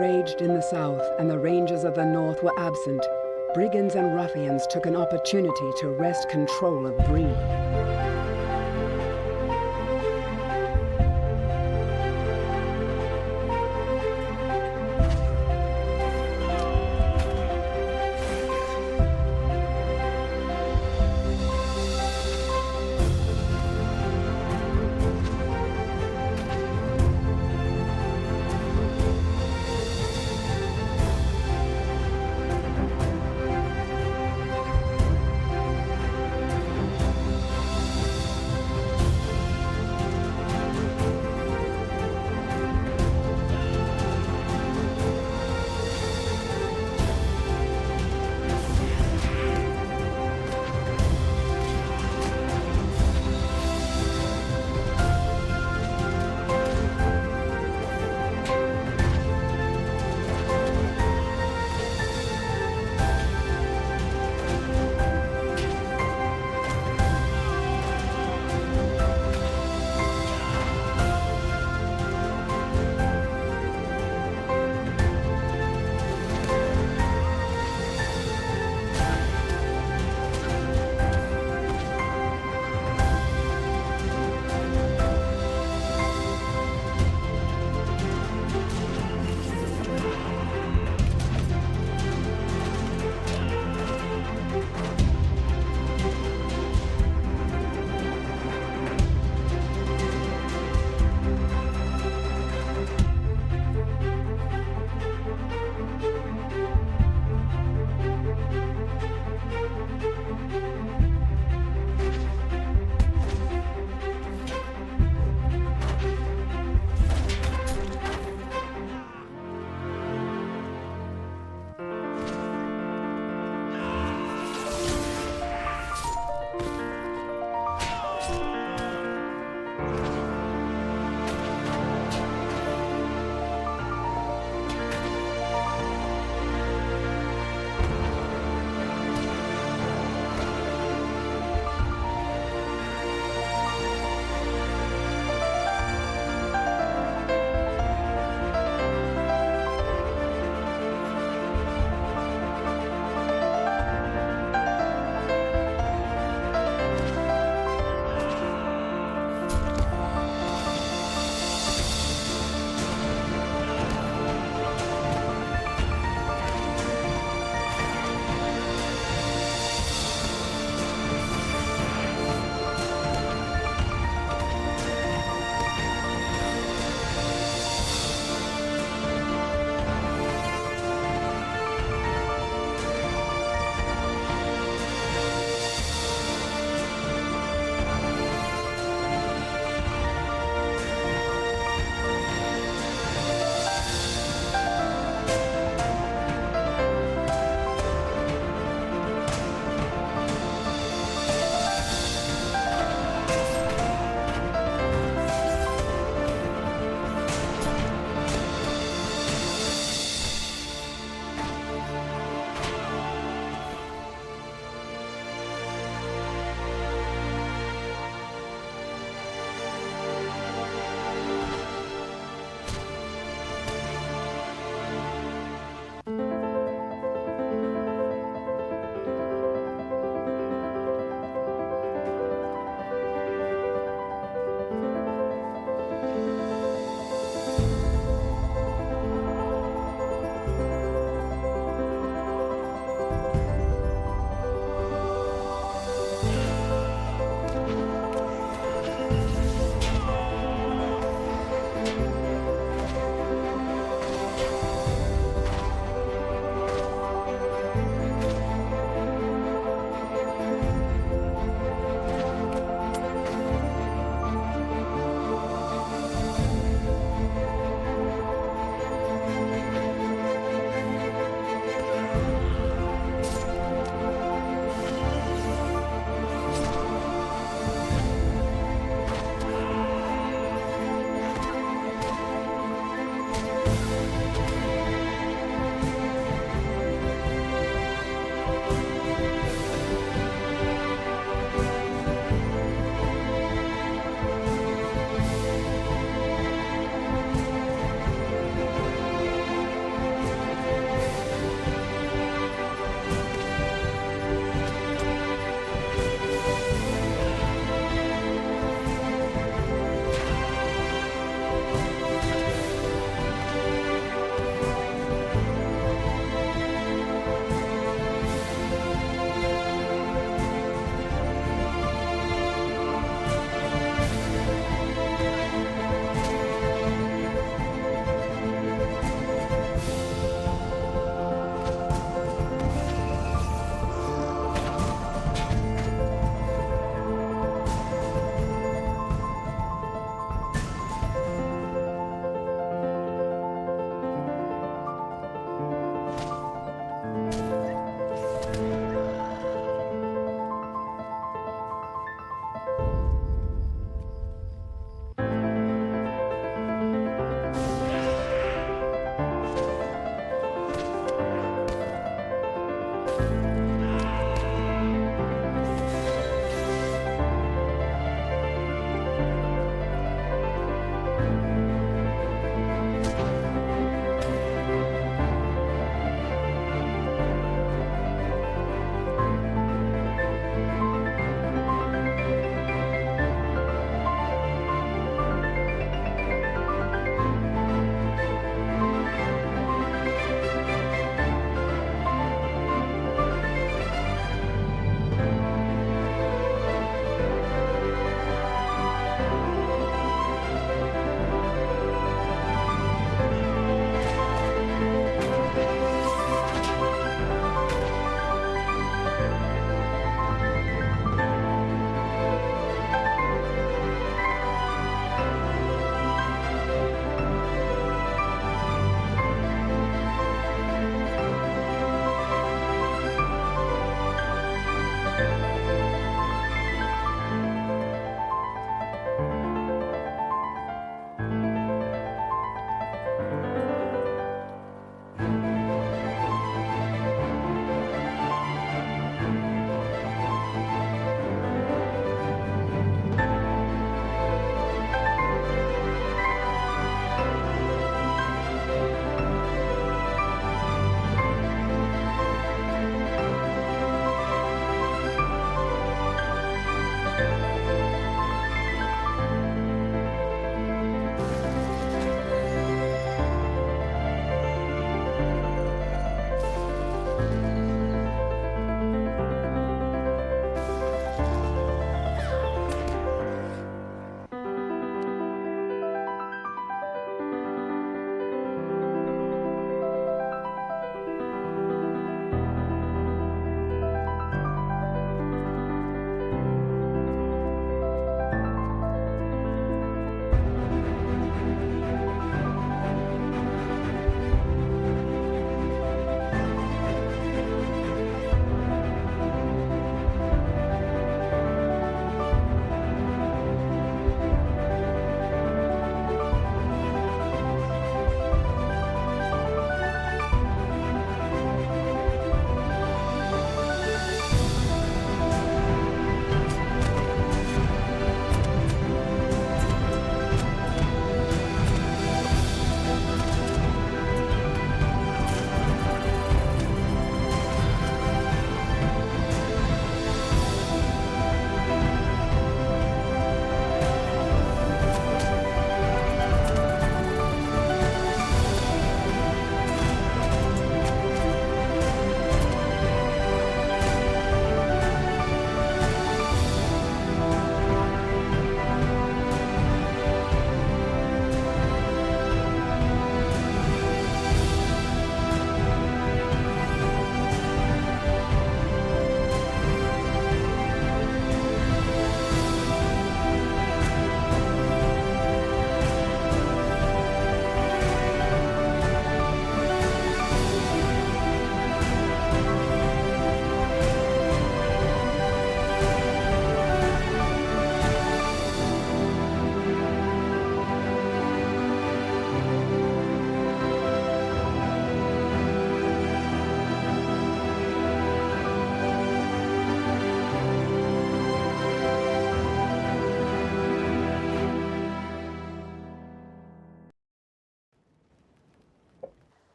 raged in the south and the rangers of the north were absent, brigands and ruffians took an opportunity to wrest control of Bree.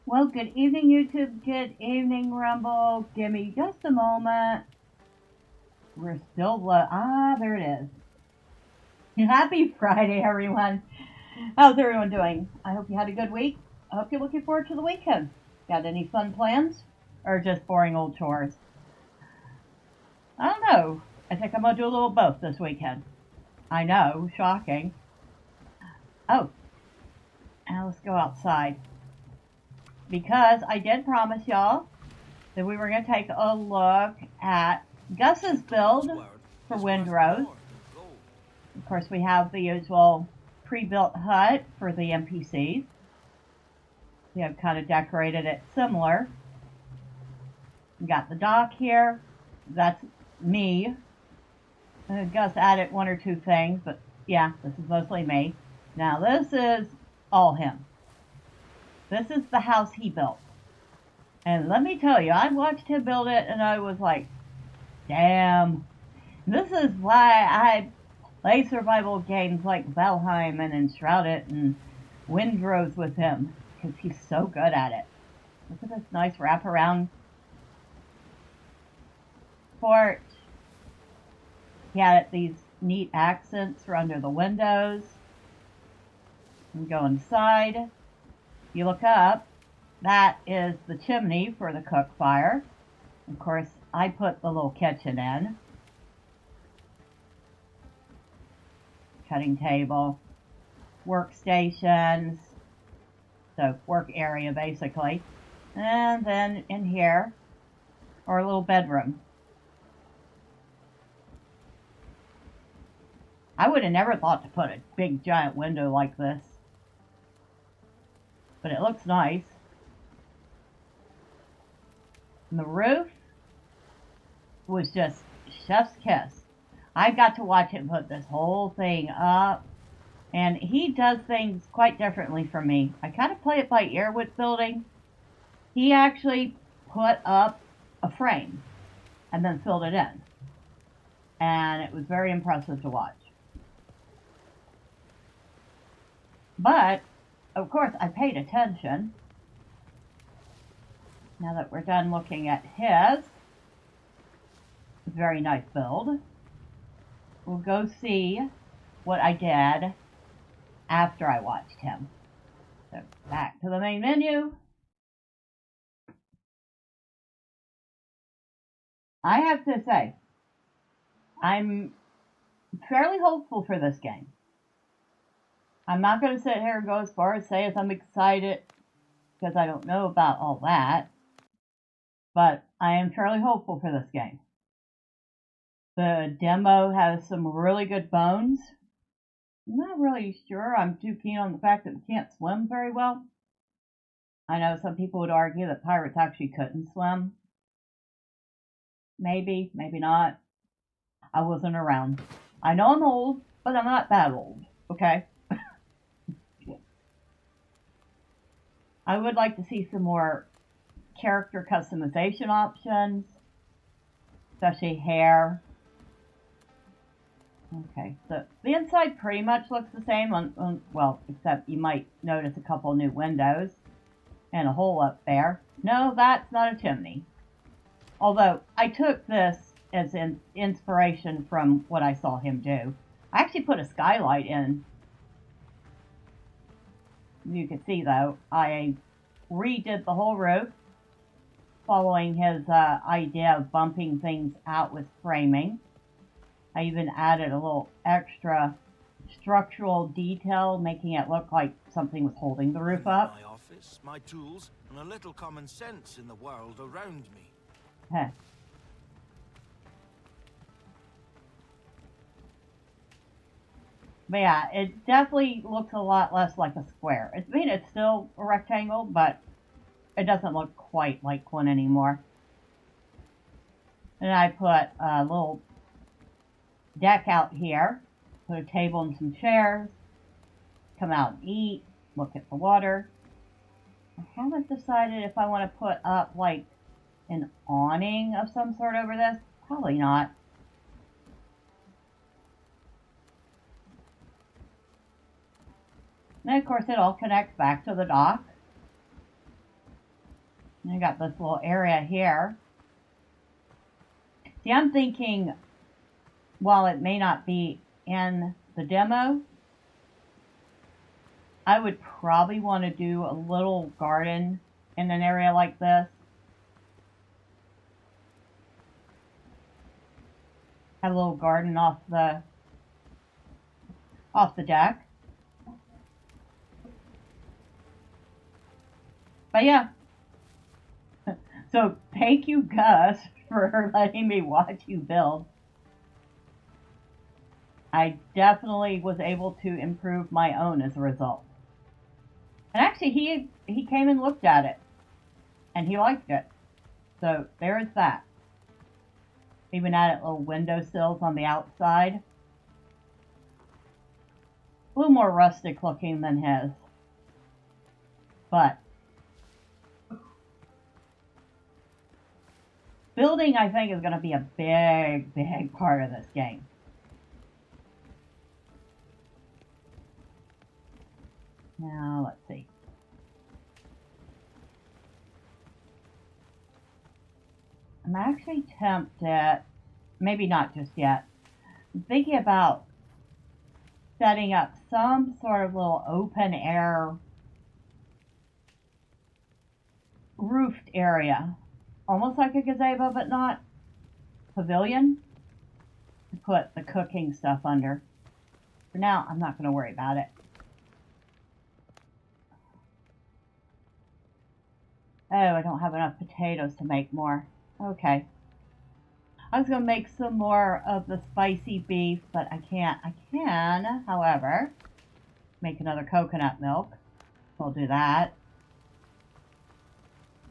Well, good evening, YouTube. Good evening, Rumble. Give me just a moment. We're still there it is. Happy Friday, everyone. How's everyone doing? I hope you had a good week. I hope you're looking forward to the weekend. Got any fun plans? Or just boring old chores? I don't know. I think I'm going to do a little both this weekend. I know, shocking. Oh, now let's go outside. Because I did promise y'all that we were going to take a look at Gus's build for Windrose. Of course, we have the usual pre-built hut for the NPCs. We have kind of decorated it similar. We got the dock here. That's me. Gus added one or two things, but yeah, this is mostly me. Now this is all him. This is the house he built. And let me tell you, I watched him build it and I was like, damn. This is why I play survival games like Valheim and Enshrouded and Windrose with him. Because he's so good at it. Look at this nice wraparound fort. He added these neat accents for under the windows. And go inside. You look up, that is the chimney for the cook fire. Of course, I put the little kitchen in. Cutting table, workstations, so work area basically. And then in here, our little bedroom. I would have never thought to put a big giant window like this, but it looks nice. And the roof was just chef's kiss. I got to watch him put this whole thing up, and he does things quite differently from me. I kind of play it by ear with building. He actually put up a frame and then filled it in, and it was very impressive to watch. But, of course, I paid attention. Now that we're done looking at his very nice build, we'll go see what I did after I watched him. So back to the main menu. I have to say, I'm fairly hopeful for this game. I'm not going to sit here and go as far as say as I'm excited, because I don't know about all that. But I am fairly hopeful for this game. The demo has some really good bones. I'm not really sure I'm too keen on the fact that we can't swim very well. I know some people would argue that pirates actually couldn't swim. Maybe, maybe not. I wasn't around. I know I'm old, but I'm not that old, okay? I would like to see some more character customization options, especially hair. Okay, so the inside pretty much looks the same, well, except you might notice a couple new windows and a hole up there. No, that's not a chimney. Although, I took this as an inspiration from what I saw him do. I actually put a skylight in. You can see, though, I redid the whole roof, following his idea of bumping things out with framing. I even added a little extra structural detail, making it look like something was holding the roof up. My office, my tools, and a little common sense in the world around me. Heh. But yeah, it definitely looks a lot less like a square. I mean, it's still a rectangle, but it doesn't look quite like one anymore. And I put a little deck out here, put a table and some chairs, come out and eat, look at the water. I haven't decided if I want to put up like an awning of some sort over this. Probably not. And of course it all connects back to the dock. And I got this little area here. See, I'm thinking, while it may not be in the demo, I would probably want to do a little garden in an area like this. Have a little garden off the deck. But yeah. So thank you, Gus, for letting me watch you build. I definitely was able to improve my own as a result. And actually, he came and looked at it, and he liked it. So there is that. Even added little windowsills on the outside. A little more rustic looking than his. But building, I think, is going to be a big, big part of this game. Now, let's see. I'm actually tempted, maybe not just yet, I'm thinking about setting up some sort of little open air roofed area. Almost like a gazebo, but not. pavilion to put the cooking stuff under. For now, I'm not going to worry about it. Oh, I don't have enough potatoes to make more. Okay. I was going to make some more of the spicy beef, but I can't. I can, however, make another coconut milk. So I'll do that.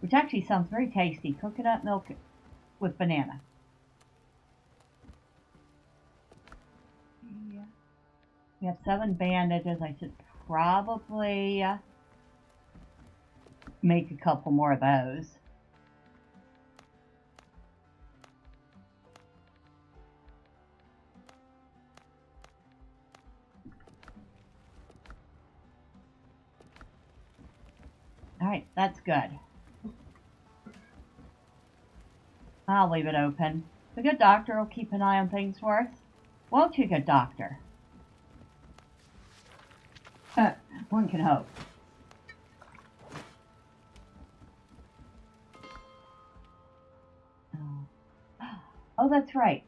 Which actually sounds very tasty. Coconut milk with banana. Yeah. We have 7 bandages. I should probably make a couple more of those. All right, that's good. I'll leave it open. The good doctor will keep an eye on things for us. Won't you, good doctor? One can hope. Oh, that's right.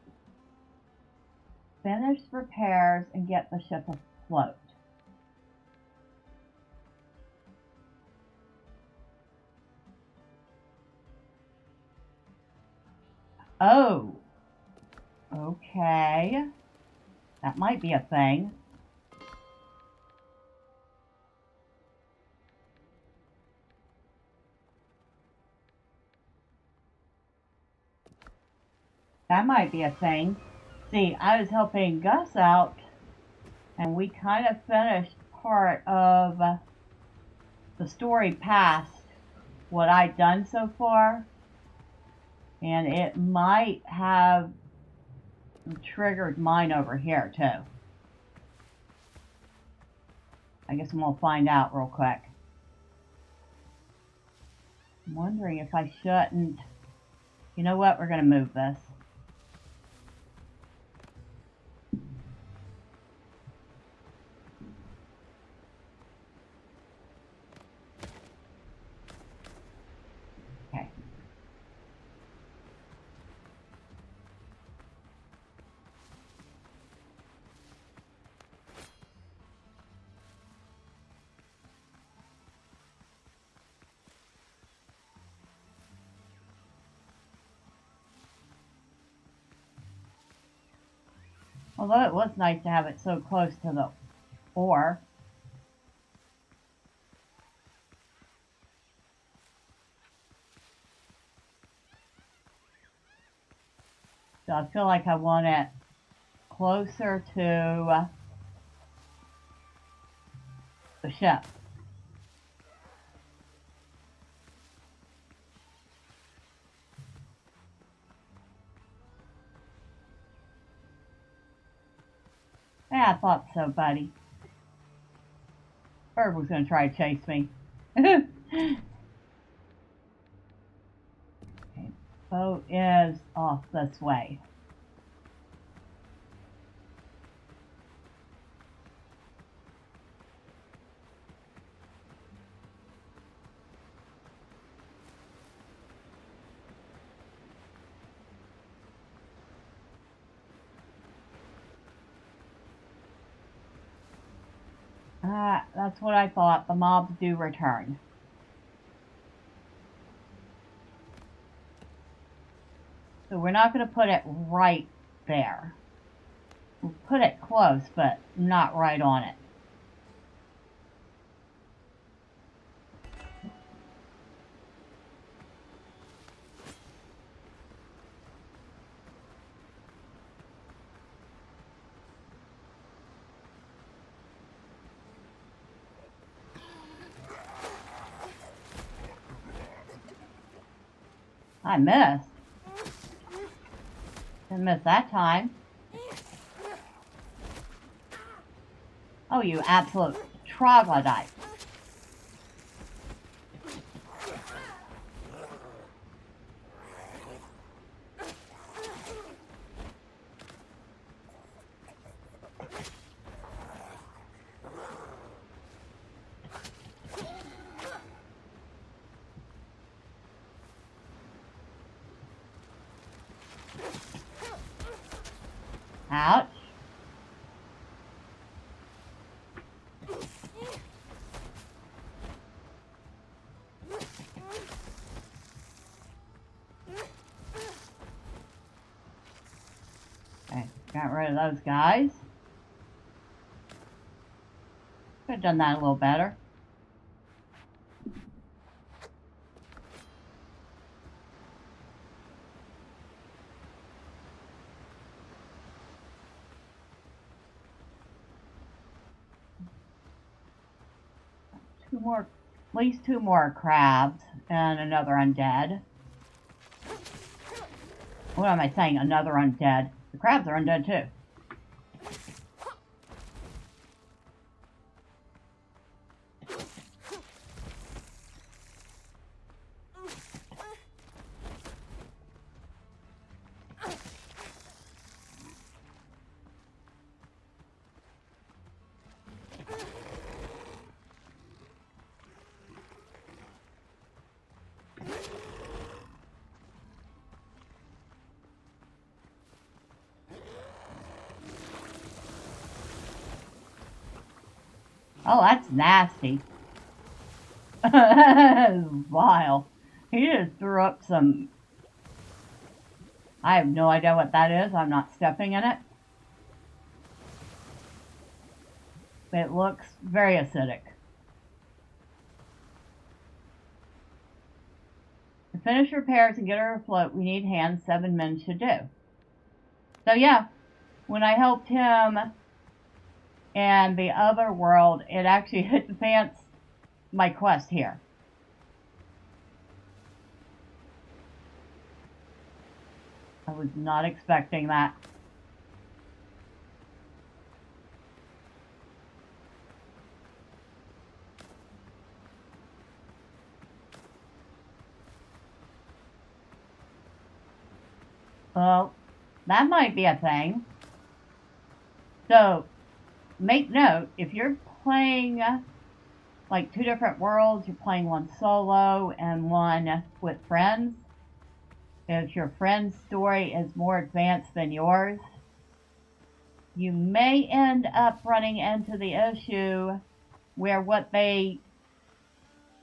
Finish repairs and get the ship afloat. Oh. Okay. That might be a thing. That might be a thing. See, I was helping Gus out, and we kind of finished part of the story past what I'd done so far, and it might have triggered mine over here too. I guess I'm gonna find out real quick. I'm wondering if I shouldn't. You know what? We're gonna move this. Okay. Although it was nice to have it so close to the ore. So I feel like I want it closer to the ship. Yeah, I thought so, buddy. Bird was going to try to chase me. Okay, boat is off this way. That's what I thought. The mobs do return. So we're not going to put it right there. We'll put it close, but not right on it. I missed. Didn't miss that time. Oh, you absolute troglodyte. Ouch. Okay, got rid of those guys. Could have done that a little better. At least two more crabs and another undead. What am I saying? Another undead. The crabs are undead too. Oh, that's nasty. Vile. He just threw up some... I have no idea what that is. I'm not stepping in it. It looks very acidic. To finish repairs and get her afloat, we need hands 7 men should do. So yeah, when I helped him in the other world, it actually advanced my quest here. I was not expecting that. Well, that might be a thing. So, make note, if you're playing like 2 different worlds, you're playing one solo and one with friends, if your friend's story is more advanced than yours, you may end up running into the issue where what they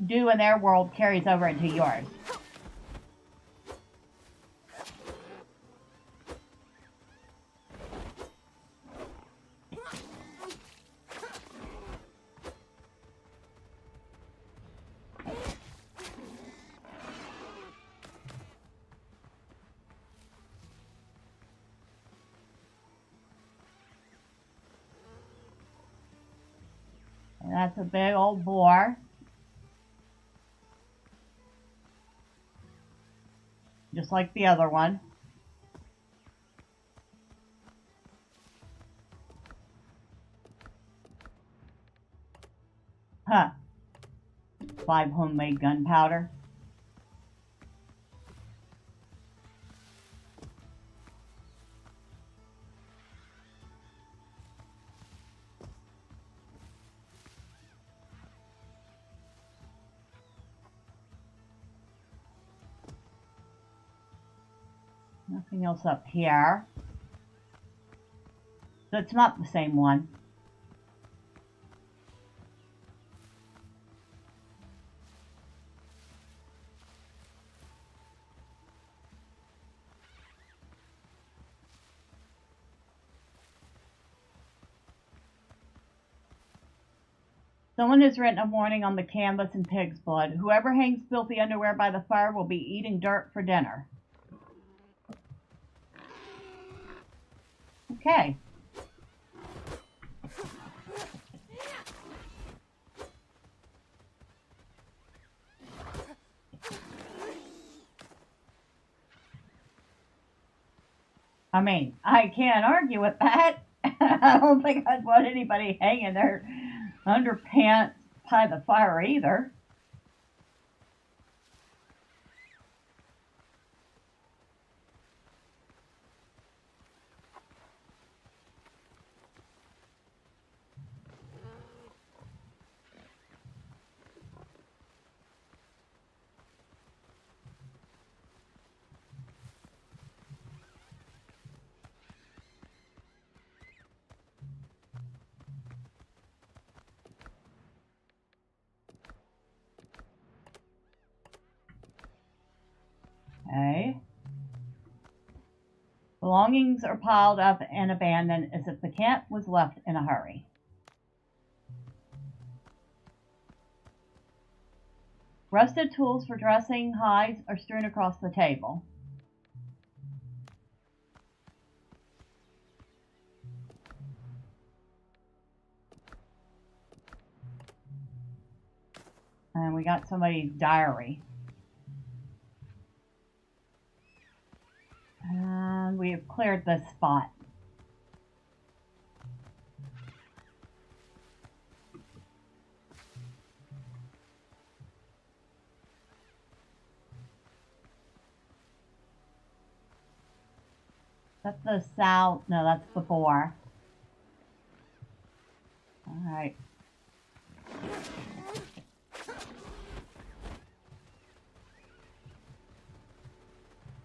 do in their world carries over into yours. And that's a big old boar. Just like the other one. Huh. 5 homemade gunpowder. Nothing else up here. So it's not the same one. Someone has written a warning on the canvas in pig's blood. Whoever hangs filthy underwear by the fire will be eating dirt for dinner. Okay. I mean, I can't argue with that. I don't think I'd want anybody hanging their underpants by the fire either. Belongings are piled up and abandoned as if the camp was left in a hurry. Rusted tools for dressing hides are strewn across the table. And we got somebody's diary. And we have cleared this spot. That's the sow. No, that's the boar. Alright.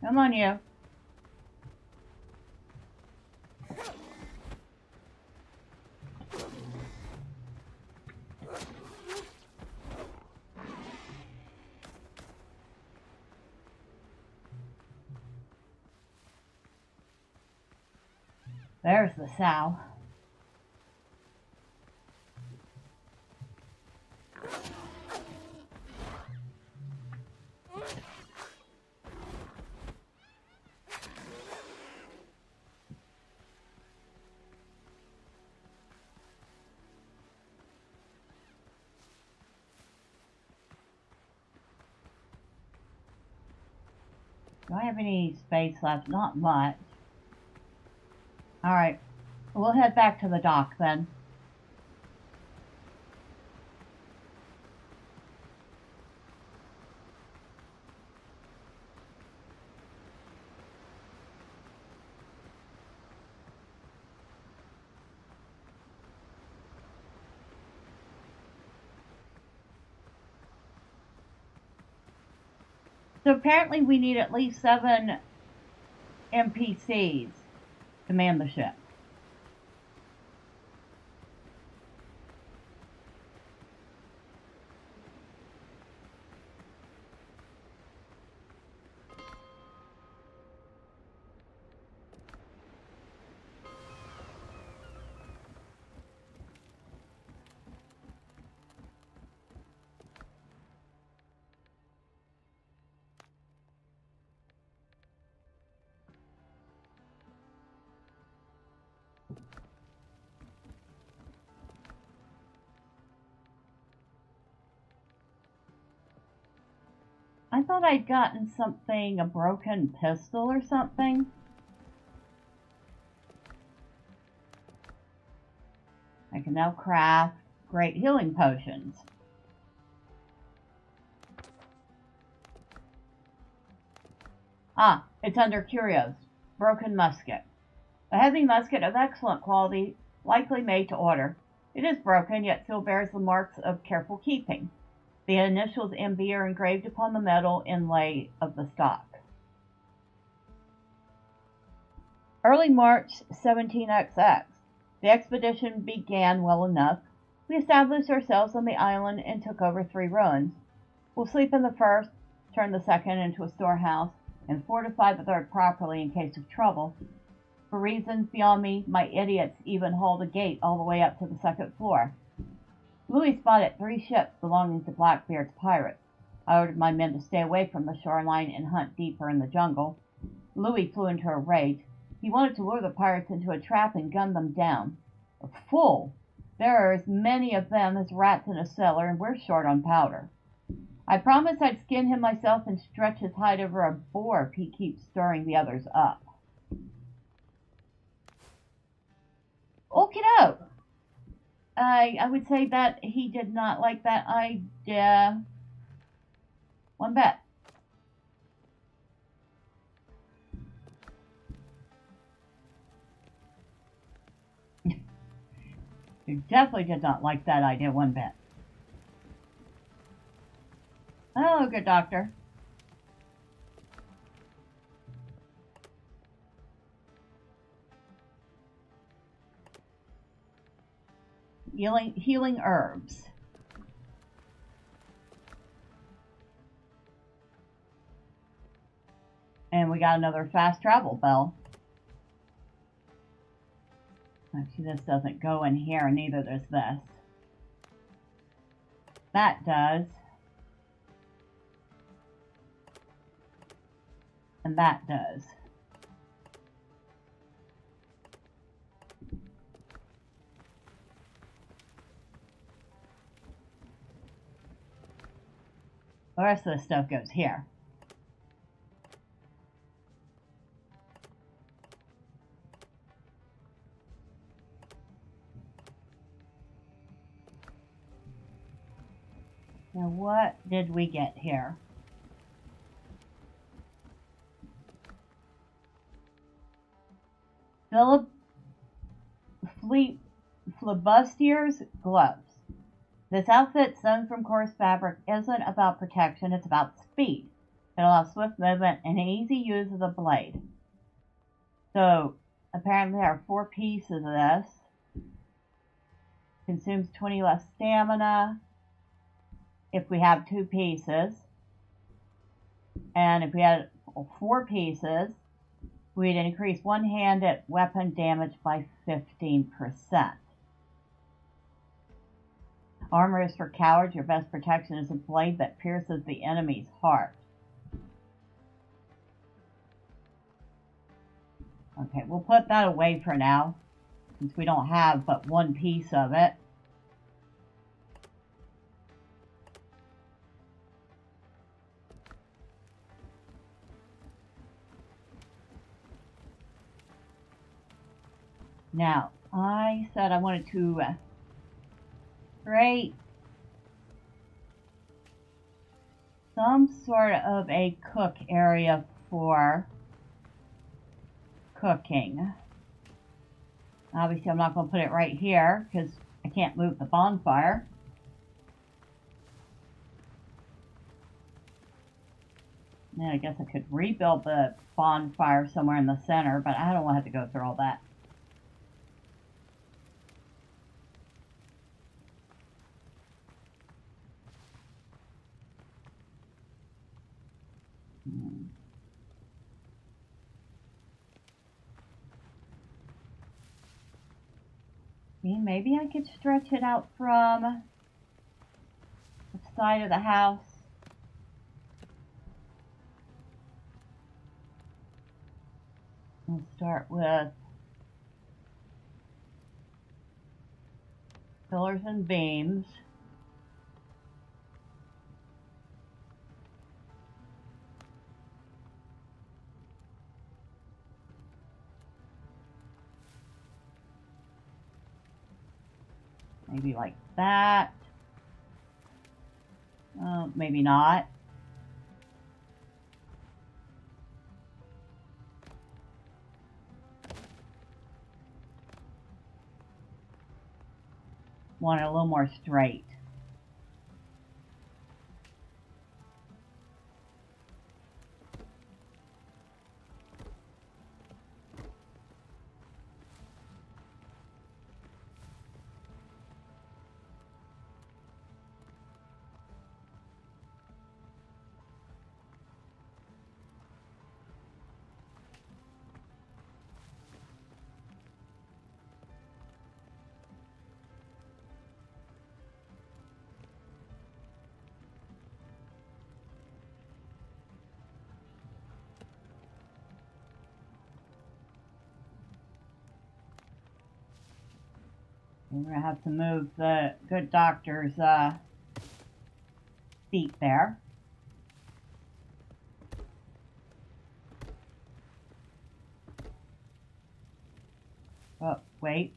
Come on, you. There's the sow. Do I have any space left? Not much. Alright, we'll head back to the dock then. So apparently we need at least 7 NPCs to man the ship. I thought I'd gotten something, a broken pistol or something. I can now craft great healing potions. Ah, it's under curios. Broken musket. A heavy musket of excellent quality, likely made to order. It is broken, yet still bears the marks of careful keeping. The initials MB are engraved upon the metal inlay of the stock. Early March 17XX. The expedition began well enough. We established ourselves on the island and took over 3 ruins. We'll sleep in the first, turn the second into a storehouse, and fortify the third properly in case of trouble. For reasons beyond me, my idiots even hauled a gate all the way up to the 2nd floor. Louis spotted 3 ships belonging to Blackbeard's pirates. I ordered my men to stay away from the shoreline and hunt deeper in the jungle. Louis flew into a rage. He wanted to lure the pirates into a trap and gun them down. A fool! There are as many of them as rats in a cellar, and we're short on powder. I promised I'd skin him myself and stretch his hide over a boar if he keeps stirring the others up. Okey-doke! I would say that he did not like that idea one bit. He definitely did not like that idea one bit. Oh, good doctor. Healing herbs. And we got another fast travel bell. Actually, this doesn't go in here, and neither does this. That does. And that does. The rest of the stuff goes here. Now what did we get here? Flibustier's gloves. This outfit sewn from coarse fabric isn't about protection, it's about speed. It allows swift movement and easy use of the blade. So apparently there are 4 pieces of this. Consumes 20 less stamina if we have 2 pieces. And if we had 4 pieces, we'd increase one-handed weapon damage by 15%. Armor is for cowards. Your best protection is a blade that pierces the enemy's heart. Okay, we'll put that away for now, since we don't have but 1 piece of it. Now, I said I wanted to create some sort of a cook area for cooking. Obviously, I'm not going to put it right here because I can't move the bonfire. And I guess I could rebuild the bonfire somewhere in the center, but I don't want to have to go through all that. See, maybe I could stretch it out from the side of the house. We'll start with pillars and beams. Maybe like that. Maybe not. Want it a little more straight. We're going to have to move the good doctor's seat there. Oh, wait.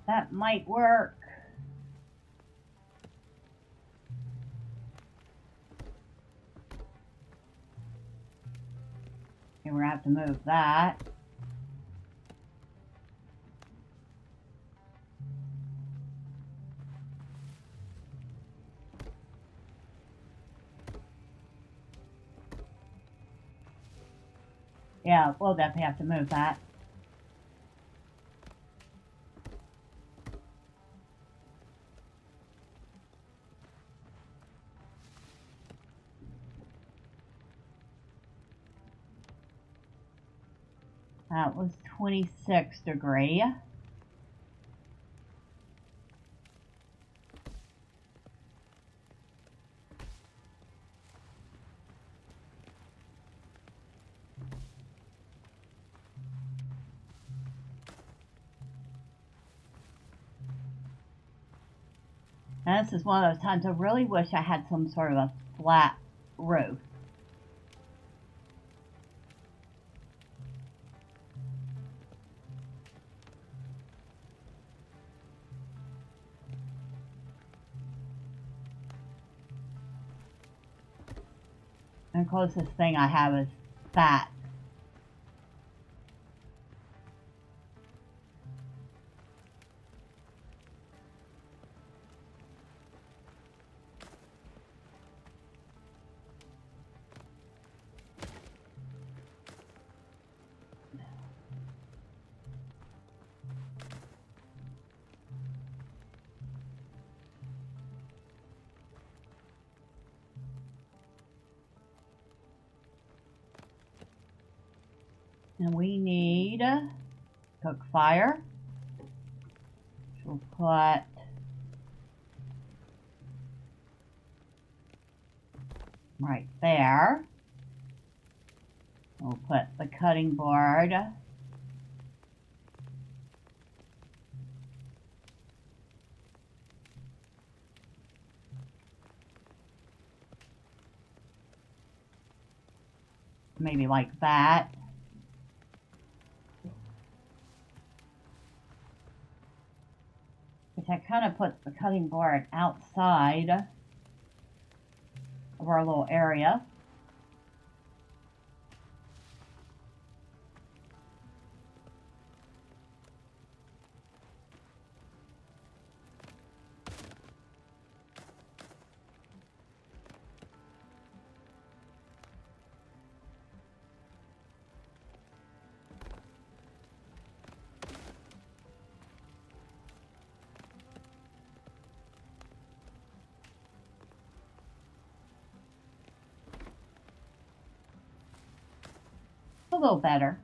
That might work. Okay, we're gonna have to move that. Yeah, we'll definitely have to move that. That was 26 degree. And this is one of those times I really wish I had some sort of a flat roof. And the closest thing I have is that. And we need cook fire. We'll put right there. We'll put the cutting board. Maybe like that. Which I kind of put the cutting board outside of our little area. A little better.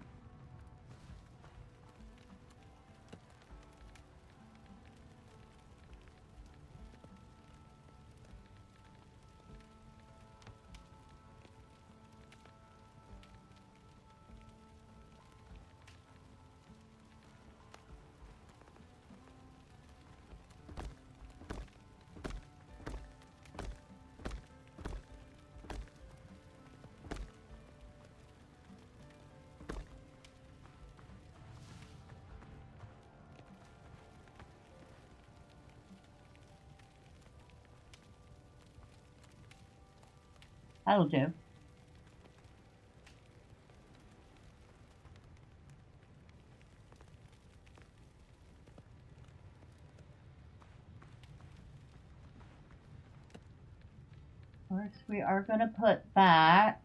That'll do. First, we are going to put back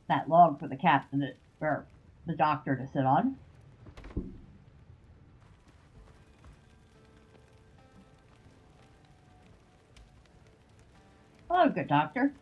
that log for the captain to, or the doctor to sit on. Hello, good doctor.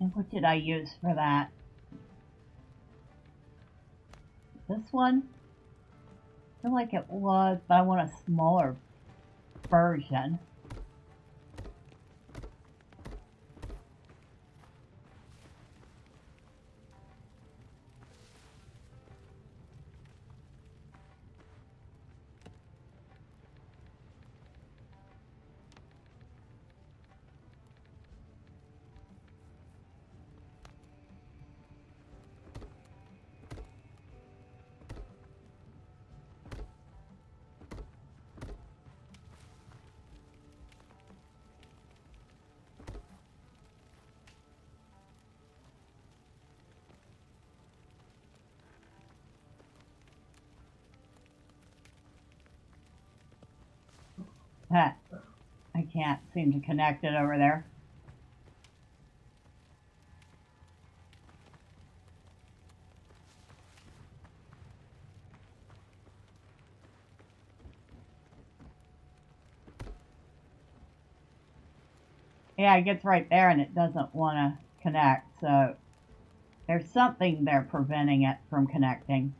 And what did I use for that? This one? I feel like it was, but I want a smaller version. I can't seem to connect it over there. Yeah, it gets right there and it doesn't want to connect, so there's something there preventing it from connecting.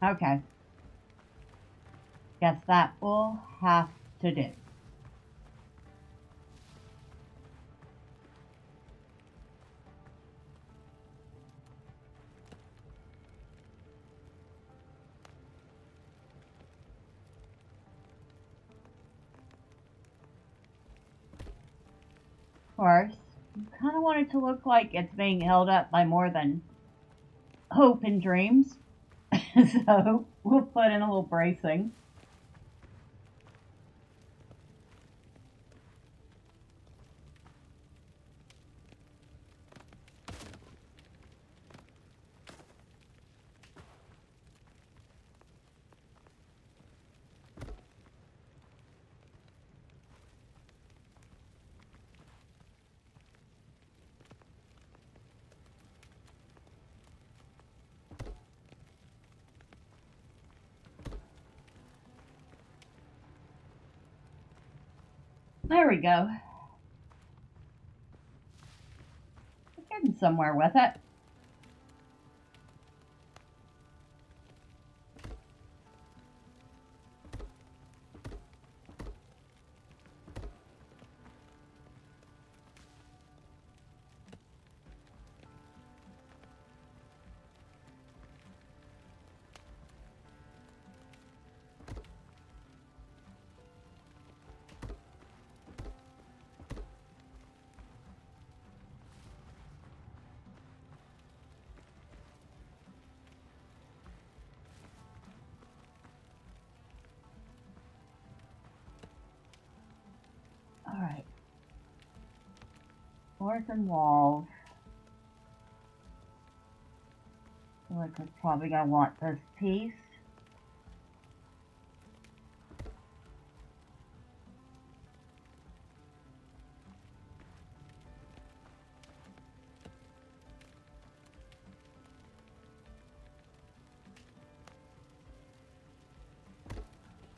Okay. Guess that will have to do. Of course, you kind of want it to look like it's being held up by more than hope and dreams. So we'll put in a little bracing. There we go. It's getting somewhere with it. All right. Floors and walls. I feel like we're probably gonna want this piece.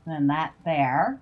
Then that there.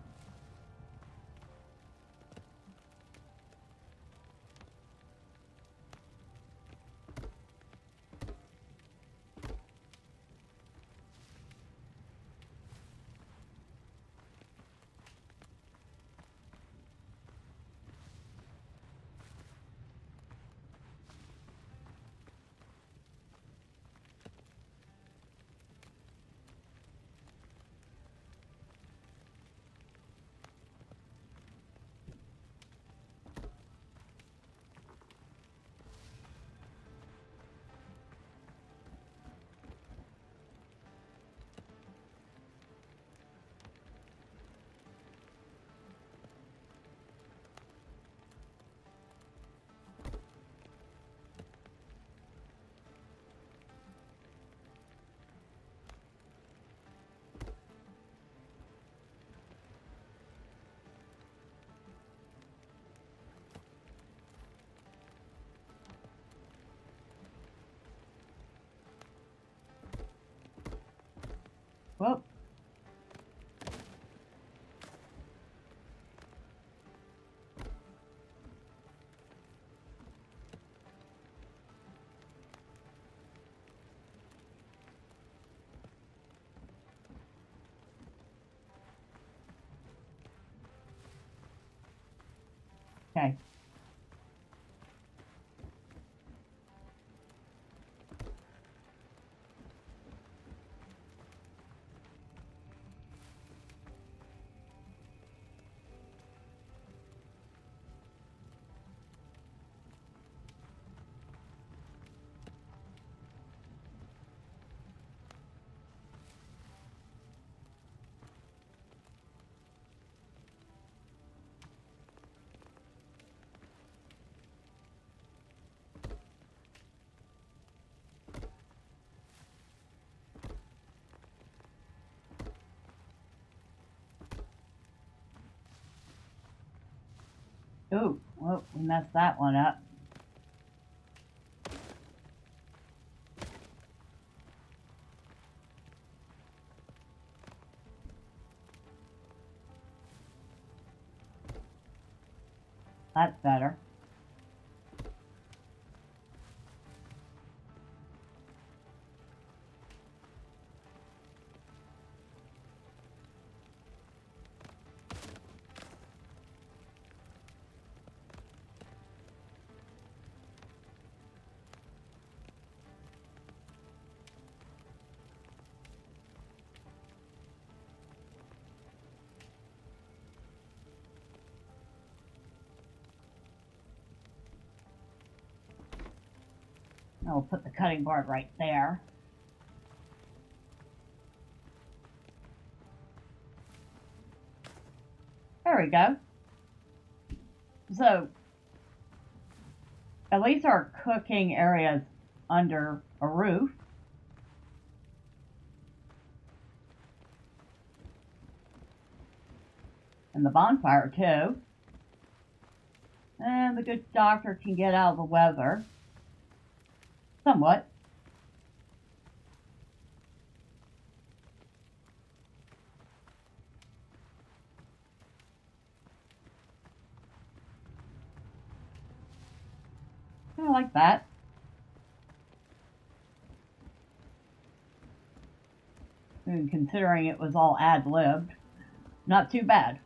Okay. Ooh, well, we messed that one up. That's better. I'll put the cutting board right there. There we go. So, at least our cooking area is under a roof. And the bonfire too. And the good doctor can get out of the weather. Somewhat. I like that. And considering it was all ad-libbed, not too bad.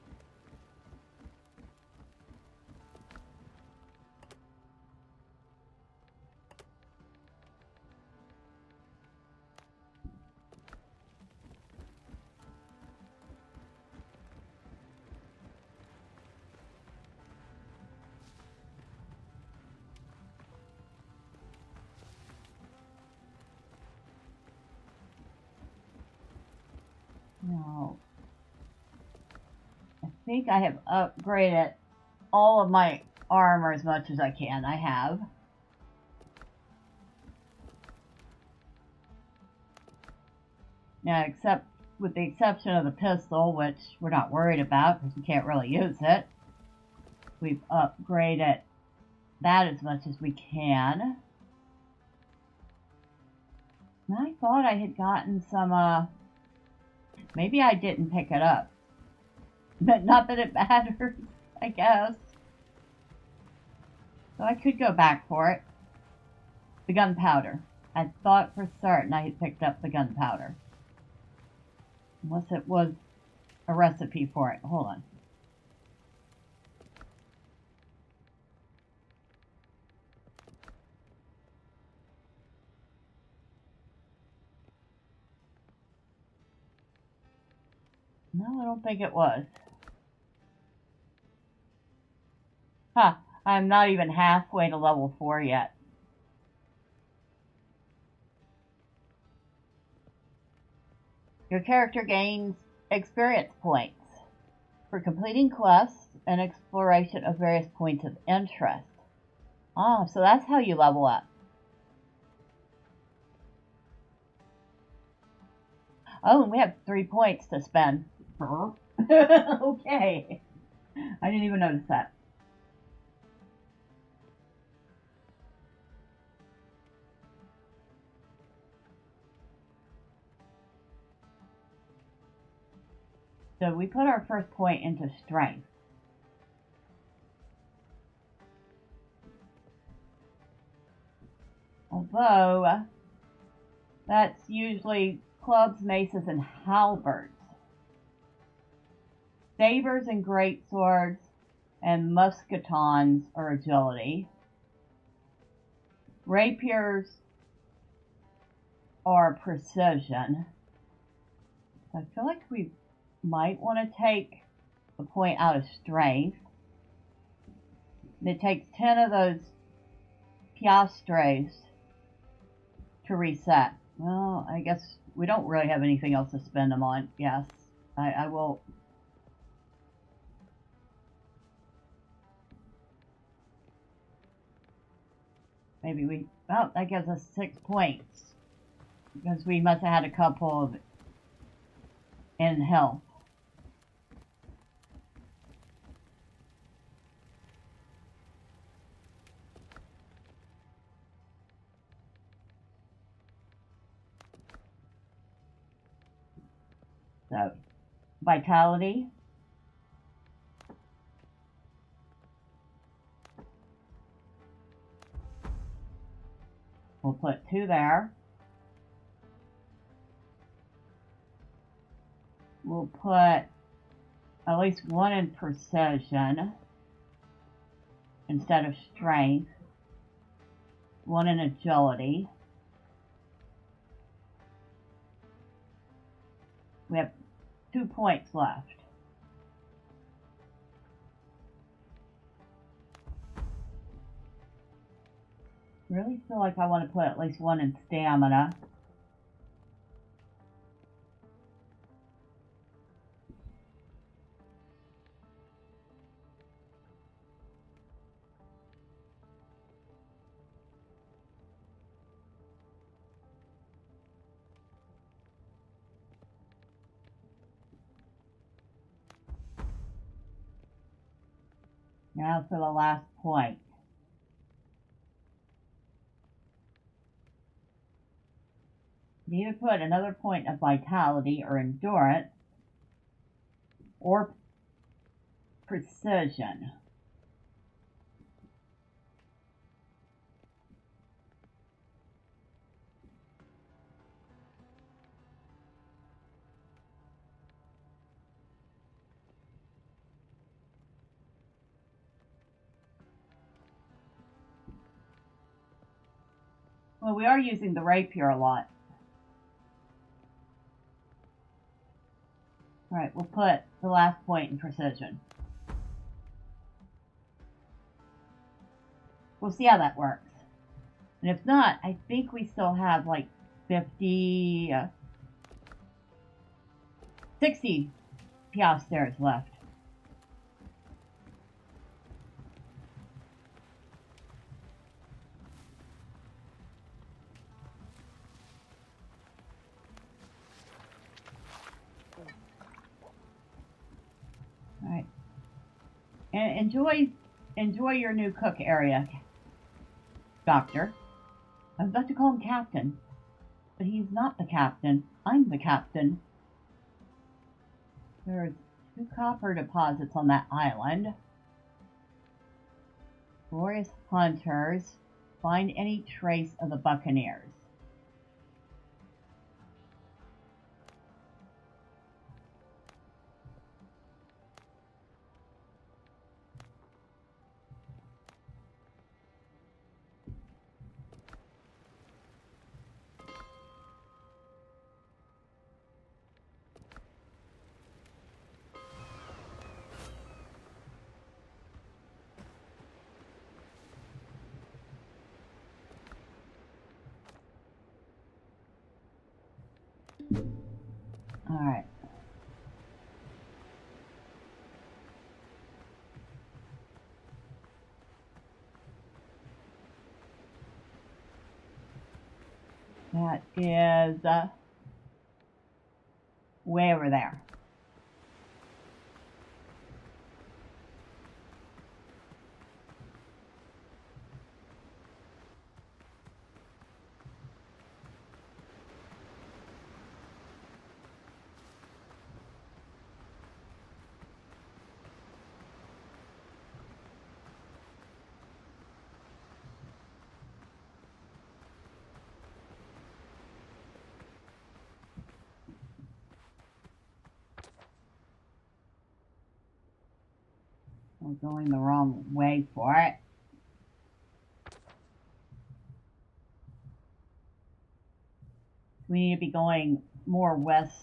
Now, I think I have upgraded all of my armor as much as I can. I have. Now, with the exception of the pistol, which we're not worried about because we can't really use it. We've upgraded that as much as we can. And I thought I had gotten some, maybe I didn't pick it up. But not that it matters, I guess. So I could go back for it. The gunpowder. I thought for certain I had picked up the gunpowder. Unless it was a recipe for it. Hold on. No, I don't think it was. Huh. I'm not even halfway to level 4 yet. Your character gains experience points for completing quests and exploration of various points of interest. Ah, so that's how you level up. Oh, and we have 3 points to spend. Okay. I didn't even notice that. So we put our first point into strength. Although, that's usually clubs, maces, and halberds. Sabers and great swords And musketons are agility. Rapiers are precision. I feel like we might want to take a point out of strength. It takes 10 of those piastres to reset. Well, I guess we don't really have anything else to spend them on. Yes, I will. Maybe we, well, that gives us 6 points. Because we must have had a couple of in health. So, vitality. We'll put 2 there. We'll put at least 1 in precision instead of strength. 1 in agility. We have 2 points left. Really feel like I want to put at least 1 in stamina. Now for the last point. You either put another point of vitality or endurance or precision. Well, we are using the rapier a lot. Alright, we'll put the last point in precision. We'll see how that works. And if not, I think we still have like 60 piastres left. Alright. And enjoy your new cook area, Doctor. I was about to call him Captain, but he's not the captain. I'm the captain. There's 2 copper deposits on that island. Glorious hunters. Find any trace of the buccaneers. Alright. That is way over there. We're going the wrong way for it. We need to be going more west.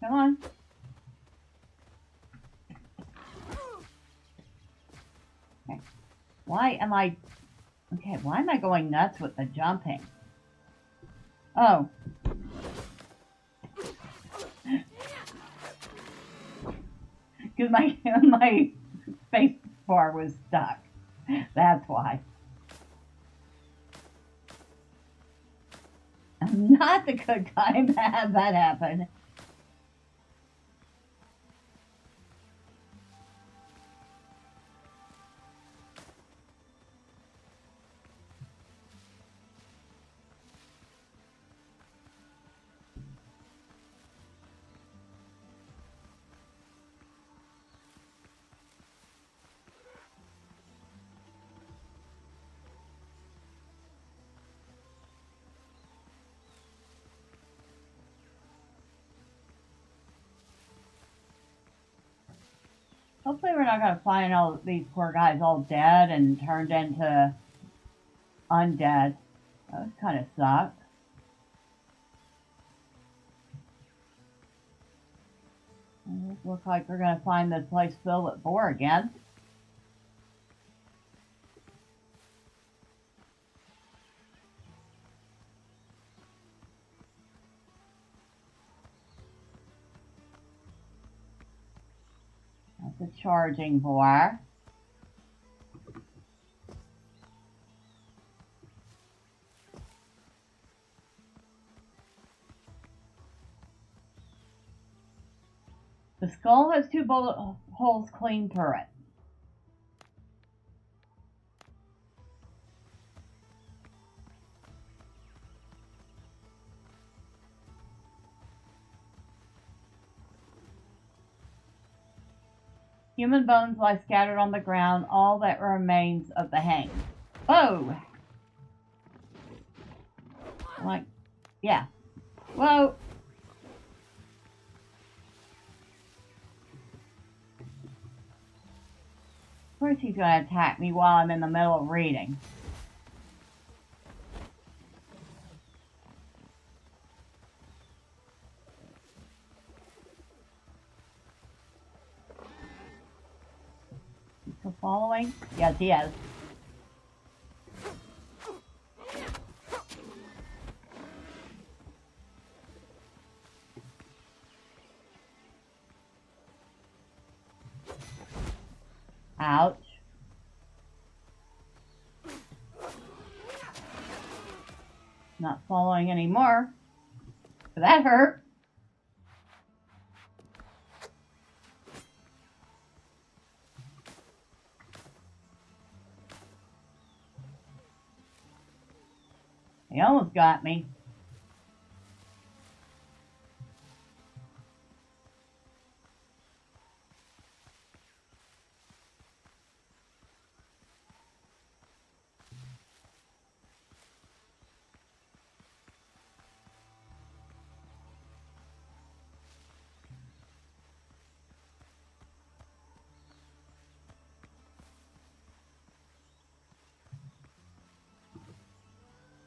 Come on. Okay. Why am I going nuts with the jumping? Oh. Because my space bar was stuck. That's why. Not the good time to have that happen. Hopefully we're not going to find all these poor guys all dead and turned into undead. That would kind of suck. It looks like we're going to find this place filled with boar again. That's a charging boar. The skull has 2 bullet holes clean through it. Human bones lie scattered on the ground, all that remains of the hang. Oh! Like, yeah. Whoa! Of course he's going to attack me while I'm in the middle of reading. Is he still following? Yes, he is. Ouch. Not following anymore. But that hurt. He almost got me.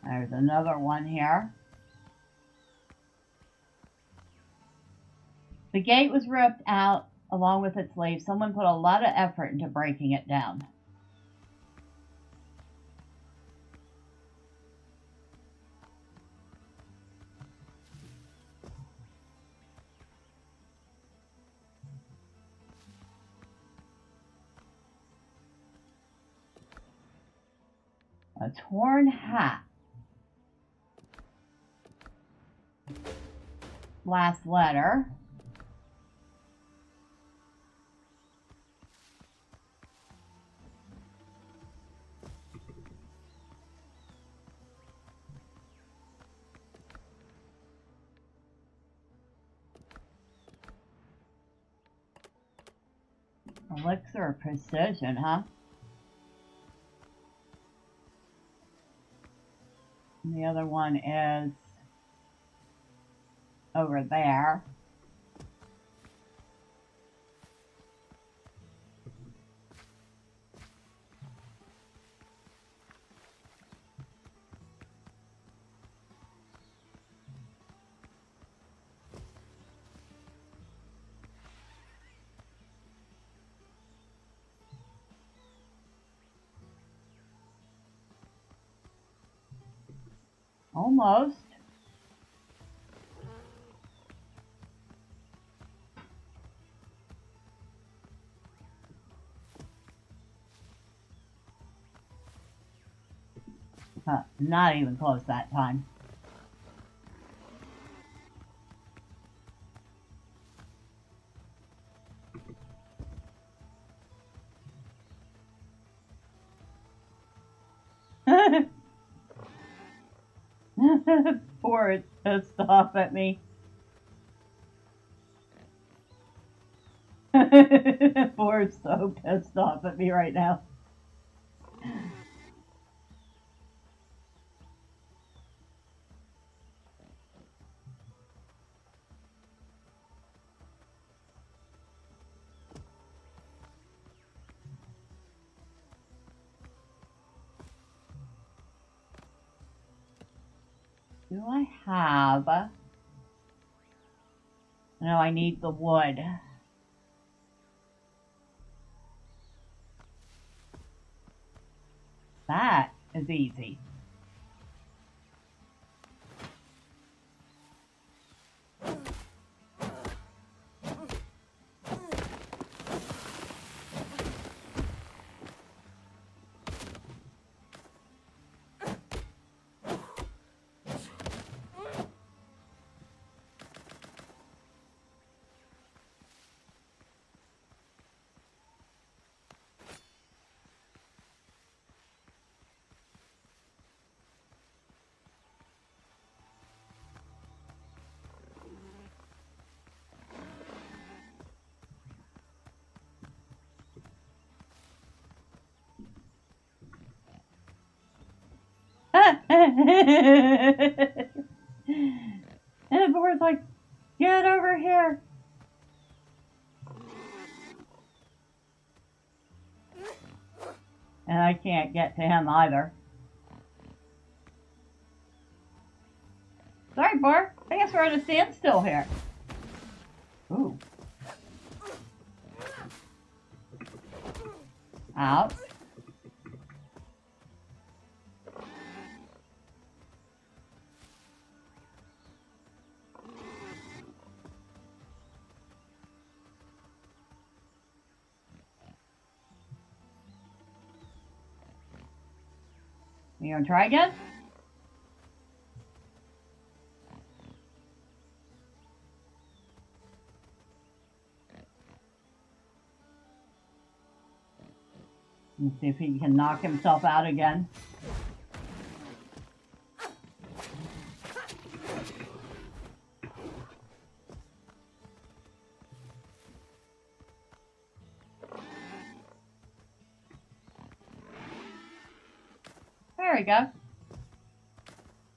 There's another one here. The gate was ripped out along with its leaves. Someone put a lot of effort into breaking it down. A torn hat. Last letter. Elixir of Precision, huh? And the other one is over there. Almost. Not even close that time. Poor, it's pissed off at me. Poor, it's so pissed off at me right now. Do I have... No, I need the wood. That is easy. And the board's like, get over here. And I can't get to him either. Sorry, Boar. I guess we're at a standstill here. Ooh. Out. You gonna try again? Let's see if he can knock himself out again. There we go.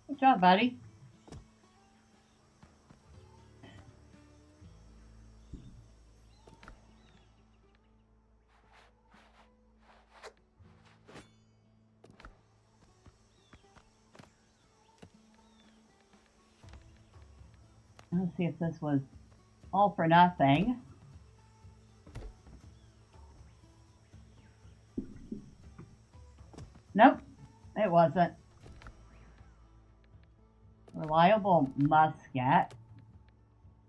Good job, buddy. Let's see if this was all for nothing. Nope, it wasn't. Reliable musket.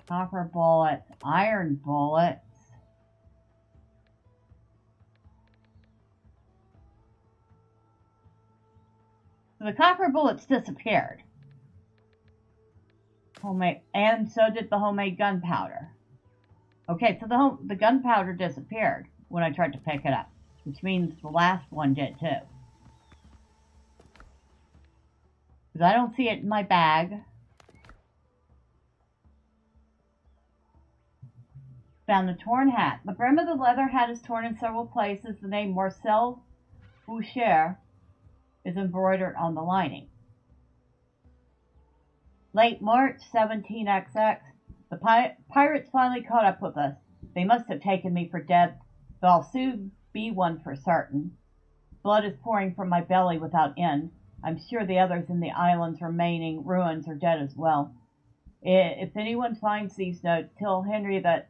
Copper bullets. Iron bullets. So the copper bullets disappeared. Homemade, and so did the homemade gunpowder. Okay, so the gunpowder disappeared when I tried to pick it up, which means the last one did too. Because I don't see it in my bag. Found the torn hat. The brim of the leather hat is torn in several places. The name Marcel Boucher is embroidered on the lining. Late March 17XX. The pirates finally caught up with us. They must have taken me for dead, but I'll soon be one for certain. Blood is pouring from my belly without end. I'm sure the others in the island's remaining ruins are dead as well. If anyone finds these notes, tell Henry that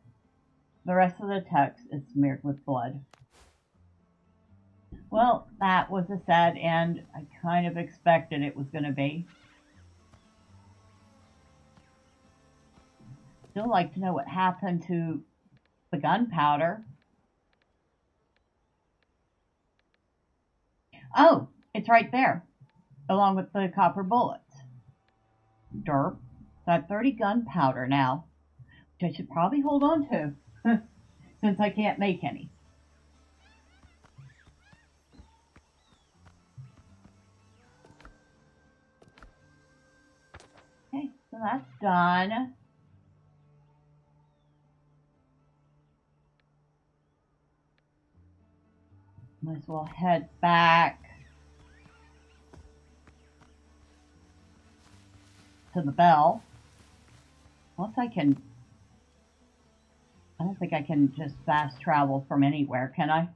the rest of the text is smeared with blood. Well, that was a sad end. I kind of expected it was going to be. Still like to know what happened to the gunpowder. Oh, it's right there, along with the copper bullets. Derp. Got 30 gunpowder now, which I should probably hold on to, since I can't make any. Okay, so that's done. Might as well head back to the bell. Unless I can... I don't think I can just fast travel from anywhere, can I?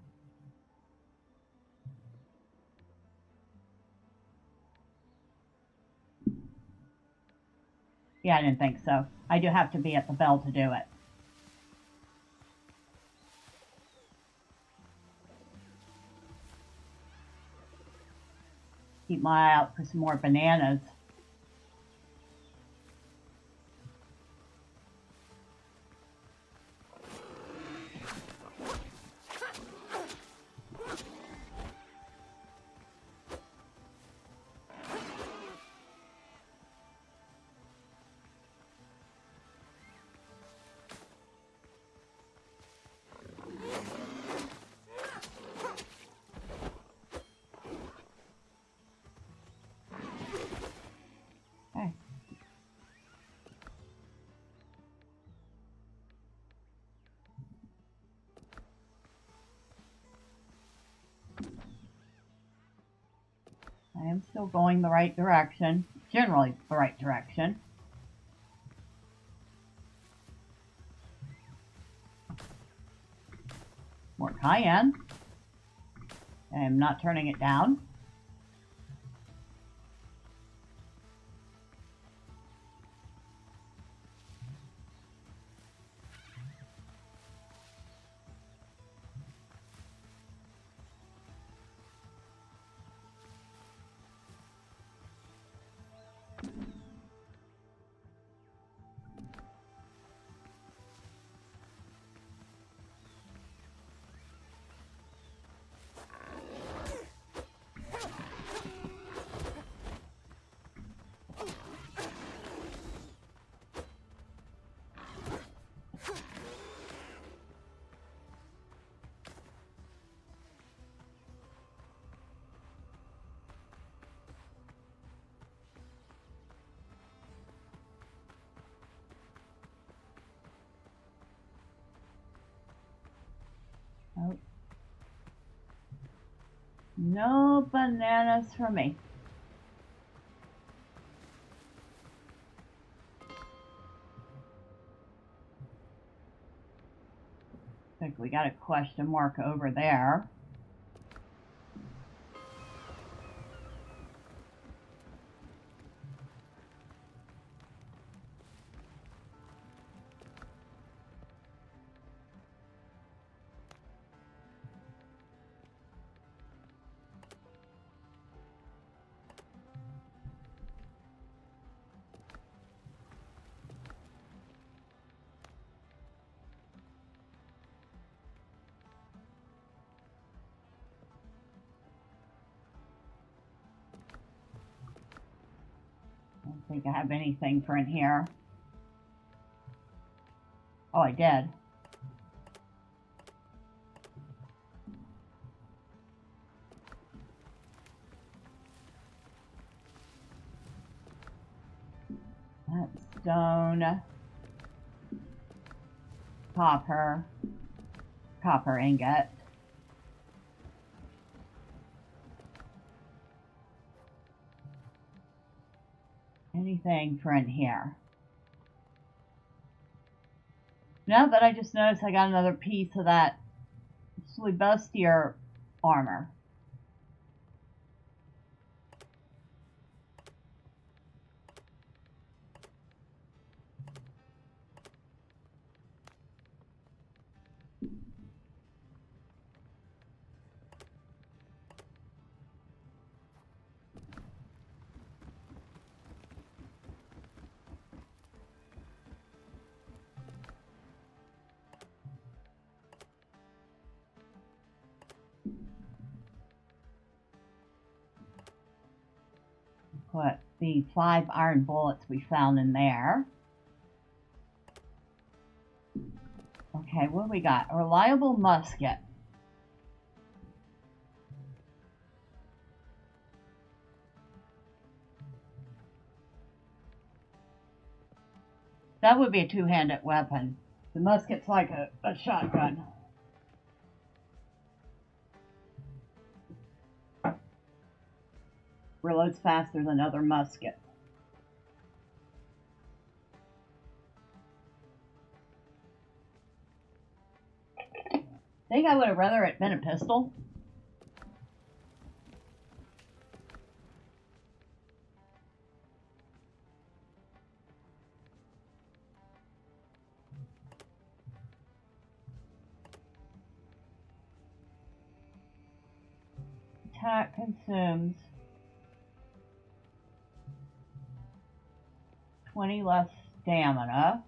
Yeah, I didn't think so. I do have to be at the bell to do it. Keep my eye out for some more bananas. Okay. I am still going the right direction, generally the right direction. More cayenne. I am not turning it down. Oh. No bananas for me. I think we got a question mark over there. I don't think I have anything for in here. Oh, I did. That stone. copper ingot. Anything for in here? No, but I just noticed I got another piece of that Slebustier armor. Put the 5 iron bullets we found in there. Okay, what do we got? A reliable musket. That would be a two-handed weapon. The musket's like a shotgun. Reloads faster than other muskets. I think I would have rather it been a pistol. Attack consumes 20 less stamina.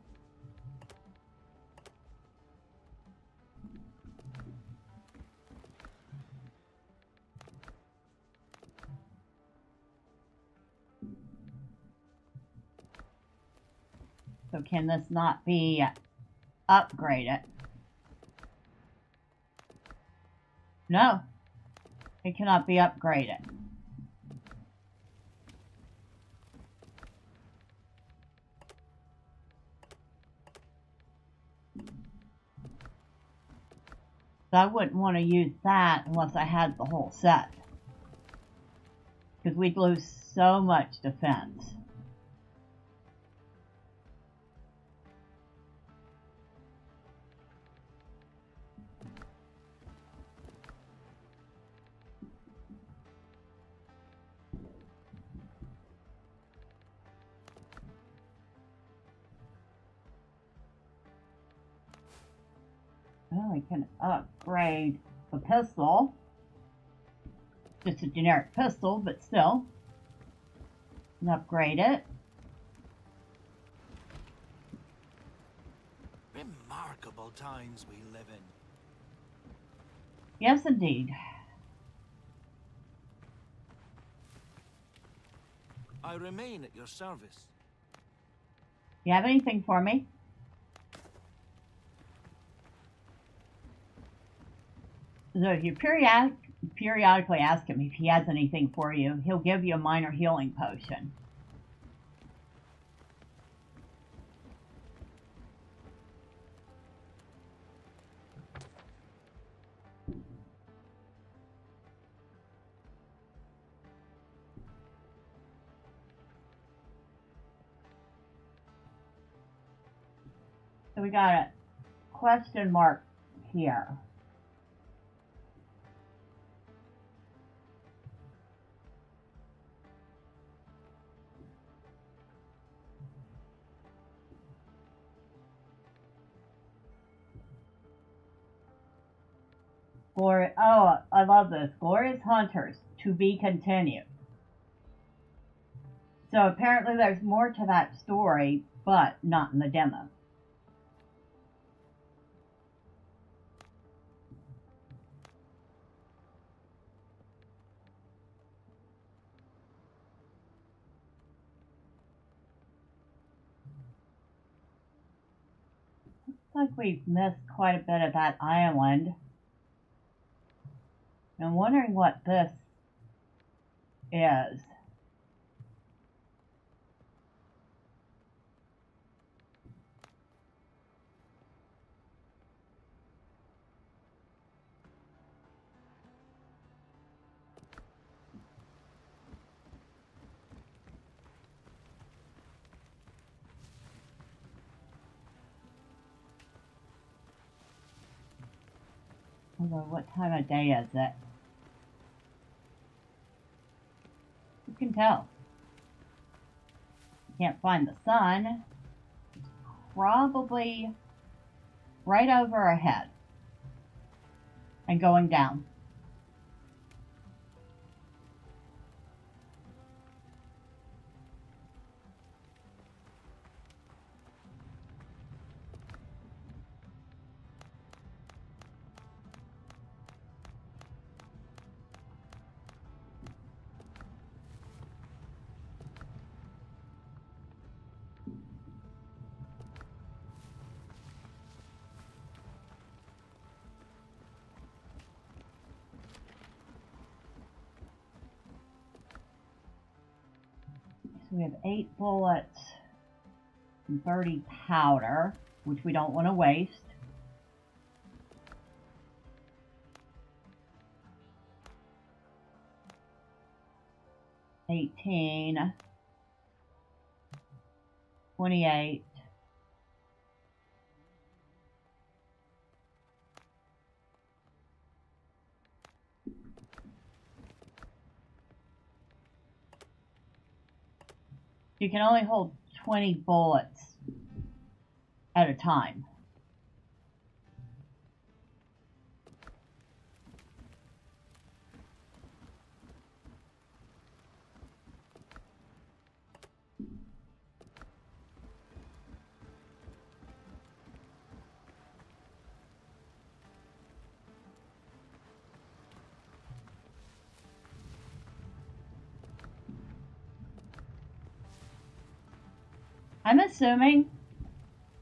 So can this not be upgraded? No, it cannot be upgraded. So I wouldn't want to use that unless I had the whole set, because we'd lose so much defense. Well, we can upgrade the pistol. Just a generic pistol, but still. And upgrade it. Remarkable times we live in. Yes, indeed. I remain at your service. You have anything for me? So if you periodically ask him if he has anything for you, he'll give you a minor healing potion. So we got a question mark here. Oh, I love this. Glorious Hunters, to be continued. So apparently there's more to that story, but not in the demo. Looks like we've missed quite a bit of that island. I'm wondering what this is. Although, what time of day is it? Who can tell? Can't find the sun. It's probably right over our head and going down. So we have 8 bullets and 30 powder, which we don't want to waste. $18, $28. You can only hold 20 bullets at a time. I'm assuming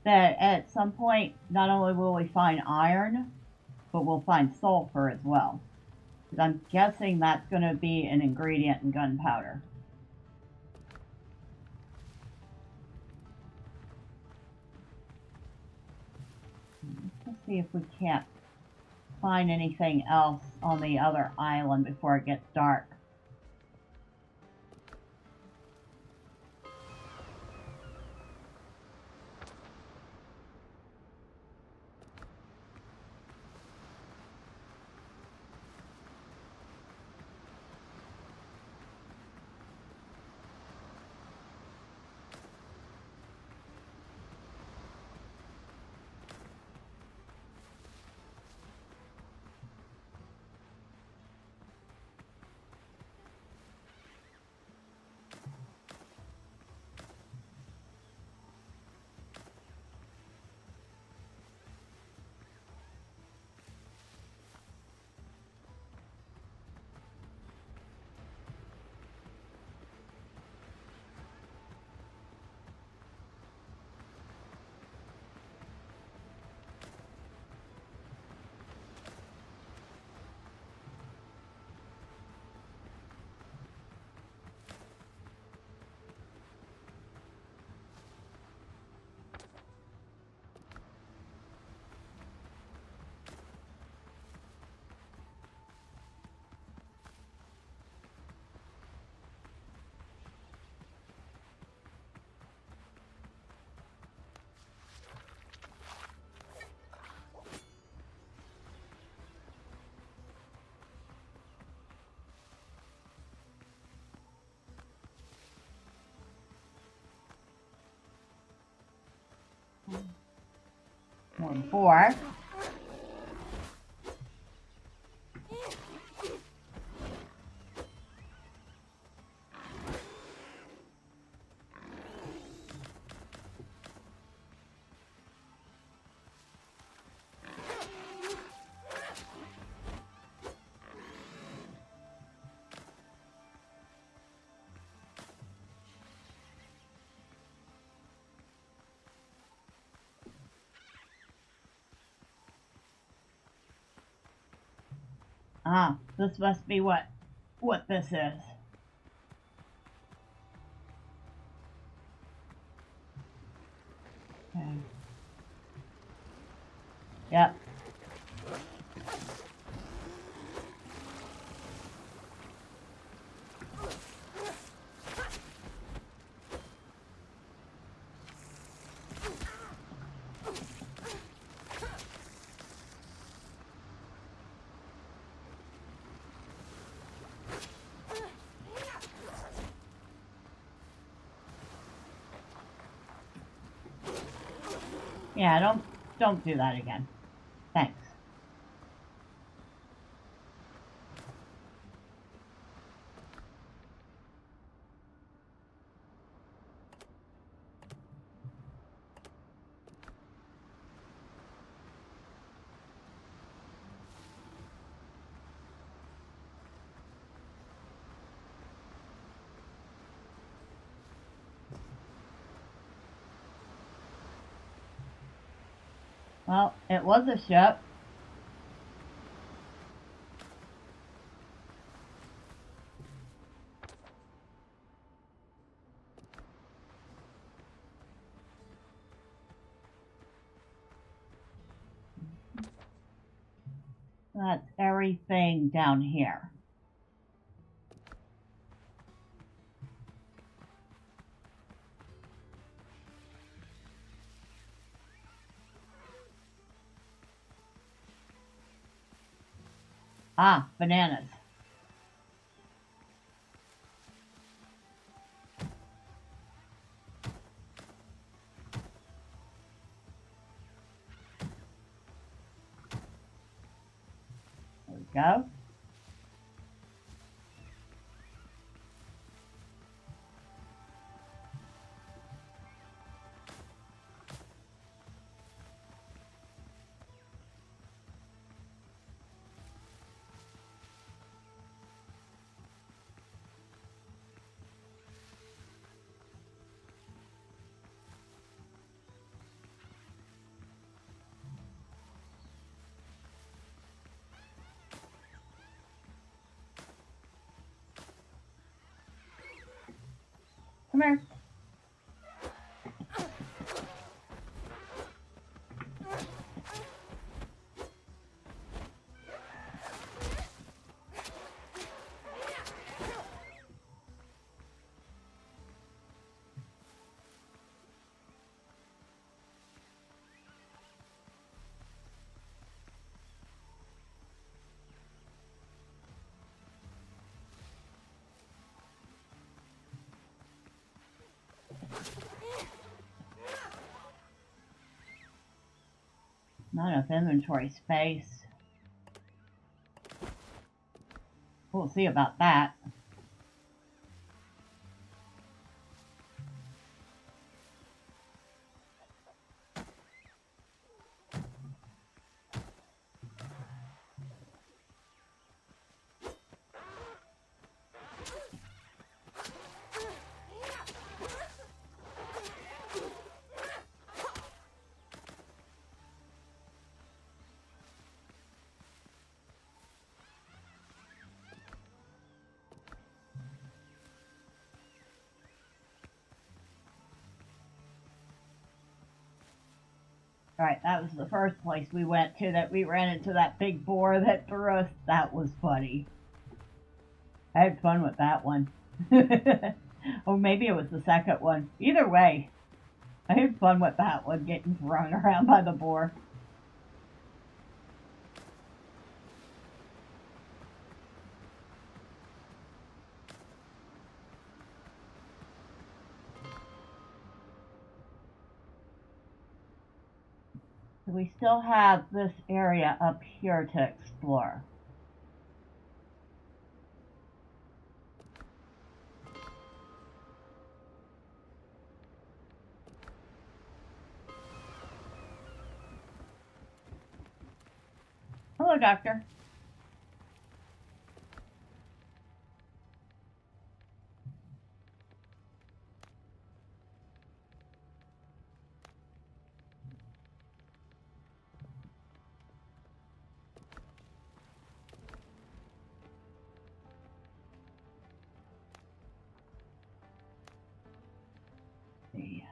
that at some point, not only will we find iron, but we'll find sulfur as well. Because I'm guessing that's going to be an ingredient in gunpowder. Let's see if we can't find anything else on the other island before it gets dark. More than 4. Ah, this must be what this is. Okay. Yep. Yeah, don't do that again. Thanks. Well, it was a ship. That's everything down here. Ah, bananas. There we go. Come here. Not enough inventory space. We'll see about that. Alright, that was the first place we went to that we ran into that big boar that threw us. That was funny. I had fun with that one. Or maybe it was the second one. Either way, I had fun with that one, getting thrown around by the boar. So we still have this area up here to explore. Hello, Doctor. See.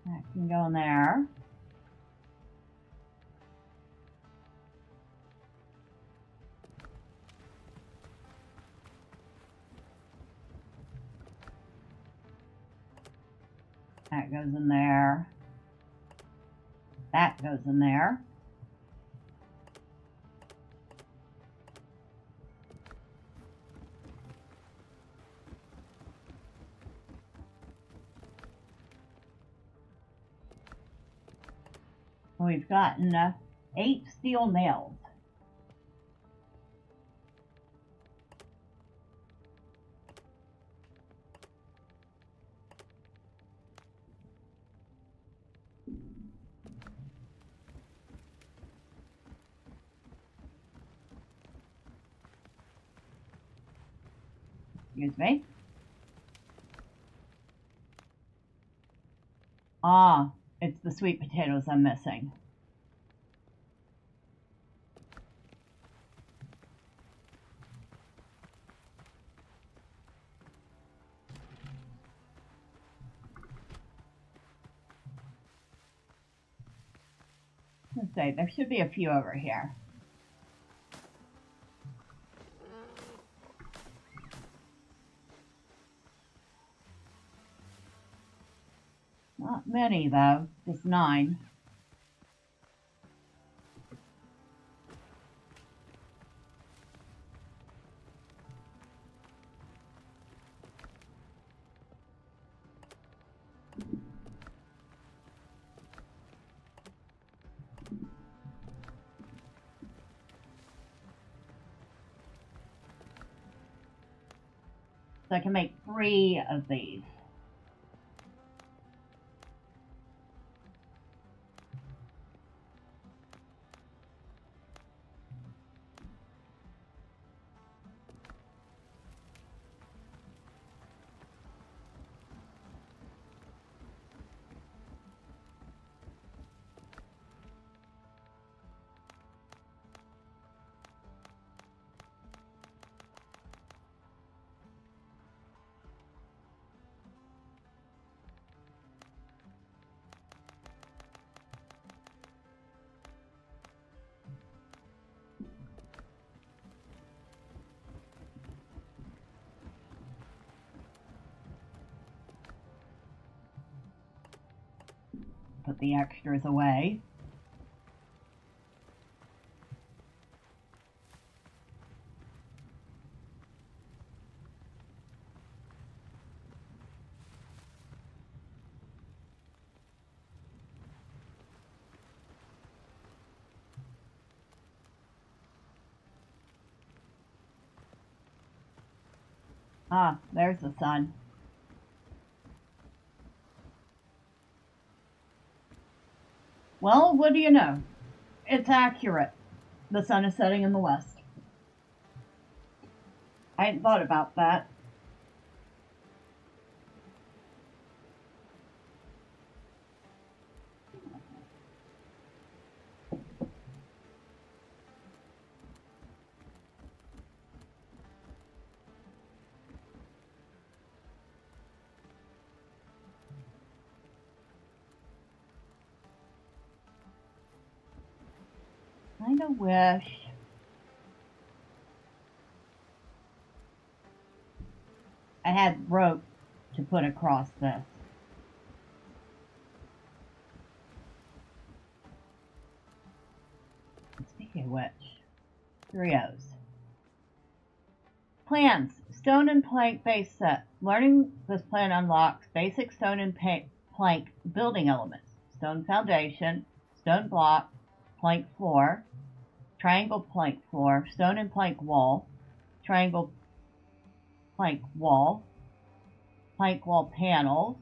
That can go in there. That goes in there. That goes in there. we've gotten 8 steel nails. Excuse me. Ah, it's the sweet potatoes I'm missing. Let's see, there should be a few over here. Not many, though. Just 9. So I can make 3 of these. Put the extras away. Ah, there's the sun. Well, what do you know? It's accurate. The sun is setting in the west. I hadn't thought about that. Kind of wish I had rope to put across this. Speaking of which, 3 O's. Plans. Stone and plank base set. Learning this plan unlocks basic stone and plank building elements. Stone foundation, stone block, plank floor, triangle plank floor, stone and plank wall, triangle plank wall panels,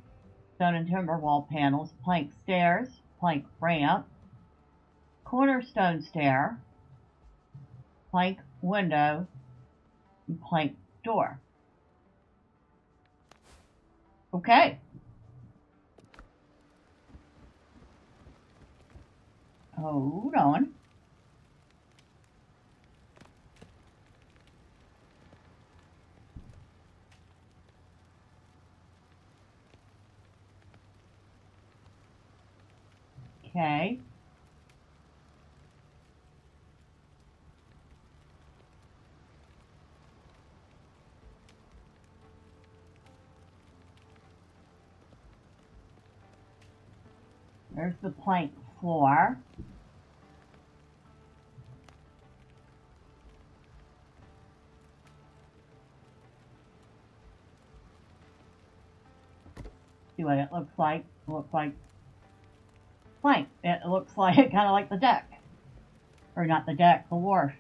stone and timber wall panels, plank stairs, plank ramp, cornerstone stair, plank window, and plank door. Okay. Hold on. Okay. There's the plank floor. See what it looks like. It looks like plank. It looks like kind of like the deck. Or not the deck, the wharf.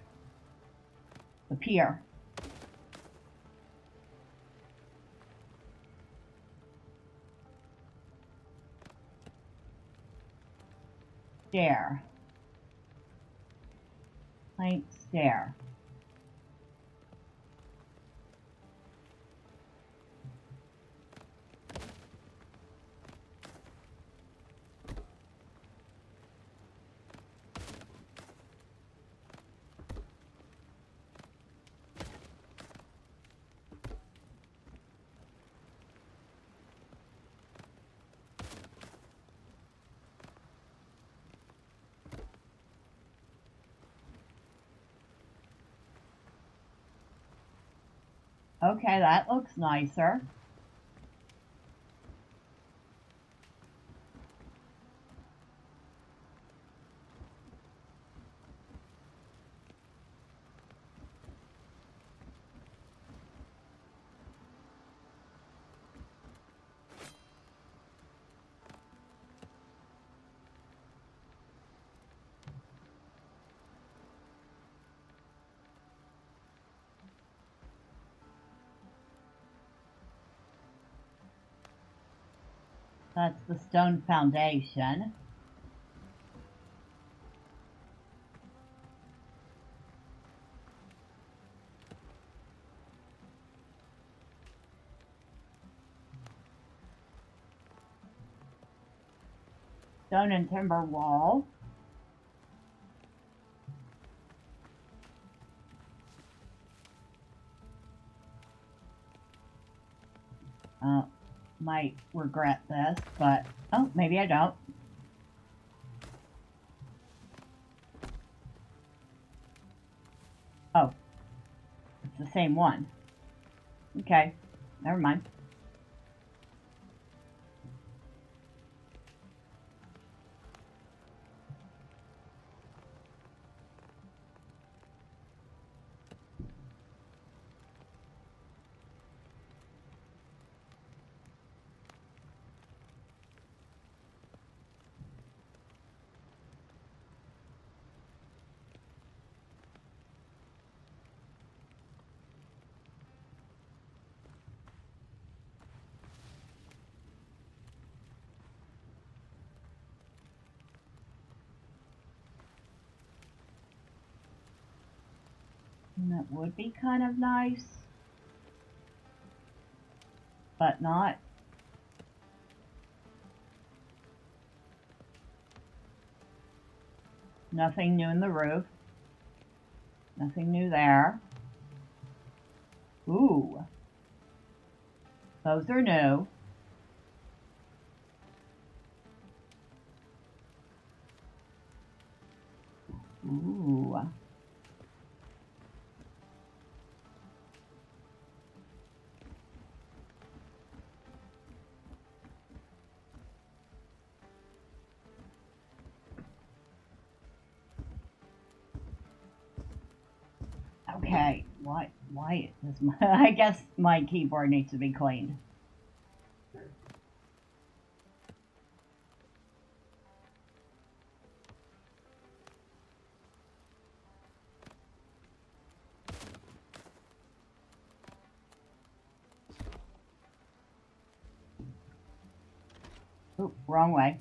The pier. Stair. Plank stair. Okay, that looks nicer. That's the stone foundation. Stone and timber wall. Might regret this, but oh, maybe I don't. Oh, it's the same one. Okay, never mind. And that would be kind of nice, but not. Nothing new in the roof. Nothing new there. Ooh. Those are new. Ooh. Okay, why is my, I guess my keyboard needs to be cleaned. Oop, wrong way.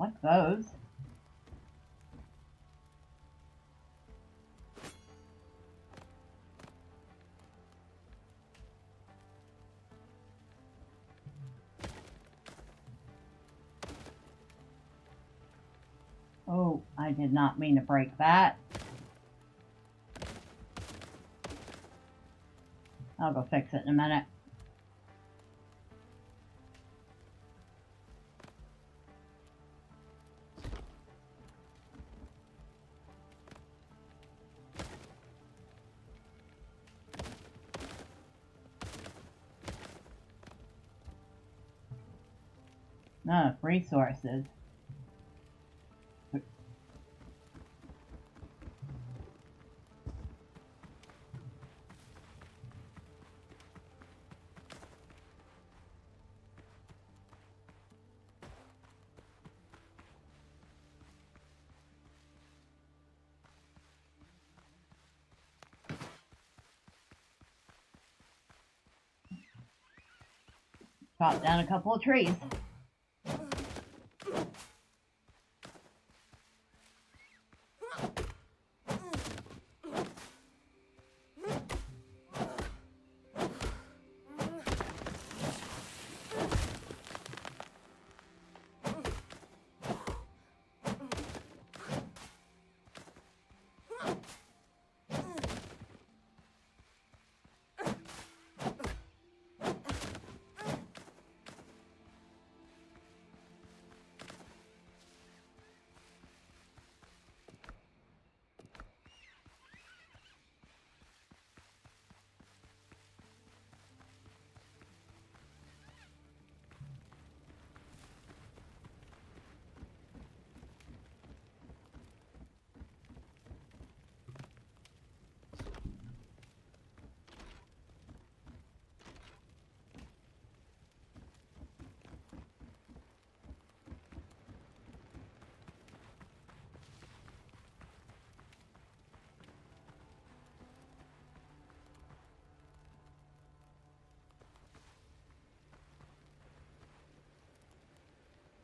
Like those. Oh, I did not mean to break that. I'll go fix it in a minute. Not enough resources. Chop down a couple of trees.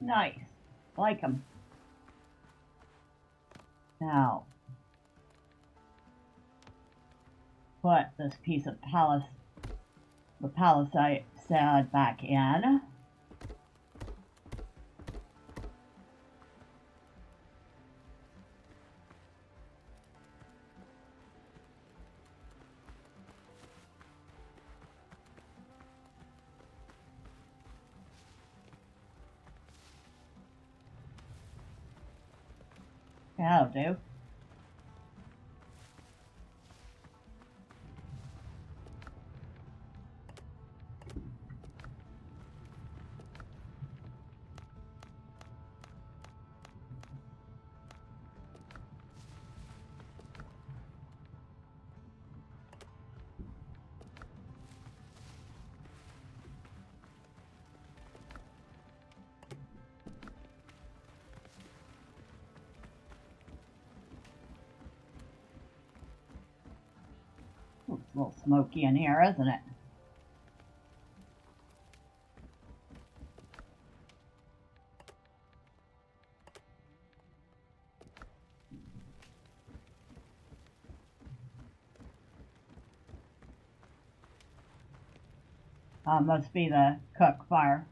Nice. Like them. Now, put this piece of the palisade back in. That'll do. It's a little smoky in here, isn't it? Must be the cook fire.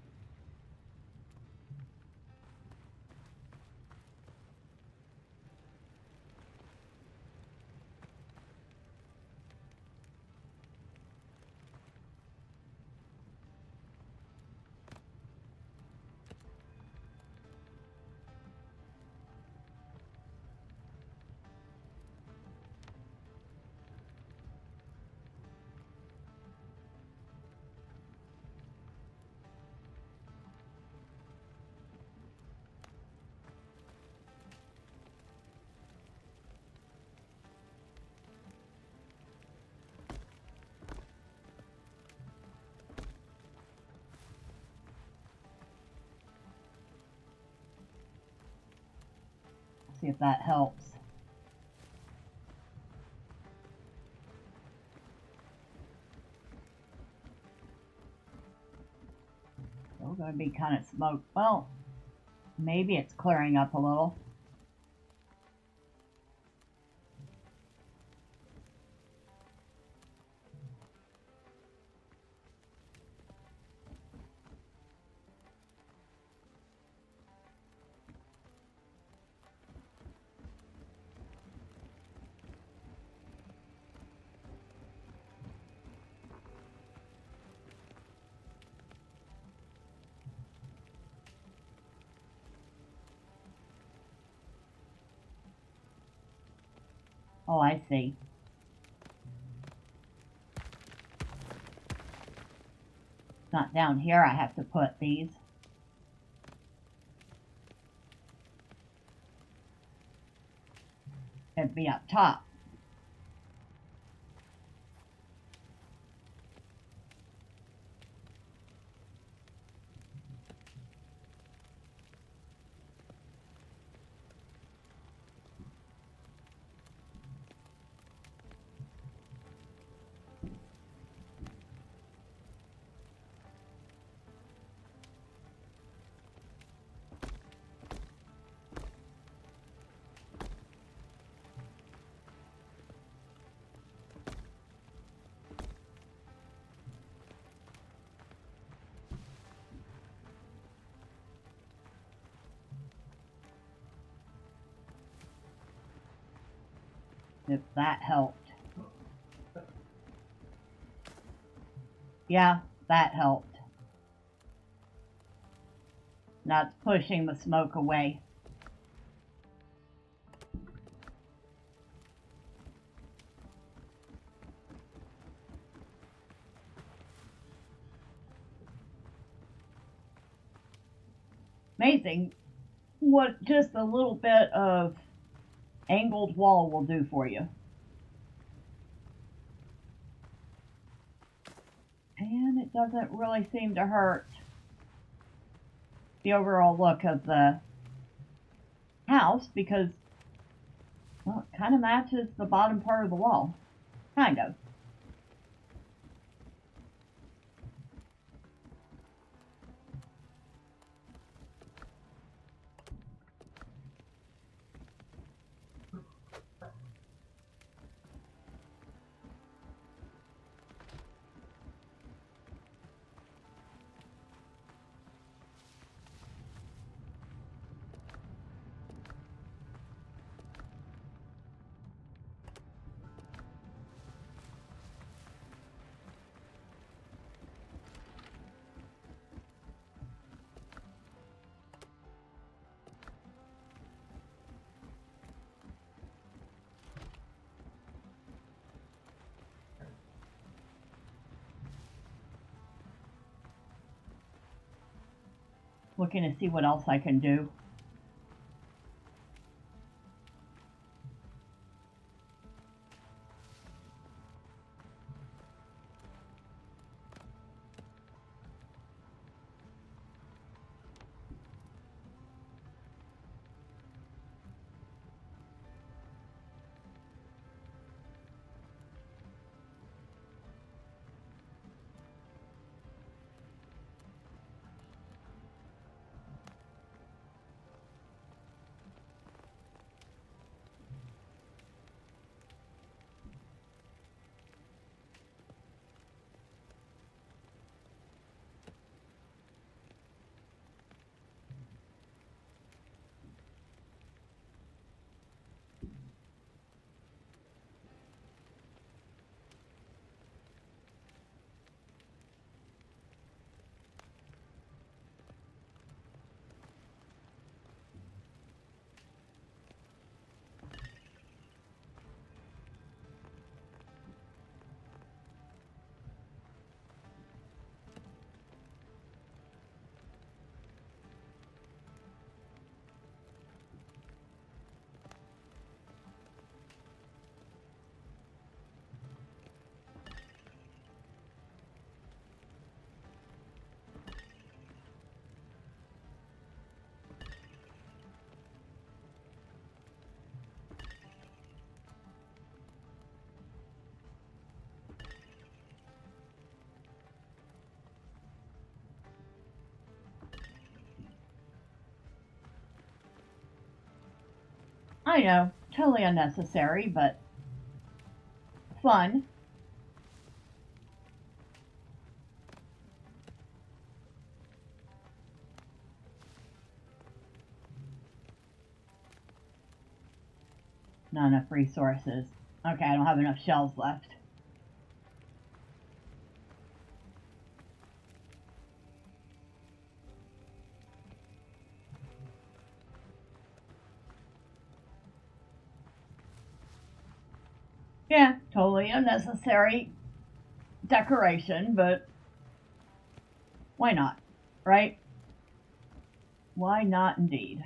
See if that helps. Still going to be kind of smoke. Well, maybe it's clearing up a little. Oh, I see. Not down here I have to put these. It'd be up top. If that helped. Yeah, that helped. Now it's pushing the smoke away. Amazing what just a little bit of angled wall will do for you. And it doesn't really seem to hurt the overall look of the house because, well, it kind of matches the bottom part of the wall. Kind of. Looking to see what else I can do. I know, totally unnecessary, but fun. Not enough resources. Okay, I don't have enough shells left. Yeah, totally unnecessary decoration, but why not, right? Why not indeed?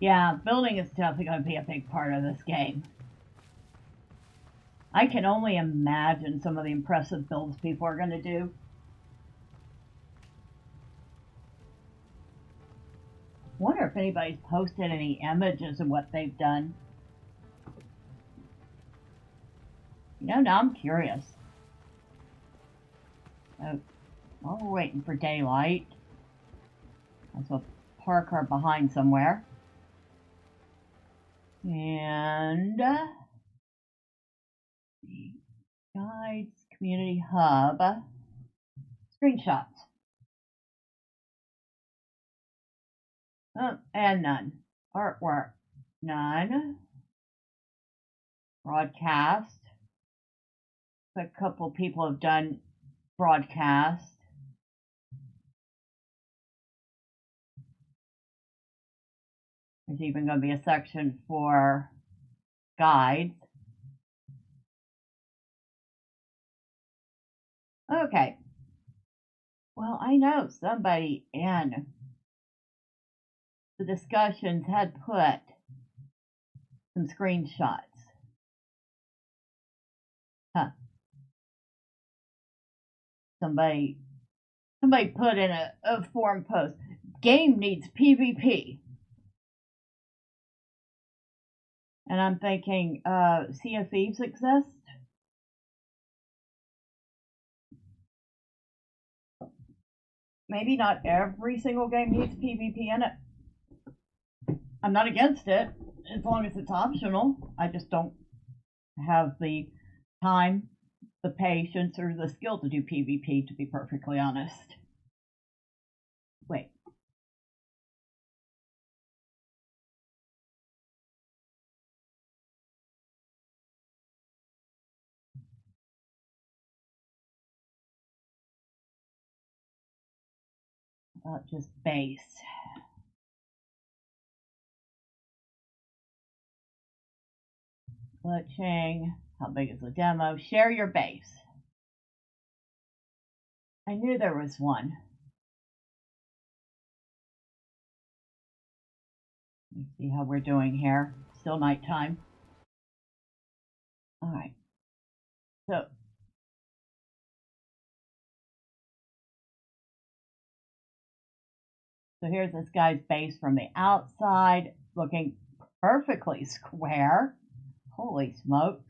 Yeah, building is definitely going to be a big part of this game. I can only imagine some of the impressive builds people are going to do. Wonder if anybody's posted any images of what they've done. You know, now I'm curious. So, while we're waiting for daylight, let's go park our behind somewhere. And the guides community hub screenshots. And none. Artwork, none. Broadcast. A couple people have done broadcast. There's even going to be a section for guides. Okay. Well, I know somebody in the discussions had put some screenshots. Huh. Somebody put in a forum post, game needs PvP. And I'm thinking, Sea of Thieves exists? Maybe not every single game needs PvP in it. I'm not against it, as long as it's optional. I just don't have the time, the patience, or the skill to do PvP, to be perfectly honest. Wait. Just base. Glitching. How big is the demo? Share your base. I knew there was one. Let me see how we're doing here. Still nighttime. Alright. So here's this guy's base from the outside, looking perfectly square. Holy smokes.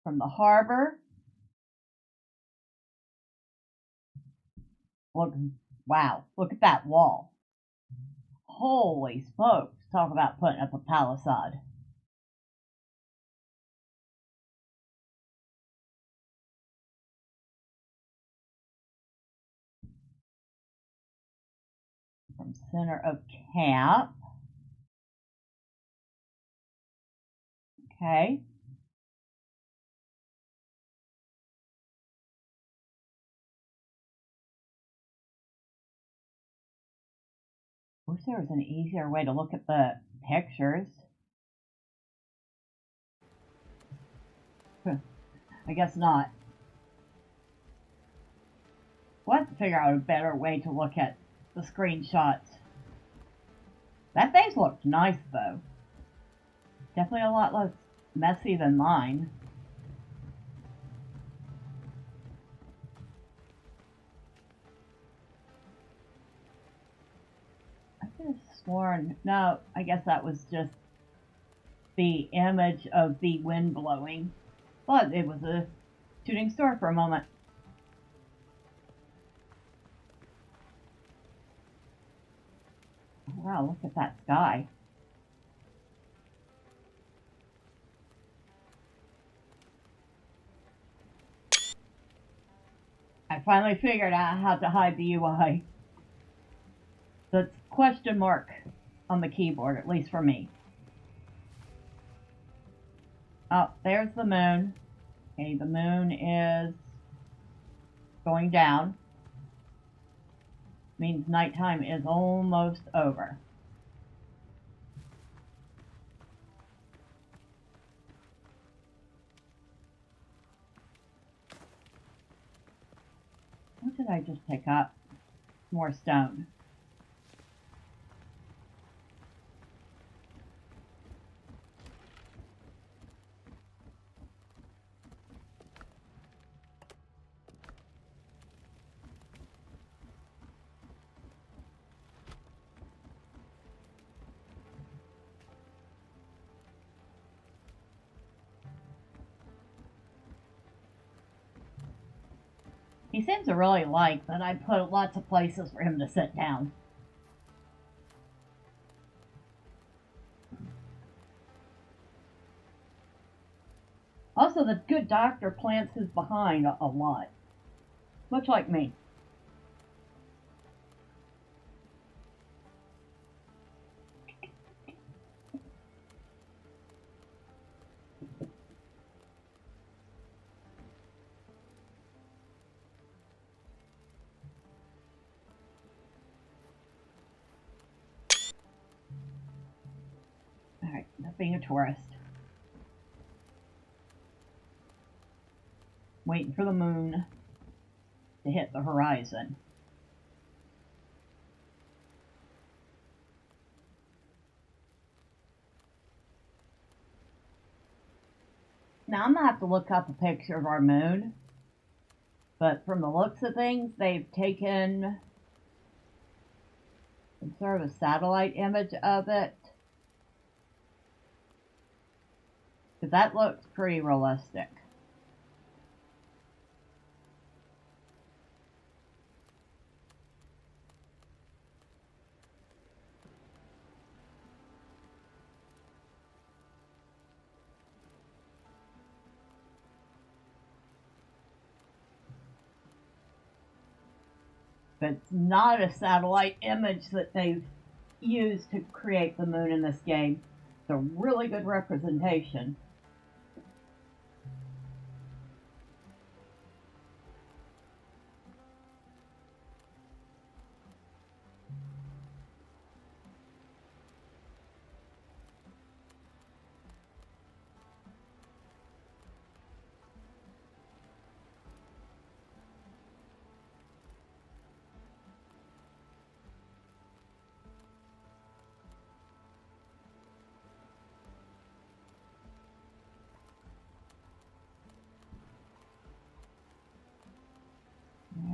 From the harbor. Look, wow, look at that wall. Holy smokes. Talk about putting up a palisade. From center of camp. Okay. Wish there was an easier way to look at the pictures. I guess not. We'll have to figure out a better way to look at the screenshots. That base looked nice though. Definitely a lot less messy than mine. I could have sworn, no, I guess that was just the image of the wind blowing. But it was a shooting star for a moment. Wow, look at that sky. I finally figured out how to hide the UI. So it's question mark on the keyboard, at least for me. Oh, there's the moon. Okay, the moon is going down. Means nighttime is almost over. What did I just pick up? More stone. He seems to really like that I put lots of places for him to sit down. Also, the good doctor plants his behind a lot. Much like me. Alright, not being a tourist. Waiting for the moon to hit the horizon. Now I'm gonna have to look up a picture of our moon, but from the looks of things, they've taken some sort of a satellite image of it. Because that looks pretty realistic. But it's not a satellite image that they've used to create the moon in this game. It's a really good representation.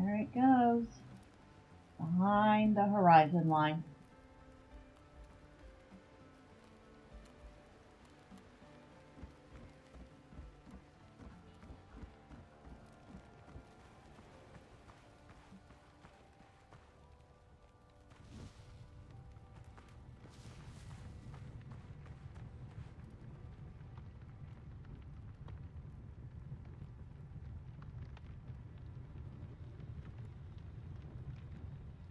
There it goes, behind the horizon line.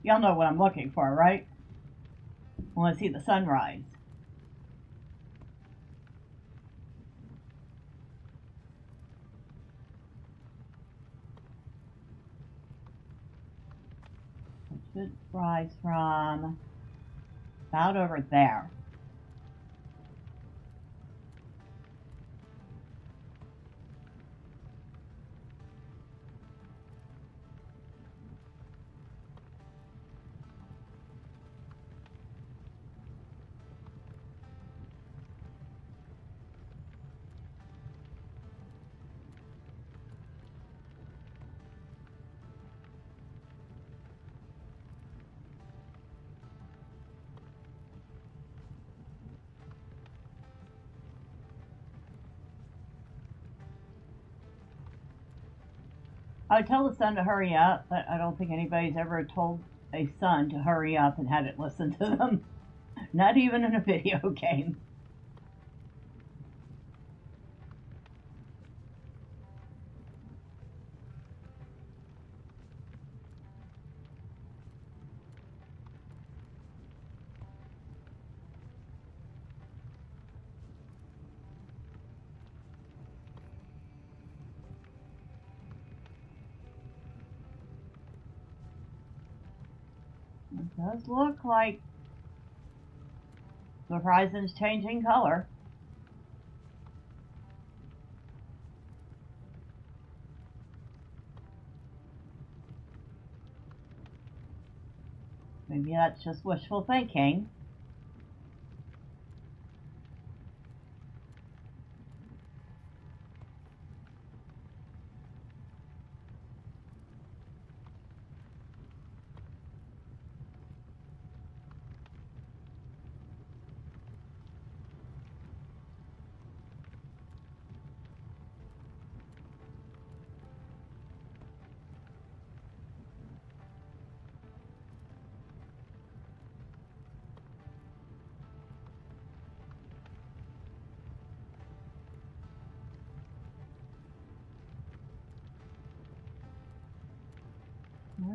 Y'all know what I'm looking for, right? I want to see the sunrise. It should rise from about over there. I tell the sun to hurry up, but I don't think anybody's ever told a sun to hurry up and had it listen to them. Not even in a video game. It does look like the horizon's changing color. Maybe that's just wishful thinking.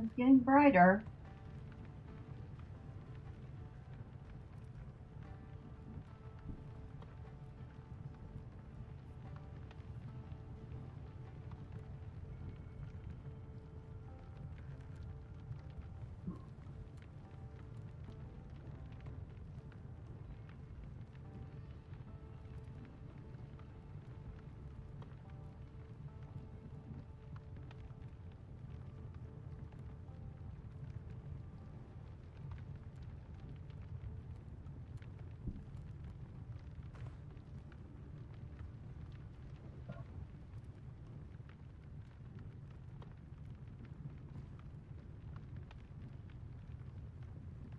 It's getting brighter.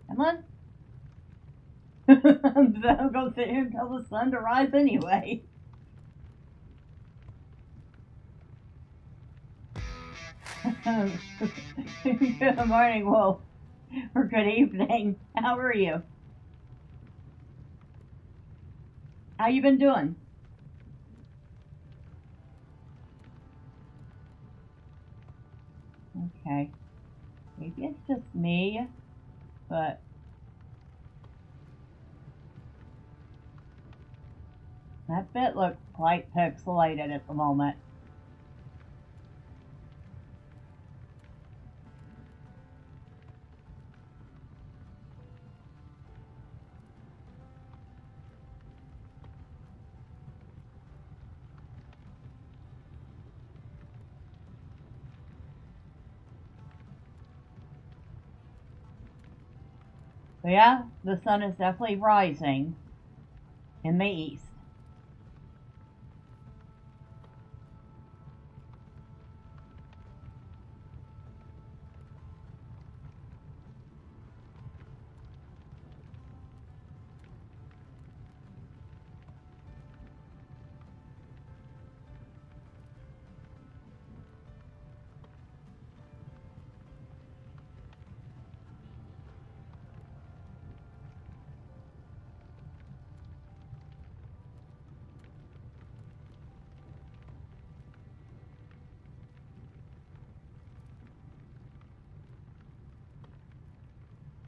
Come on. I'm going to sit here and tell the sun to rise anyway. Good morning, Wolf. Or good evening. How are you? How you been doing? Okay. Maybe it's just me, but that bit looks quite pixelated at the moment. But yeah, the sun is definitely rising in the east.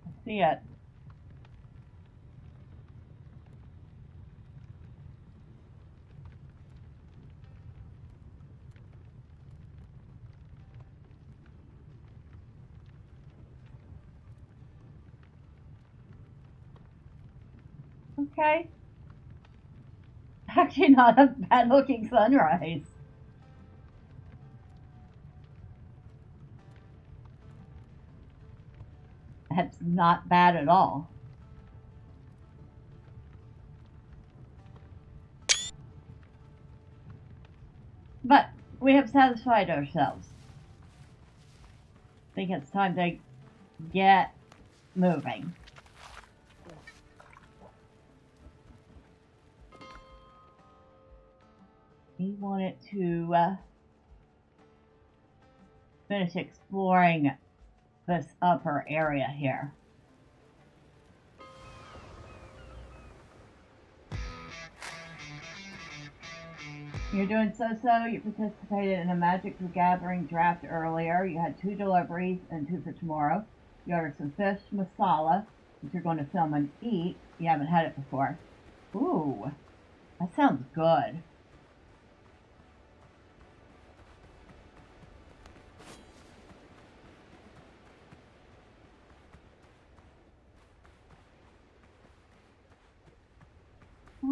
I see it. Okay. Actually, not a bad looking sunrise. That's not bad at all. But we have satisfied ourselves. I think it's time to get moving. We wanted to finish exploring this upper area here. You're doing so-so. You participated in a Magic the Gathering draft earlier. You had 2 deliveries and 2 for tomorrow. You ordered some fish masala, which you're going to film and eat. You haven't had it before. Ooh, that sounds good.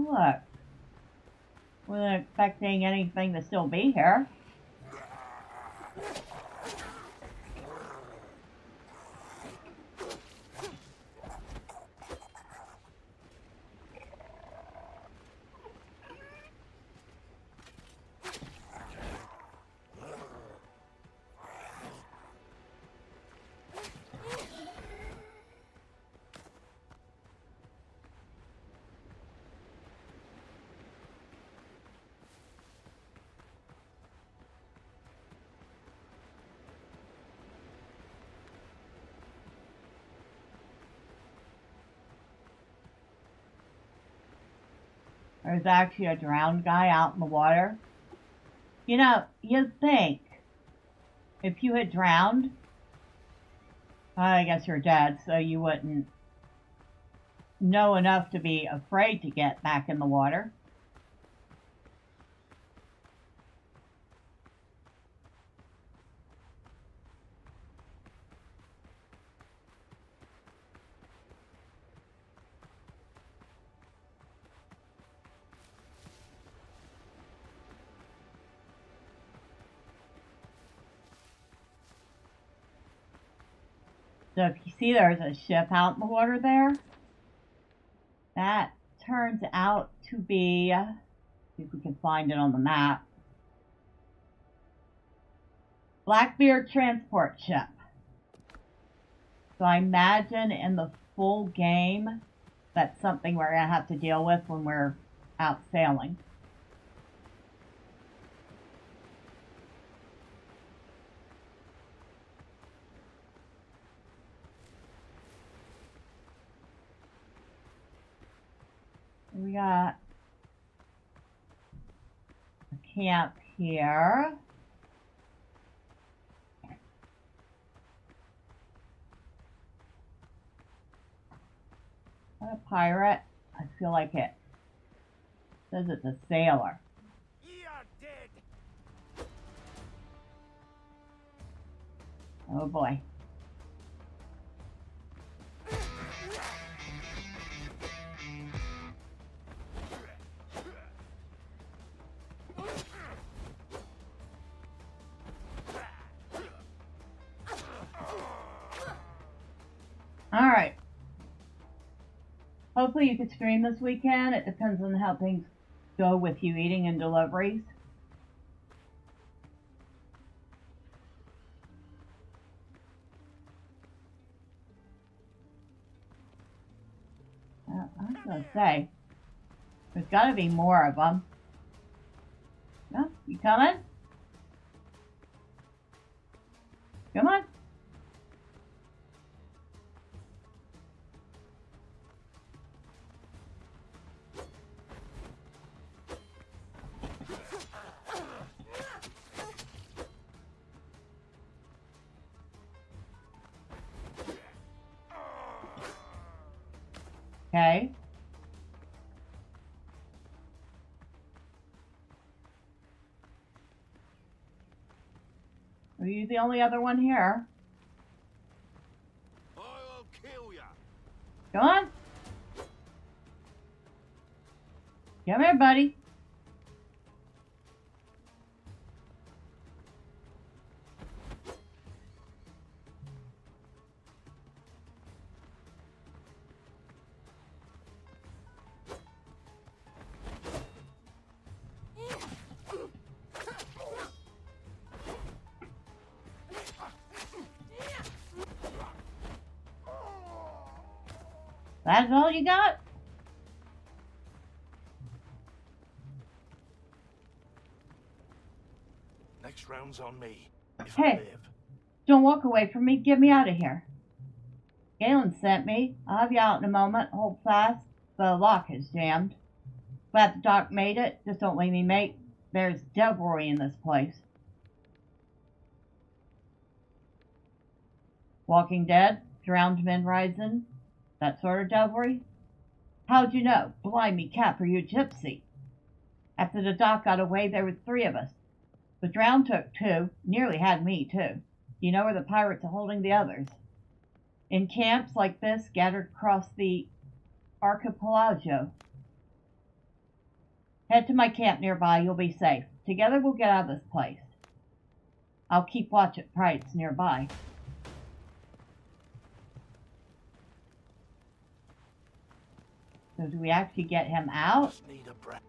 look. Wasn't expecting anything to still be here. There's actually a drowned guy out in the water. You know, you'd think if you had drowned, I guess you're dead, so you wouldn't know enough to be afraid to get back in the water. So if you see there's a ship out in the water there, that turns out to be, see if we can find it on the map, Blackbeard transport ship. So I imagine in the full game, that's something we're going to have to deal with when we're out sailing. We got a camp here. What a pirate. I feel like it says it's a sailor. You're dead. Oh boy. Alright. Hopefully you could stream this weekend. It depends on how things go with you eating and deliveries. I was going to say, there's got to be more of them. No? You coming? Come on. Okay. Are you the only other one here? I'll kill ya. Come on. Come here, buddy. That's all you got? Next round's on me. If Hey. I live. Don't walk away from me. Get me out of here. Galen sent me. I'll have you out in a moment. Hold fast. The lock is jammed. Glad the doc made it. Just don't leave me, mate. There's devilry in this place. Walking Dead, drowned men rising, that sort of devilry. How'd you know? Blimey, Cap, are you a gypsy? After the doc got away, there were 3 of us. The drowned took 2, nearly had me too. You know where the pirates are holding the others? In camps like this, scattered across the archipelago. Head to my camp nearby. You'll be safe. Together we'll get out of this place. I'll keep watch at Pride's nearby. So do we actually get him out? Just need a breath.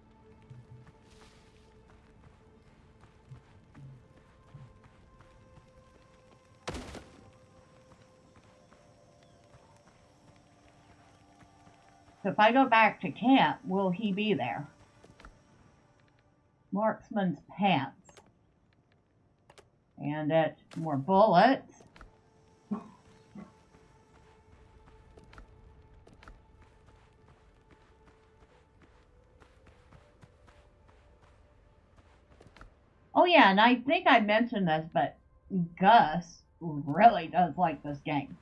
So if I go back to camp, will he be there? Marksman's pants. And it's more bullets. Oh yeah, and I think I mentioned this, but Gus really does like this game.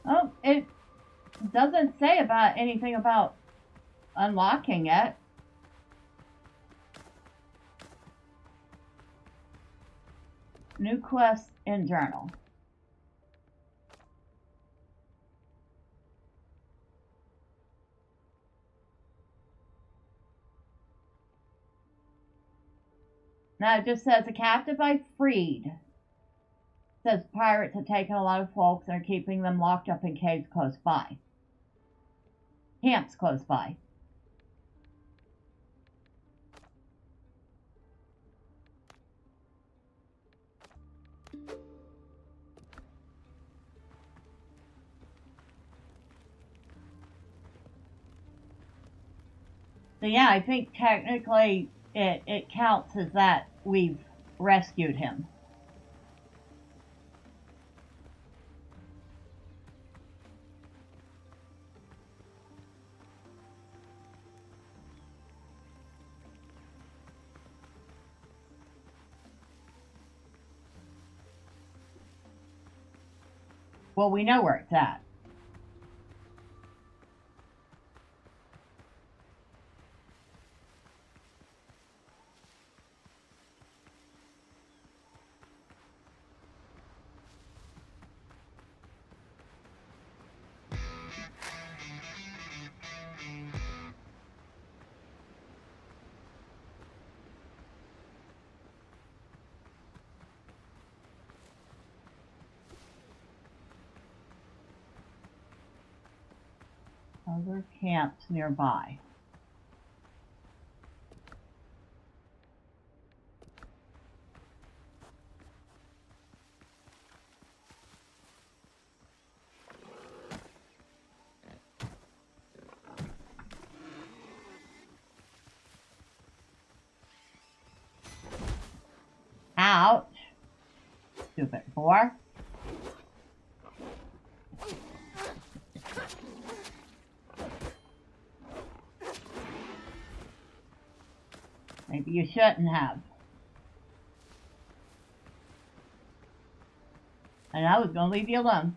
Oh, it doesn't say about anything about unlocking it. New quest in journal. Now it just says a captive I freed. It says pirates have taken a lot of folks and are keeping them locked up in caves close by. Camps close by. So yeah, I think technically it counts as that we've rescued him. Well, we know where it's at. Other camps nearby. Ouch. Stupid boar. Maybe you shouldn't have. And I was going to leave you alone.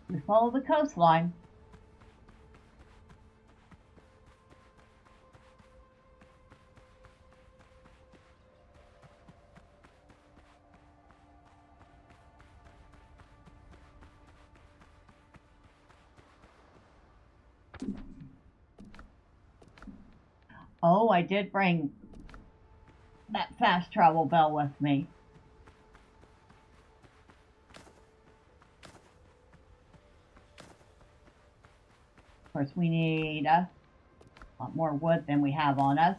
We follow the coastline. Oh, I did bring that fast travel bell with me. Of course, we need a lot more wood than we have on us.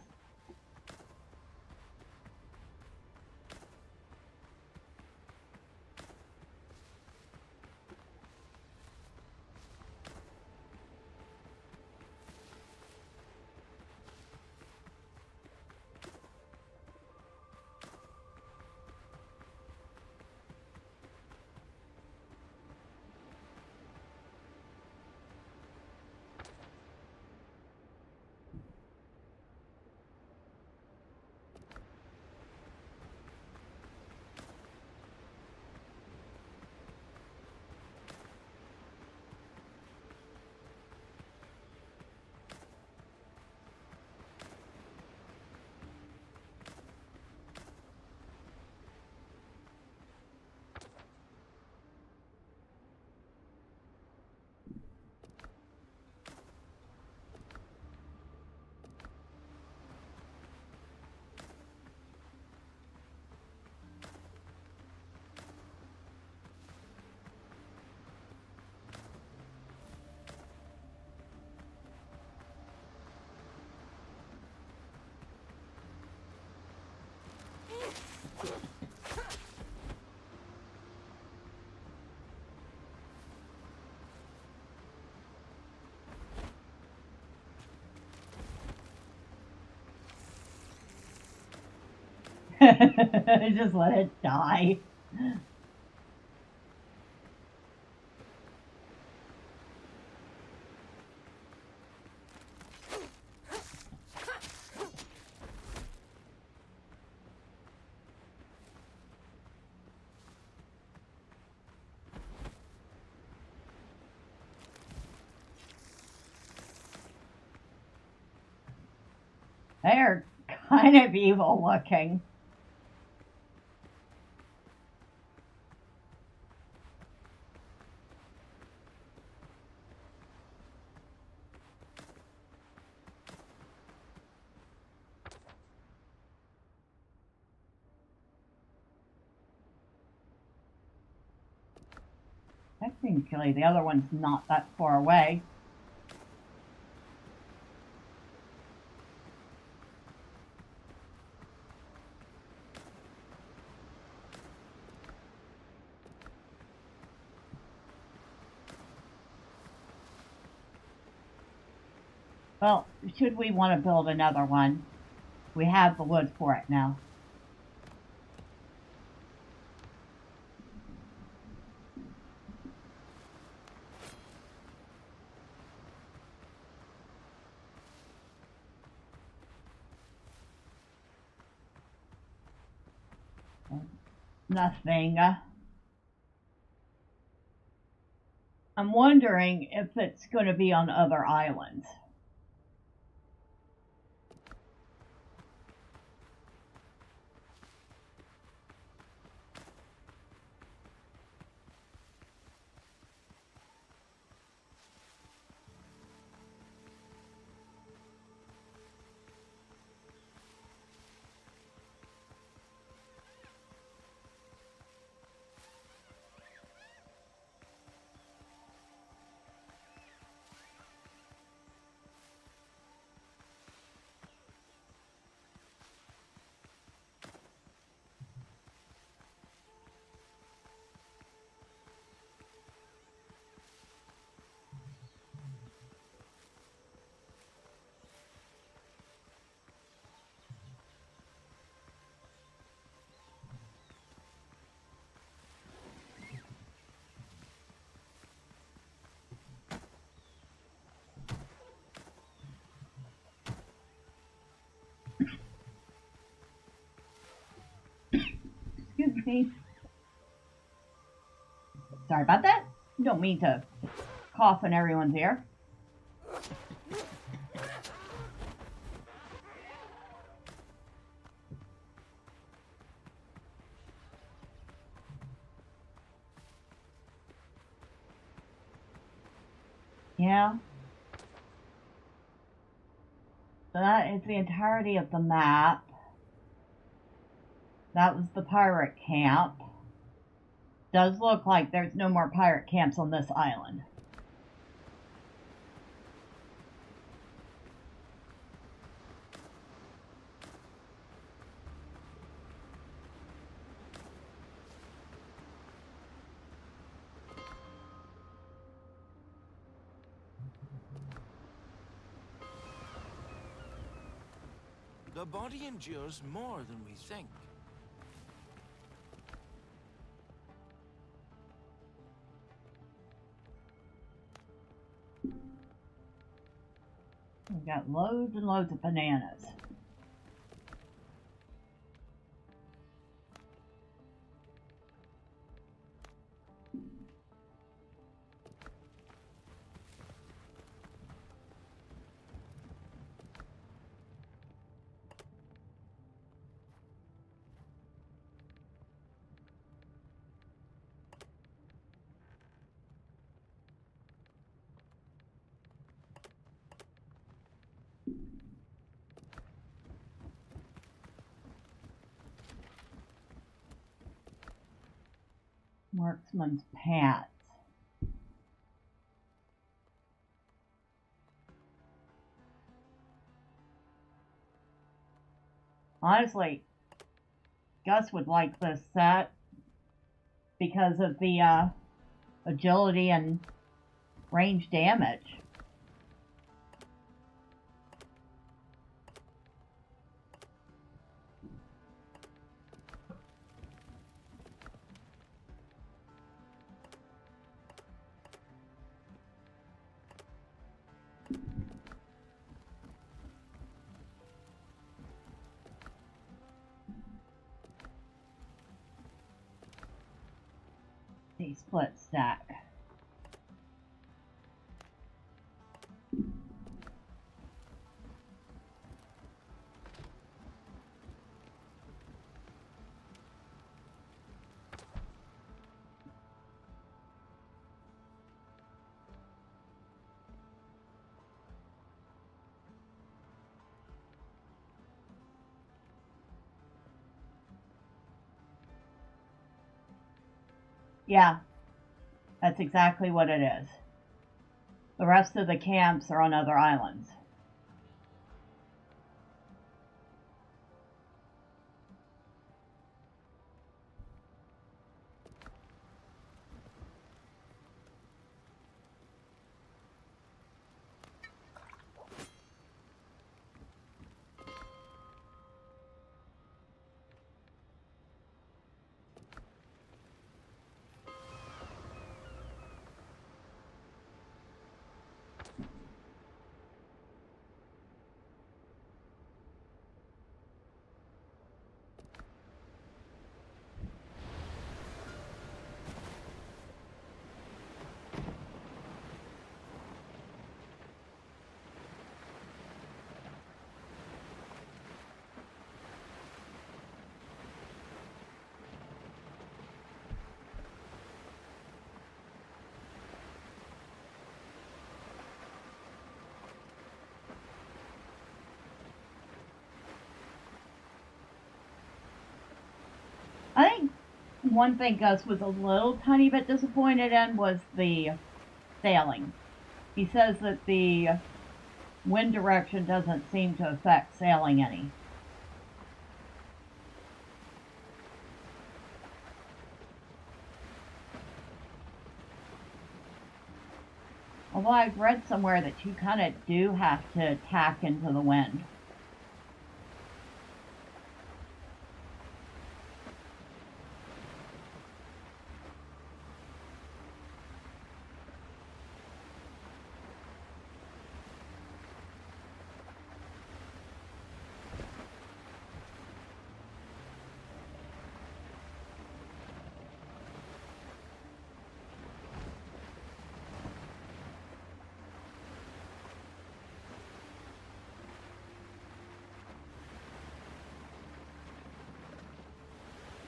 Just let it die. They're kind of evil looking. Technically, the other one's not that far away. Well, should we want to build another one? We have the wood for it now. Nothing. I'm wondering if it's going to be on other islands. Excuse me. Sorry about that. Don't mean to cough in everyone's ear. Yeah. So that is the entirety of the map. That was the pirate camp. Does look like there's no more pirate camps on this island. The body endures more than we think. We've got loads and loads of bananas. Marksman's pants. Honestly, Gus would like this set because of the agility and range damage. split stack. Yeah, that's exactly what it is. The rest of the camps are on other islands. I think one thing Gus was a little tiny bit disappointed in was the sailing. He says that the wind direction doesn't seem to affect sailing any. Although I've read somewhere that you kind of do have to tack into the wind.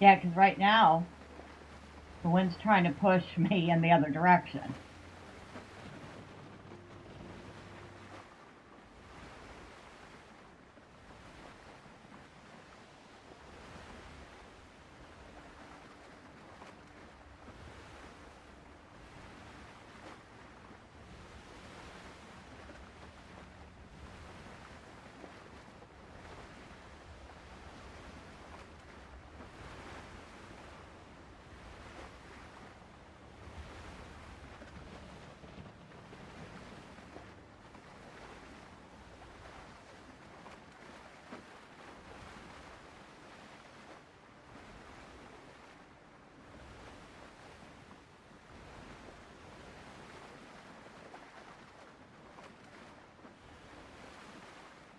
Yeah, because right now, the wind's trying to push me in the other direction.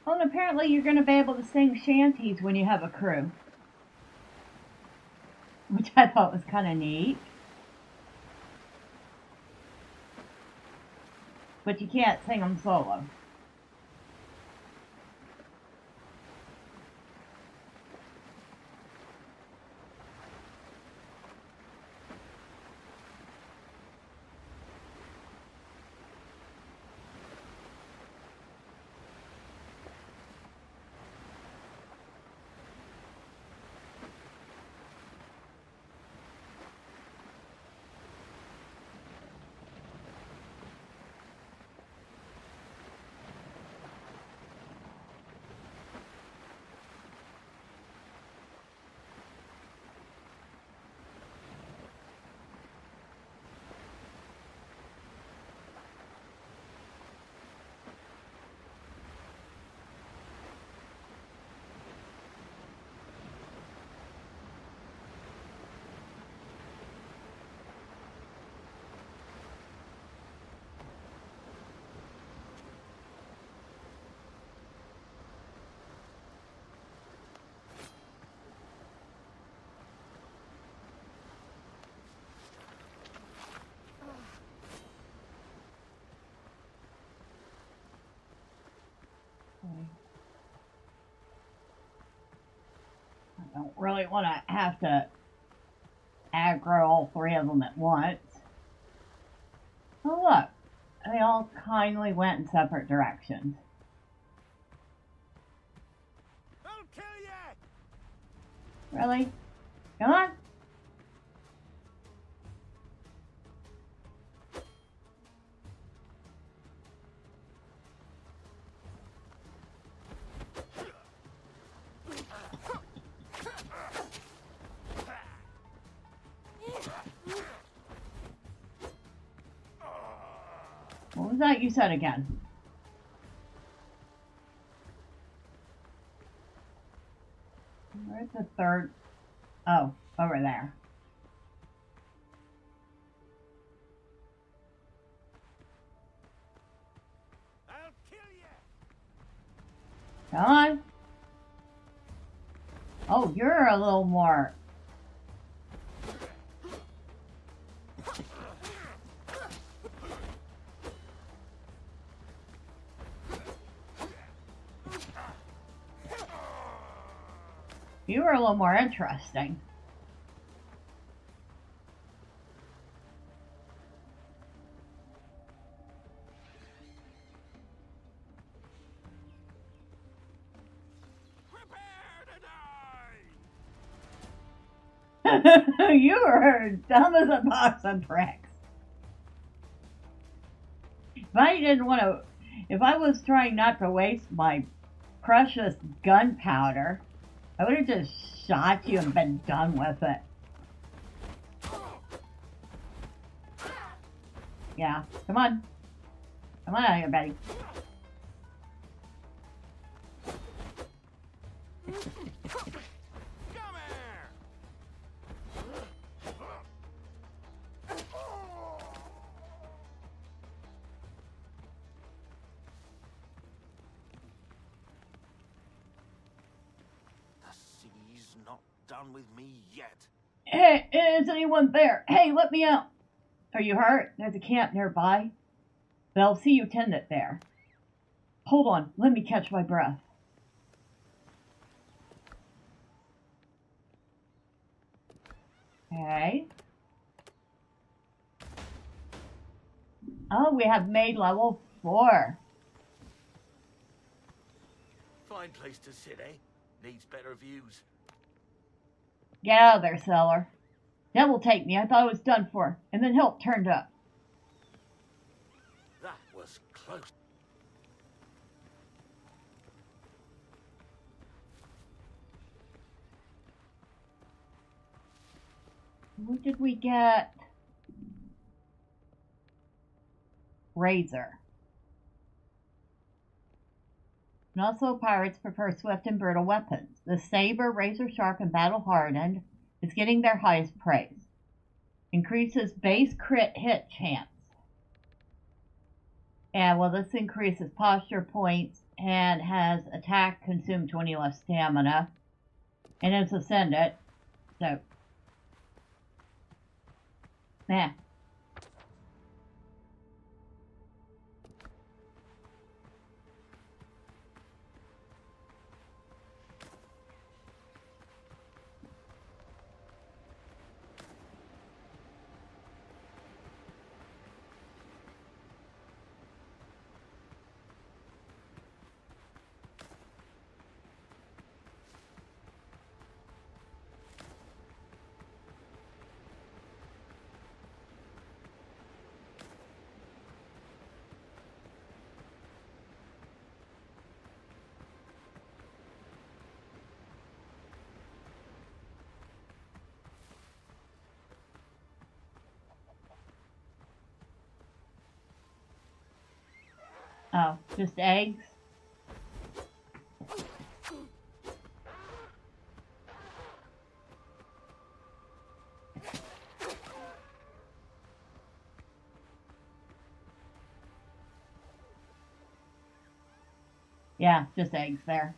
Well, and apparently you're going to be able to sing shanties when you have a crew, which I thought was kind of neat. But you can't sing them solo. I don't really want to have to aggro all three of them at once. Oh look, they all kindly went in separate directions. I'll kill you! Really? Come on. What was that you said again? Where's the third? Oh, over there. I'll kill you! Come on. Oh, you're a little more. You were a little more interesting. Prepare to die! You were dumb as a box of bricks. If I was trying not to waste my precious gunpowder, I would have just shot you and been done with it. Yeah, come on. Come on out here, Betty. Come here! The sea's not done with me yet. Hey, is anyone there? Hey, let me out. Are you hurt? There's a camp nearby. They'll see you tend it there. Hold on, let me catch my breath. Okay. Oh, we have made level 4. Fine place to sit, eh? Needs better views. Get out of there, Seller. Devil take me, I thought it was done for. And then help turned up. That was close. What did we get? Razor. And also, pirates prefer swift and brutal weapons. The saber, razor sharp, and battle hardened is getting their highest praise. Increases base crit hit chance. Yeah, well, this increases posture points and has attack consume 20 less stamina. And it's ascendant. So, nah. Oh, just eggs? Yeah, just eggs there.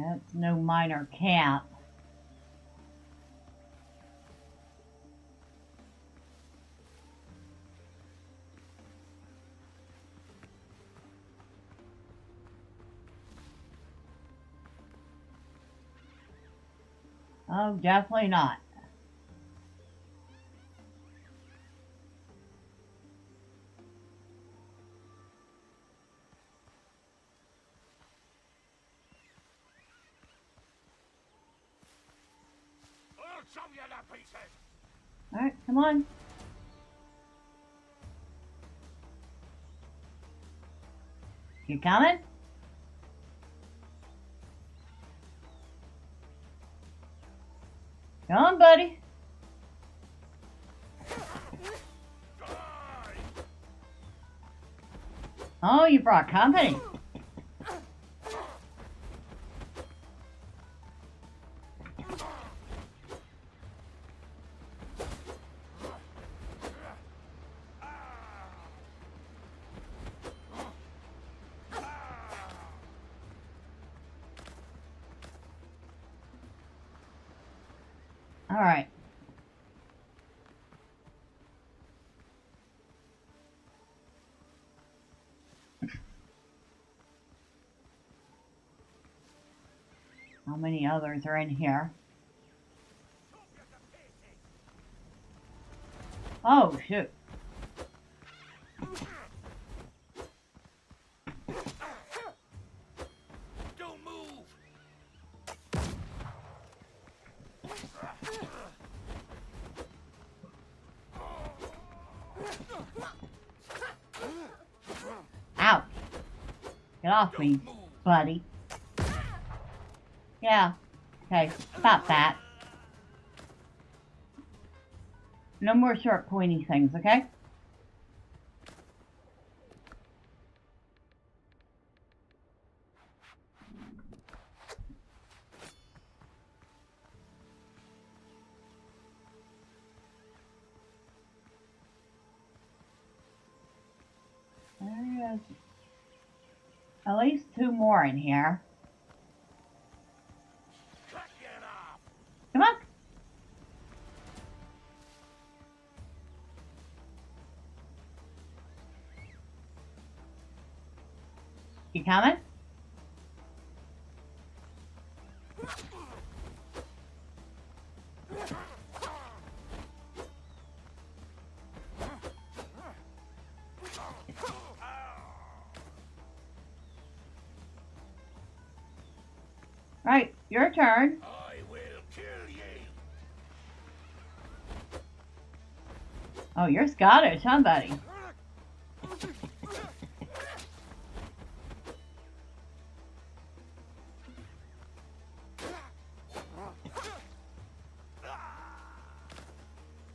It's no minor camp. Oh, definitely not. I'll chop you to pieces. Alright, come on. You coming? Come on, buddy. Oh, you brought company. All right. How many others are in here? Oh, shoot. Don't move. Ouch. Get off me, buddy. Yeah. Okay, stop that. No more short, pointy things, okay? There is at least 2 more in here. Cut it off. Come on. You coming? Right, your turn. I will kill you. Oh, you're Scottish, huh, buddy?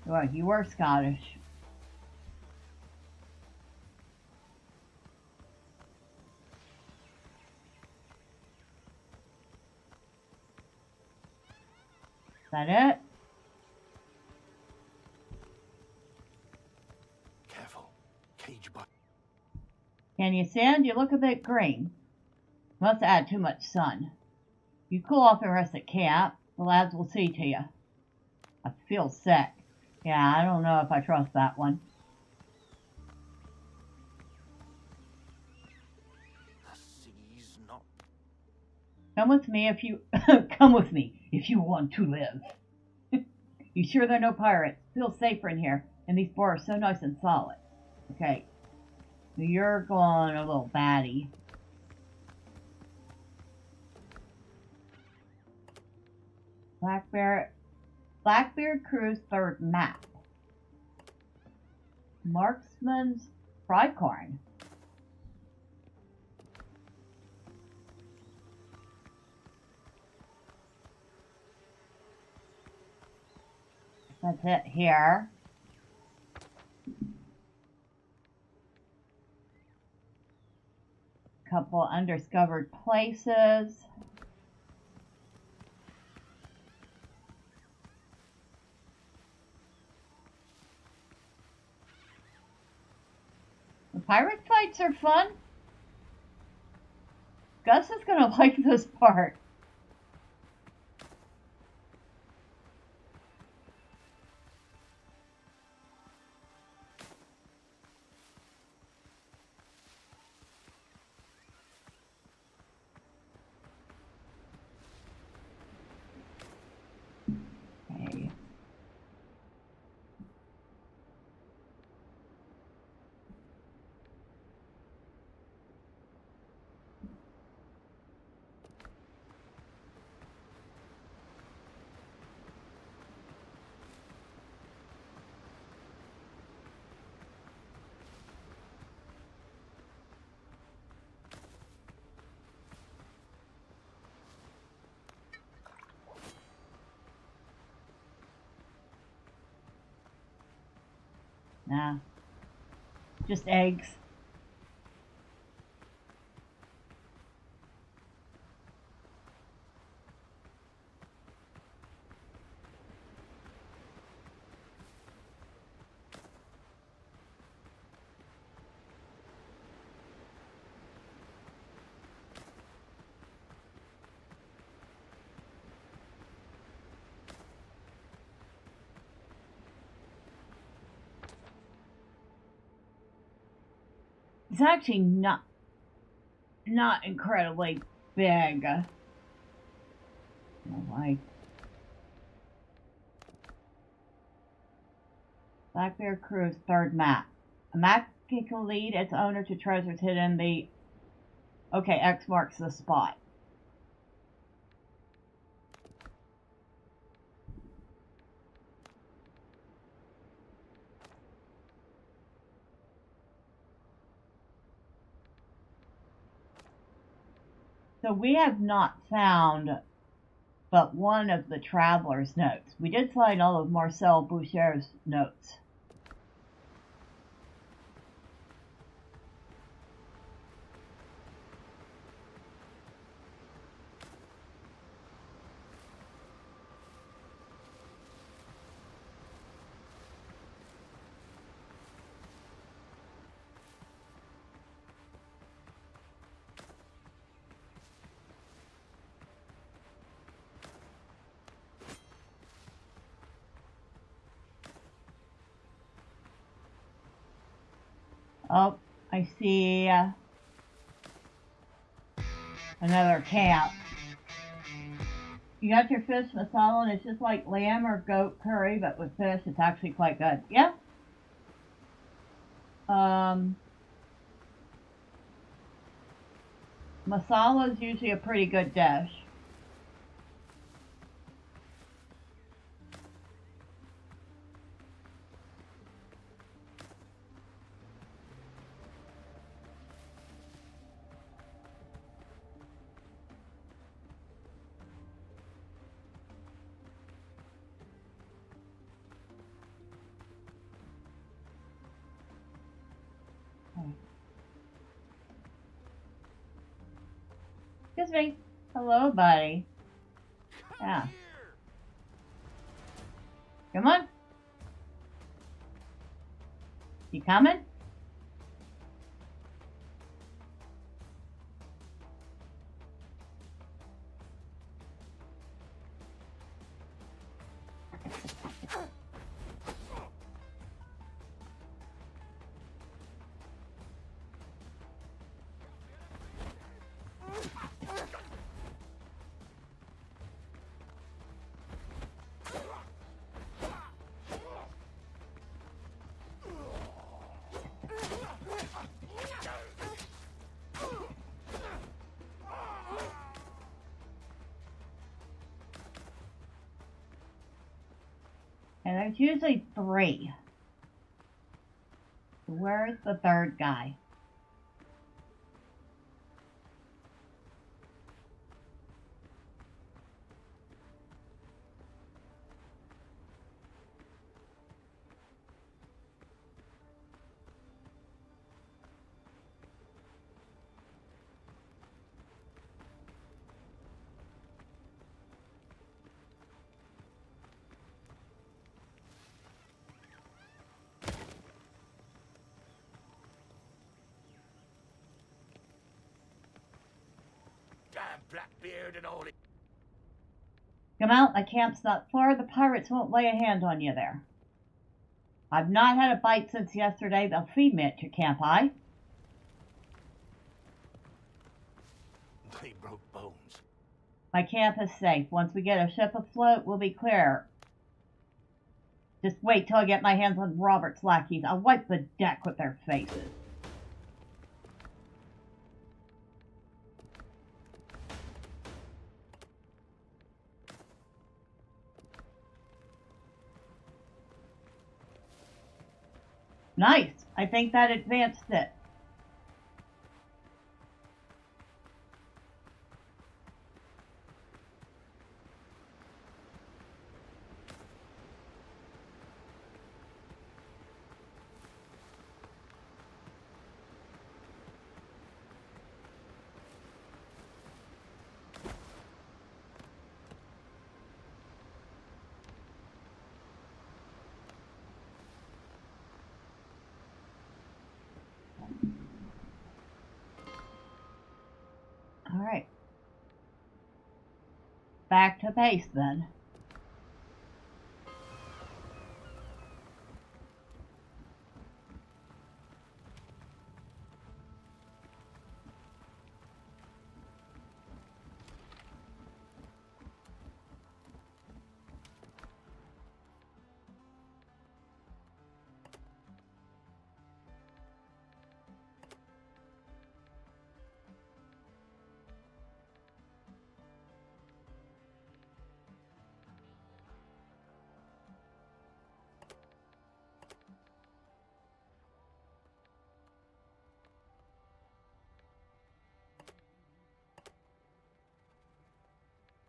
Well, you were Scottish. Is that it? Careful. Cage bite. Can you stand? You look a bit green. Must have had too much sun. You cool off the rest at camp. The lads will see to you. I feel sick. Yeah, I don't know if I trust that one. The sea's not. Come with me if you come with me if you want to live. You sure there are no pirates? Feel safer in here, and these bars are so nice and solid. Okay, you're going a little batty. Blackbeard Crew's third map. Marksman's Tricorn. That's it here. Couple undiscovered places. The pirate fights are fun. Gus is gonna like this part. Nah. Just eggs. It's actually not incredibly big. Like Black Bear Cruise third map. A map can lead its owner to treasures hidden in the. Okay, X marks the spot. So we have not found but one of the traveler's notes. We did find all of Marcel Boucher's notes. Oh, I see another camp. You got your fish masala, and it's just like lamb or goat curry, but with fish. It's actually quite good. Yeah. Masala is usually a pretty good dish. Excuse me. Hello, buddy. Yeah. Come on. You coming? And there's usually 3. So where's the third guy? Damn Blackbeard and all it. Come out, my camp's not far. The pirates won't lay a hand on you there. I've not had a bite since yesterday. They'll feed me at your camp, aye? They broke bones. My camp is safe. Once we get a ship afloat, we'll be clear. Just wait till I get my hands on Robert's lackeys. I'll wipe the deck with their faces. Nice. I think that advanced it. back to base then.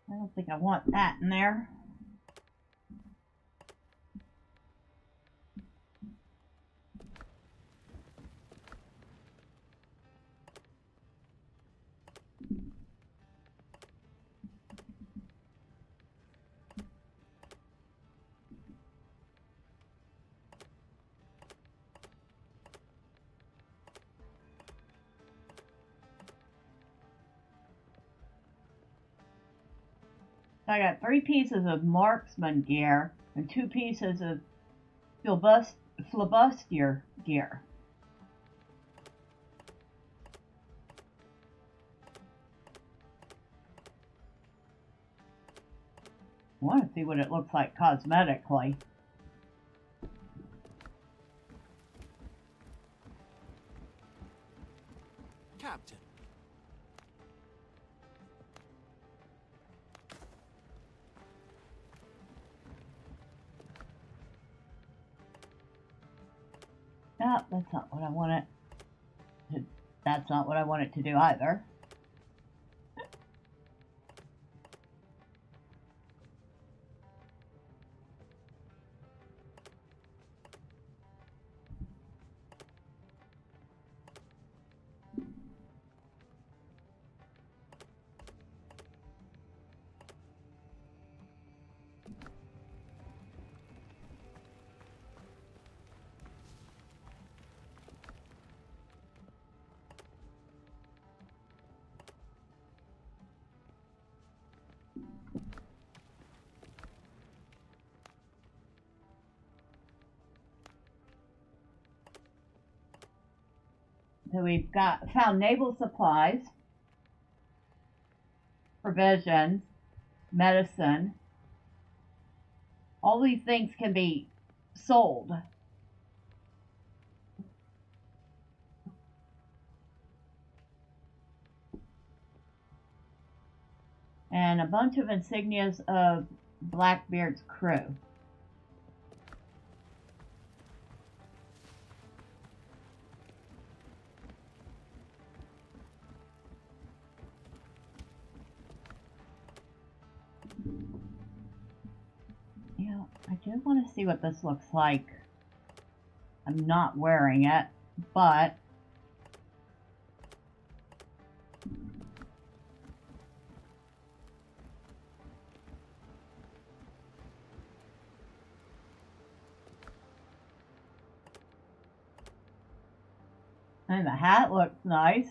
I don't think I want that in there. I got 3 pieces of marksman gear and 2 pieces of flibustier gear. I want to see what it looks like cosmetically. Captain. No, that's not what I want it to. That's not what I want it to do either. So we've found naval supplies, provisions, medicine. All these things can be sold. And a bunch of insignias of Blackbeard's crew. Yeah, I do want to see what this looks like. I'm not wearing it, but and the hat looks nice.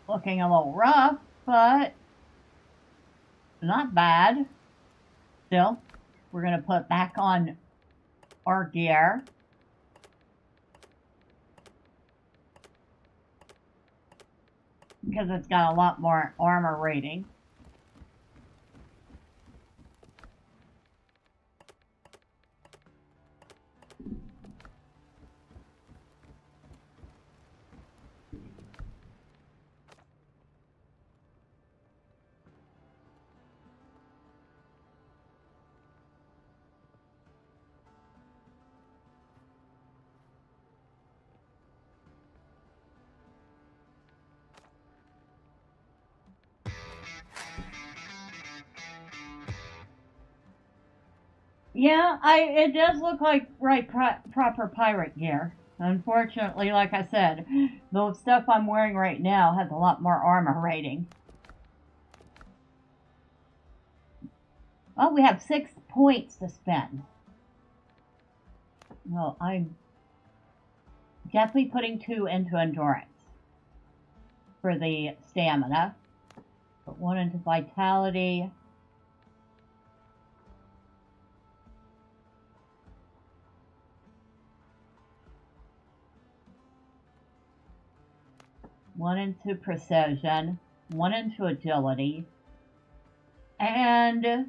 Looking a little rough, but not bad. Still, we're going to put back on our gear. Because it's got a lot more armor rating. Yeah, it does look like proper pirate gear. Unfortunately, like I said, the stuff I'm wearing right now has a lot more armor rating. Oh, we have 6 points to spend. Well, I'm definitely putting 2 into endurance for the stamina. Put 1 into vitality. One into precision, 1 into agility, and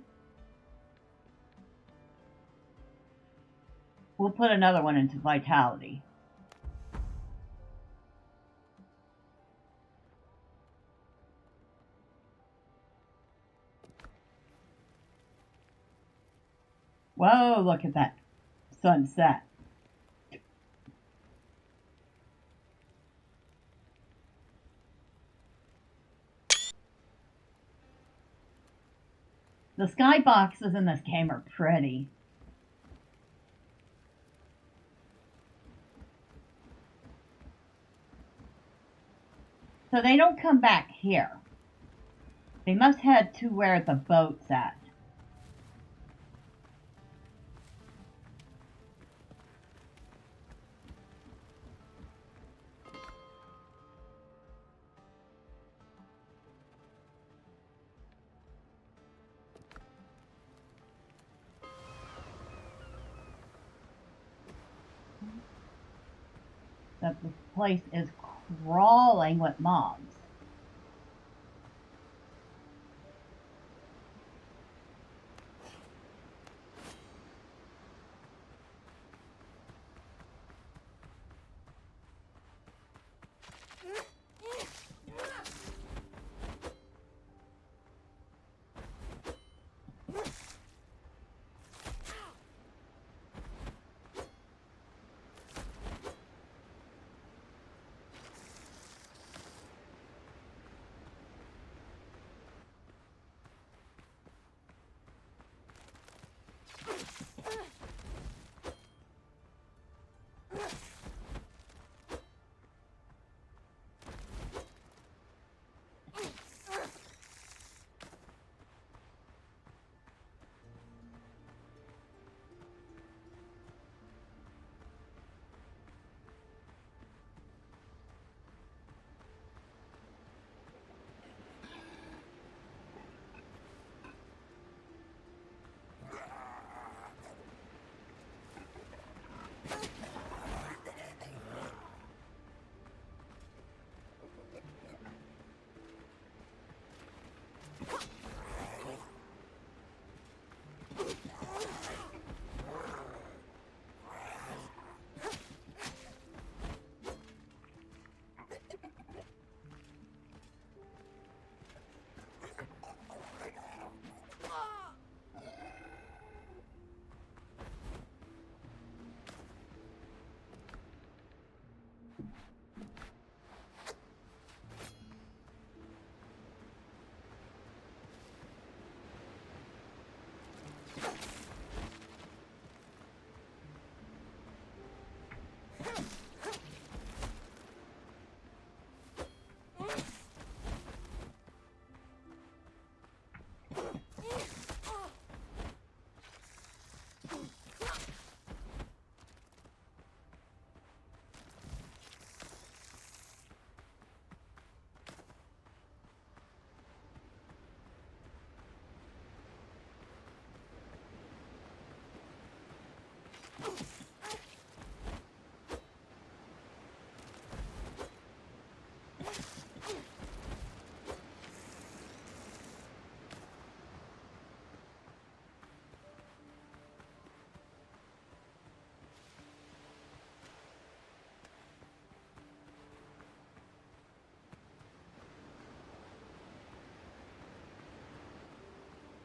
we'll put another 1 into vitality. Whoa, look at that sunset. The skyboxes in this game are pretty. So they don't come back here. They must head to where the boat's at. That this place is crawling with mobs.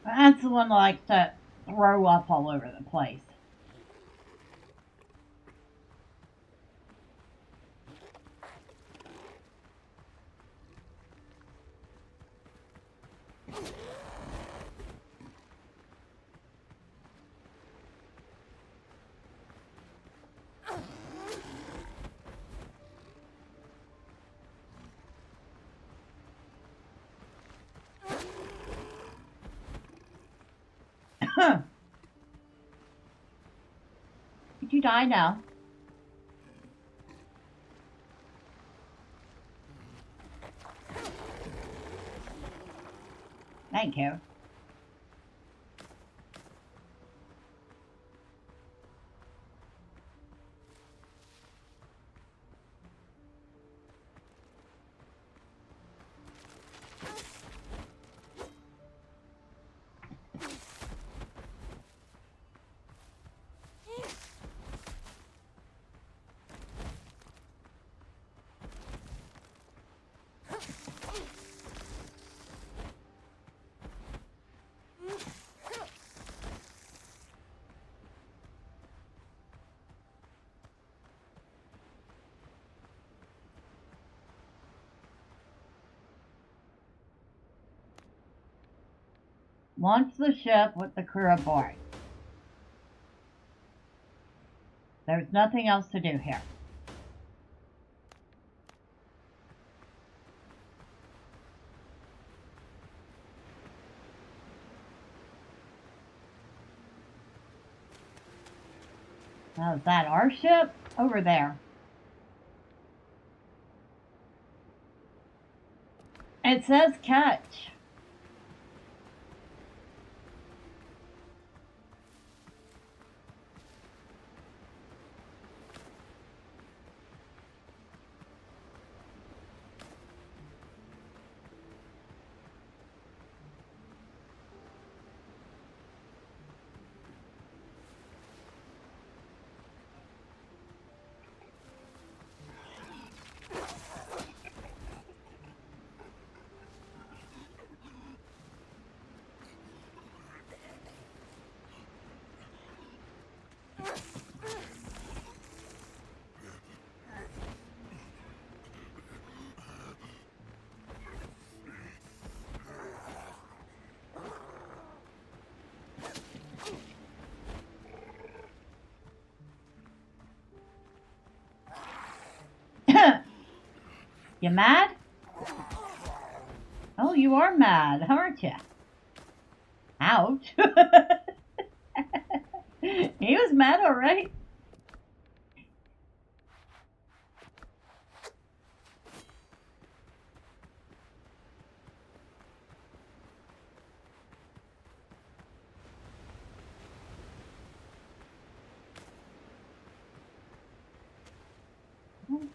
That's the one that likes to throw up all over the place. you die now. Thank you. Launch the ship with the crew aboard. There's nothing else to do here. Now, is that our ship? Over there. It says catch. You mad? Oh, you are mad, aren't you? Ouch. He was mad, all right.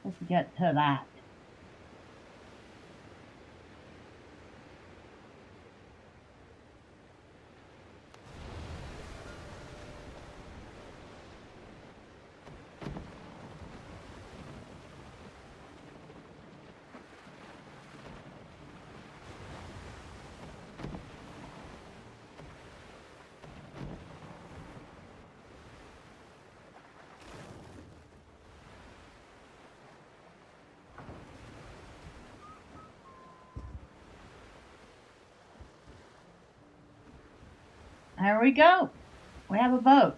Let's get to that. There we go. We have a boat.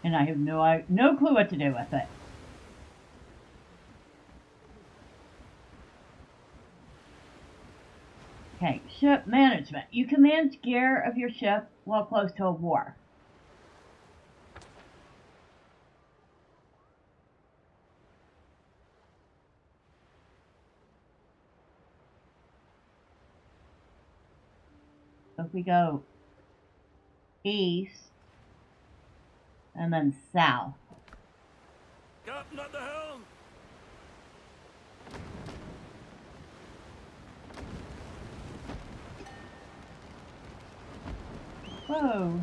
And I have no clue what to do with it. Okay, ship management. You can manage gear of your ship while close to a war. So if we go east and then south. Captain at the helm! Whoa.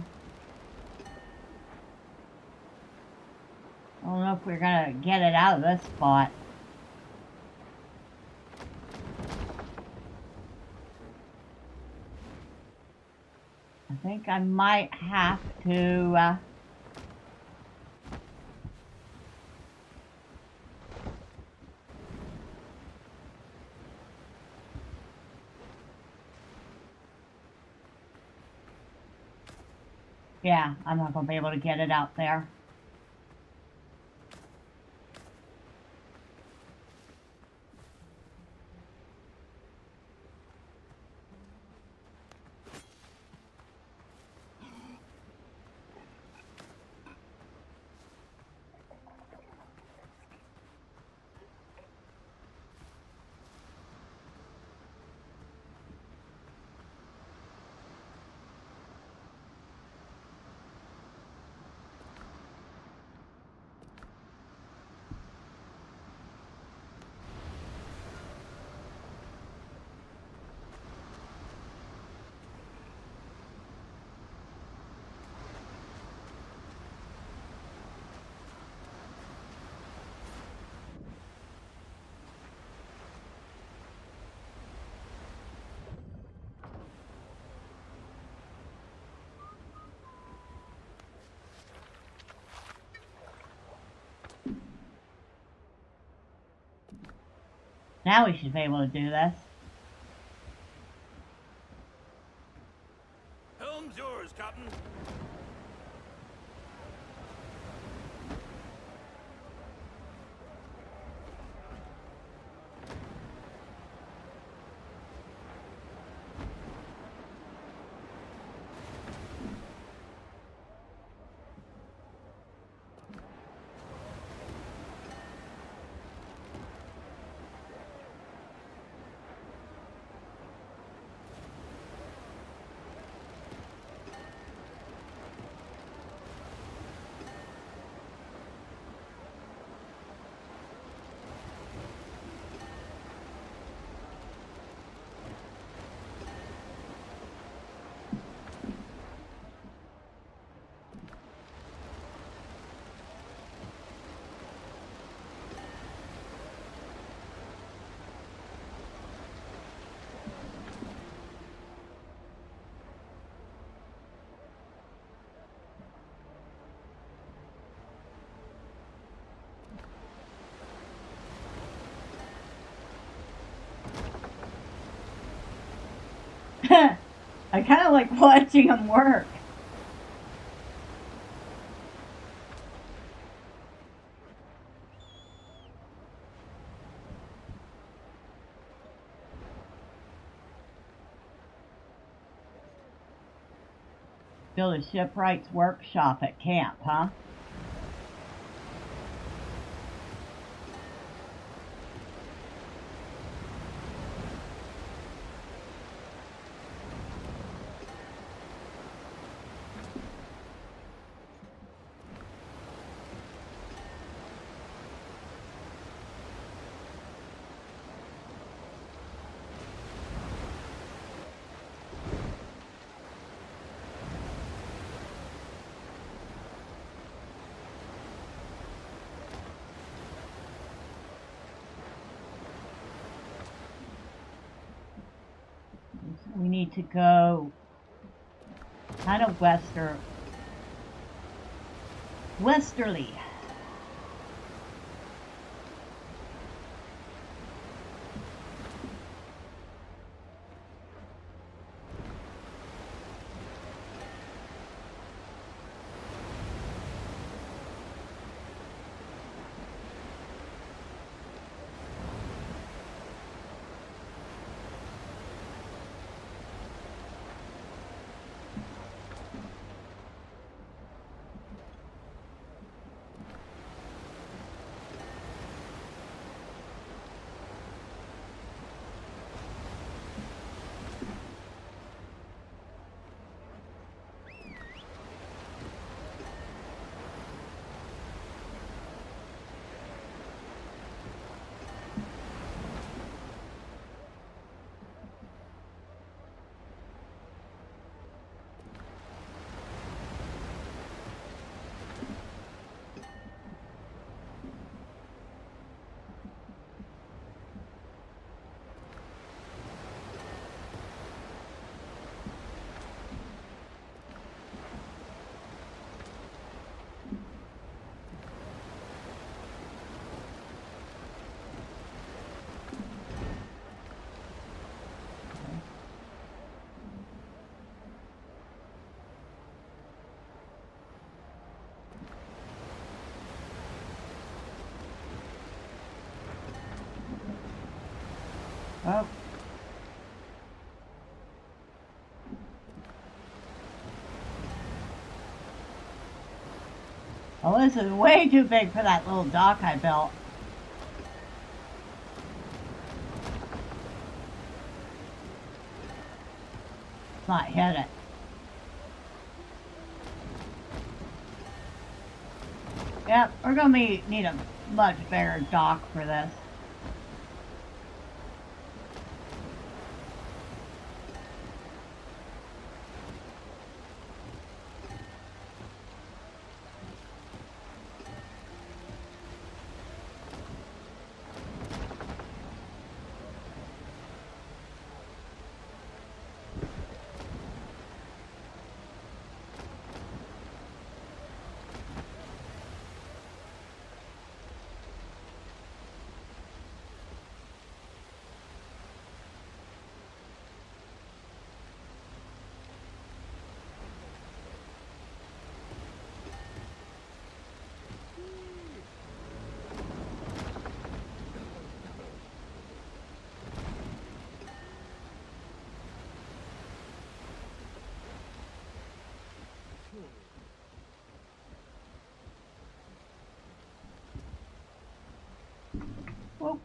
I don't know if we're gonna get it out of this spot. I think I might have to Yeah, I'm not going to be able to get it out there. Now we should be able to do this. Helm's yours, Captain. I kind of like watching them work. Build a shipwright's workshop at camp, huh? We need to go kind of westerly. Oh. Well, this is way too big for that little dock I built. Let's not hit it. Yep, we're gonna need a much bigger dock for this. Whoa.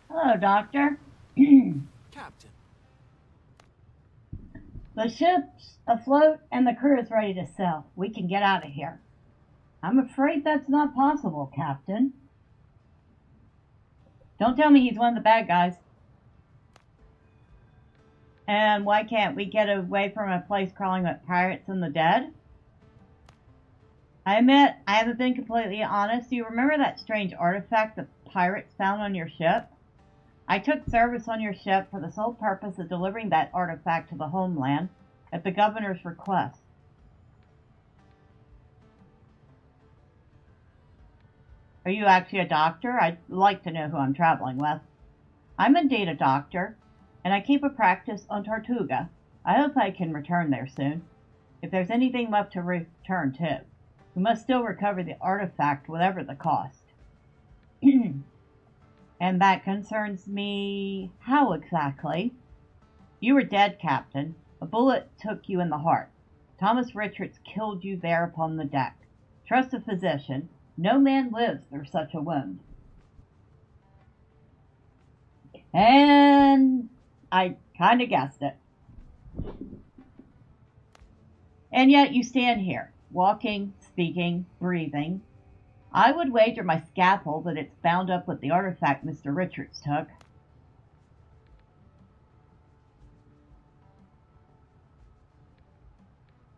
Hello, Doctor. Captain. The ship's afloat and the crew is ready to sail. We can get out of here. I'm afraid that's not possible, Captain. Don't tell me he's one of the bad guys. And why can't we get away from a place crawling with pirates and the dead? I admit, I haven't been completely honest. Do you remember that strange artifact the pirates found on your ship? I took service on your ship for the sole purpose of delivering that artifact to the homeland at the governor's request. Are you actually a doctor? I'd like to know who I'm traveling with. I'm indeed a doctor, and I keep a practice on Tortuga. I hope I can return there soon, if there's anything left to return to. We must still recover the artifact, whatever the cost. And that concerns me how exactly? You were dead, Captain. A bullet took you in the heart. Thomas Richards killed you there upon the deck. Trust a physician. No man lives through such a wound. And I kind of guessed it. And yet you stand here, walking, speaking, breathing. I would wager my scalpel that it's bound up with the artifact Mr. Richards took.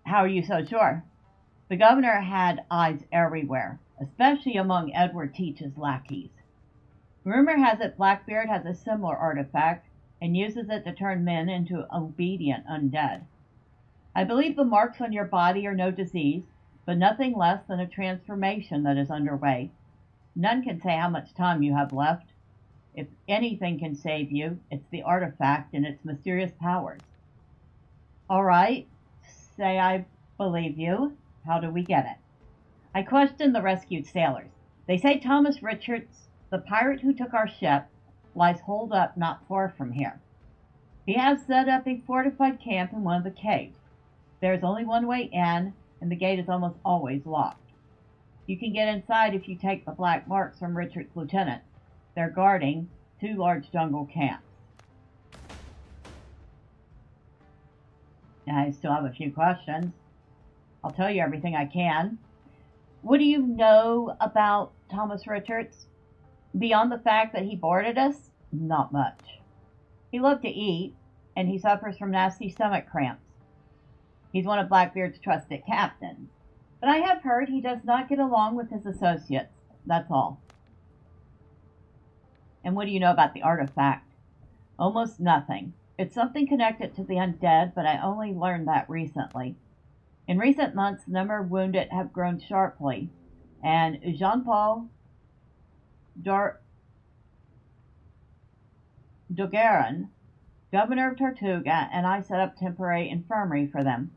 How are you so sure? The governor had eyes everywhere, especially among Edward Teach's lackeys. Rumor has it Blackbeard has a similar artifact and uses it to turn men into obedient undead. I believe the marks on your body are no disease, but nothing less than a transformation that is underway. None can say how much time you have left. If anything can save you, it's the artifact and its mysterious powers. All right, say I believe you. How do we get it? I questioned the rescued sailors. They say Thomas Richards, the pirate who took our ship, lies holed up not far from here. He has set up a fortified camp in one of the caves. There is only one way in, and the gate is almost always locked. You can get inside if you take the black marks from Richard's lieutenant. They're guarding 2 large jungle camps. I still have a few questions. I'll tell you everything I can. What do you know about Thomas Richards? Beyond the fact that he boarded us? Not much. He loved to eat, and he suffers from nasty stomach cramps. He's one of Blackbeard's trusted captains. But I have heard he does not get along with his associates. That's all. And what do you know about the artifact? Almost nothing. It's something connected to the undead, but I only learned that recently. In recent months, the number of wounded have grown sharply, and Jean-Paul Dogaran, governor of Tortuga, and I set up temporary infirmary for them.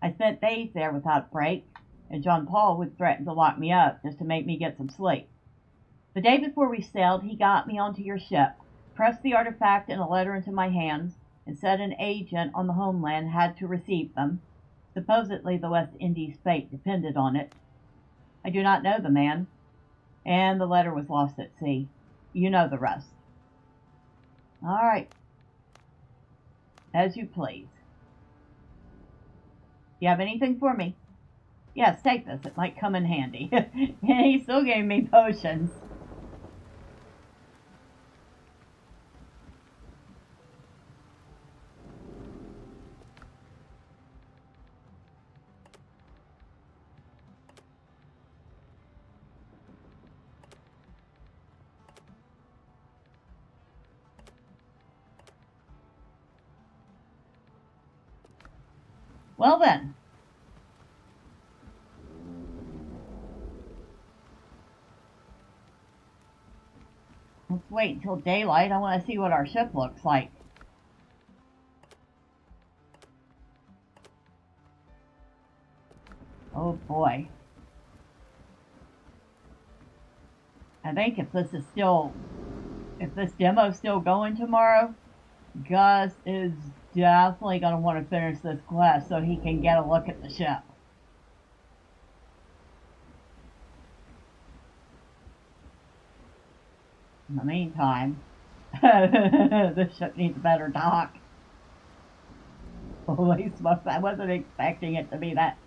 I spent days there without a break, and John Paul would threaten to lock me up just to make me get some sleep. The day before we sailed, he got me onto your ship, pressed the artifact and a letter into my hands, and said an agent on the homeland had to receive them. Supposedly the West Indies' fate depended on it. I do not know the man, and the letter was lost at sea. You know the rest. All right. As you please. You have anything for me? Yes, take this. It might come in handy. And he still gave me potions. Well then. Let's wait until daylight. I want to see what our ship looks like. Oh boy. I think if this demo's still going tomorrow, Gus is definitely going to want to finish this quest so he can get a look at the ship. In the meantime, this ship needs a better dock. Holy smokes, I wasn't expecting it to be that.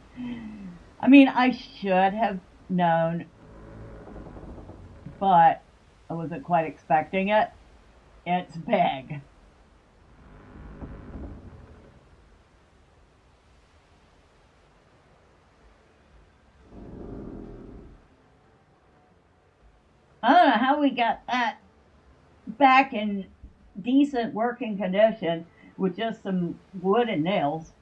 I mean, I should have known, but I wasn't quite expecting it. It's big. I don't know how we got that back in decent working condition with just some wood and nails.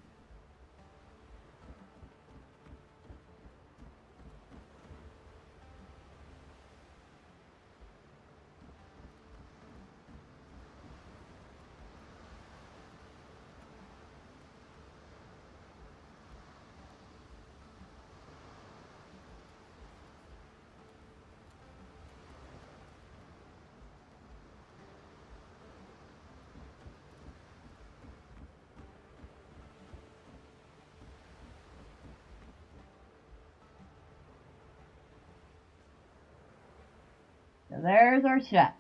So there's our ship.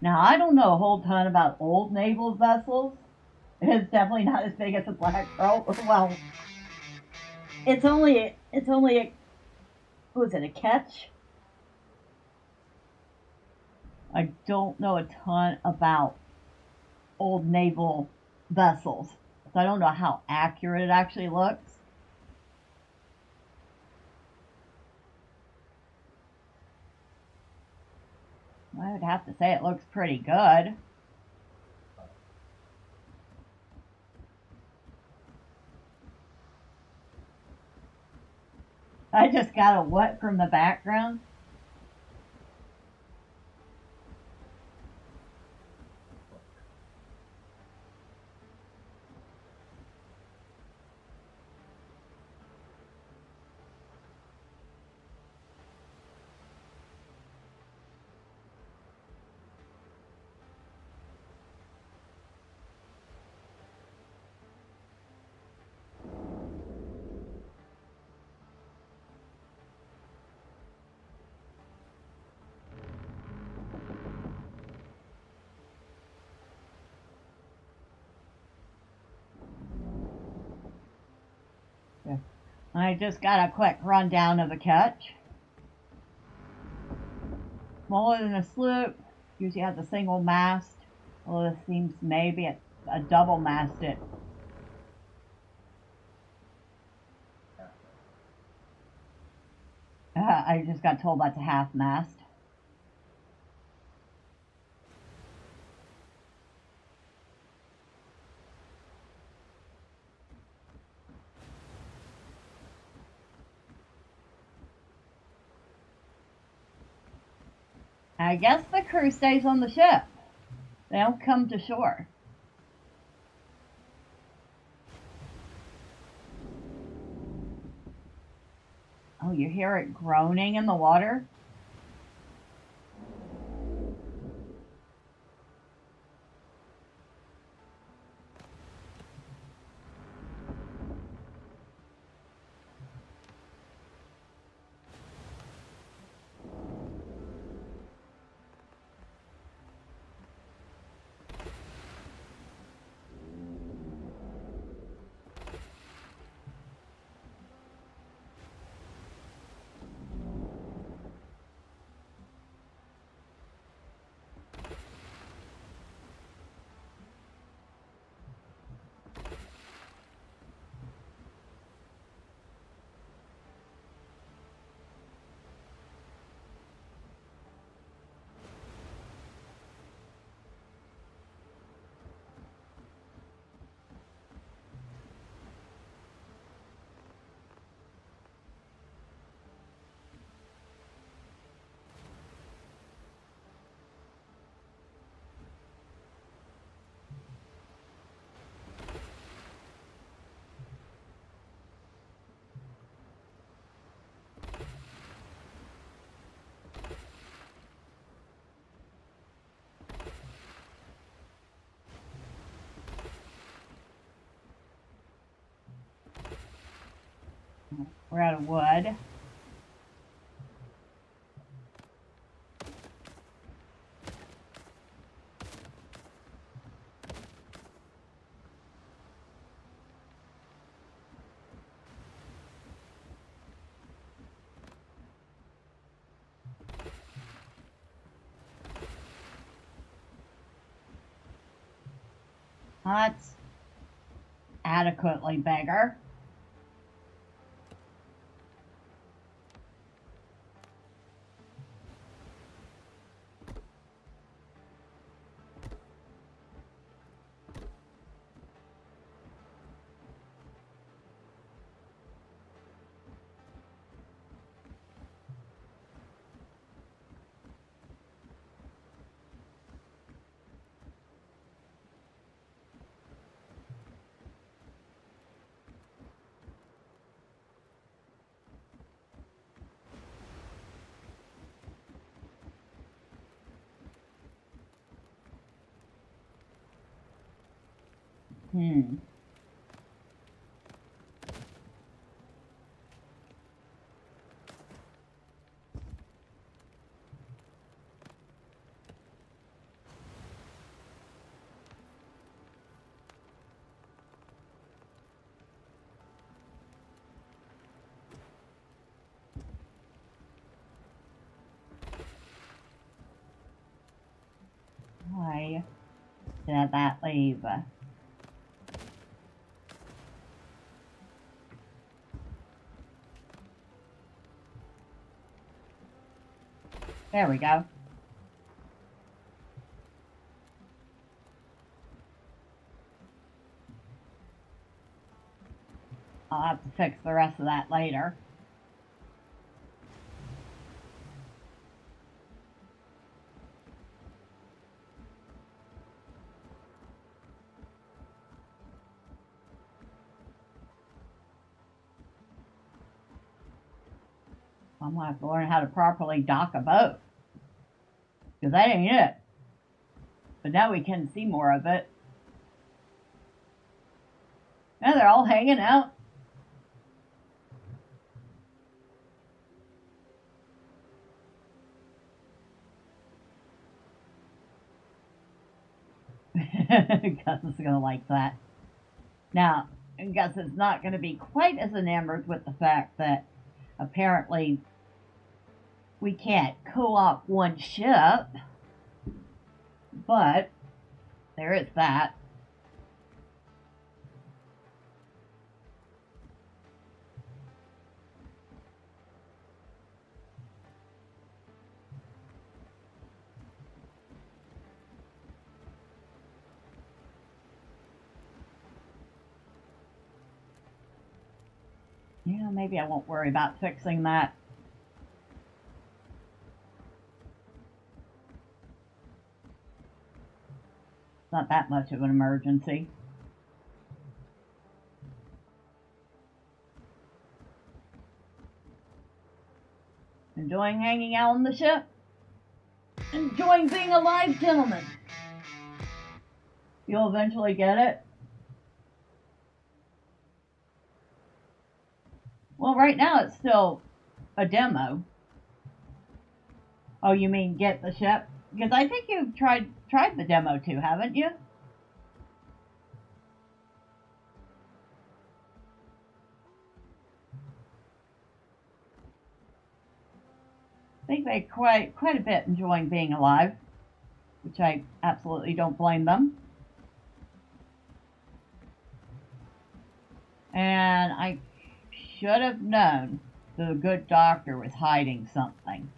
Now, I don't know a whole ton about old naval vessels. It's definitely not as big as a Black Pearl. Well, it's only was it a ketch? I don't know a ton about old naval vessels, so I don't know how accurate it actually looks. I would have to say it looks pretty good. I just got a what from the background? I just got a quick rundown of the ketch. Smaller than a sloop, usually has a single mast, although this seems maybe a double masted. I just got told that's a half mast. I guess the crew stays on the ship. They don't come to shore. Oh, you hear it groaning in the water? We're out of wood. That's adequately bigger. Why did that leave? There we go. I'll have to fix the rest of that later. I'm gonna have to learn how to properly dock a boat. Because that ain't it. But now we can see more of it. And they're all hanging out. Gus is gonna like that. Now, Gus is not gonna be quite as enamored with the fact that apparently we can't co-op one ship, but there is that. Yeah, maybe I won't worry about fixing that. It's not that much of an emergency. Enjoying hanging out on the ship? Enjoying being alive, gentlemen. You'll eventually get it. Well, right now it's still a demo. Oh, you mean get the ship? Because I think you've tried the demo too, haven't you? I think they quite a bit enjoying being alive, which I absolutely don't blame them. And I should have known the good doctor was hiding something.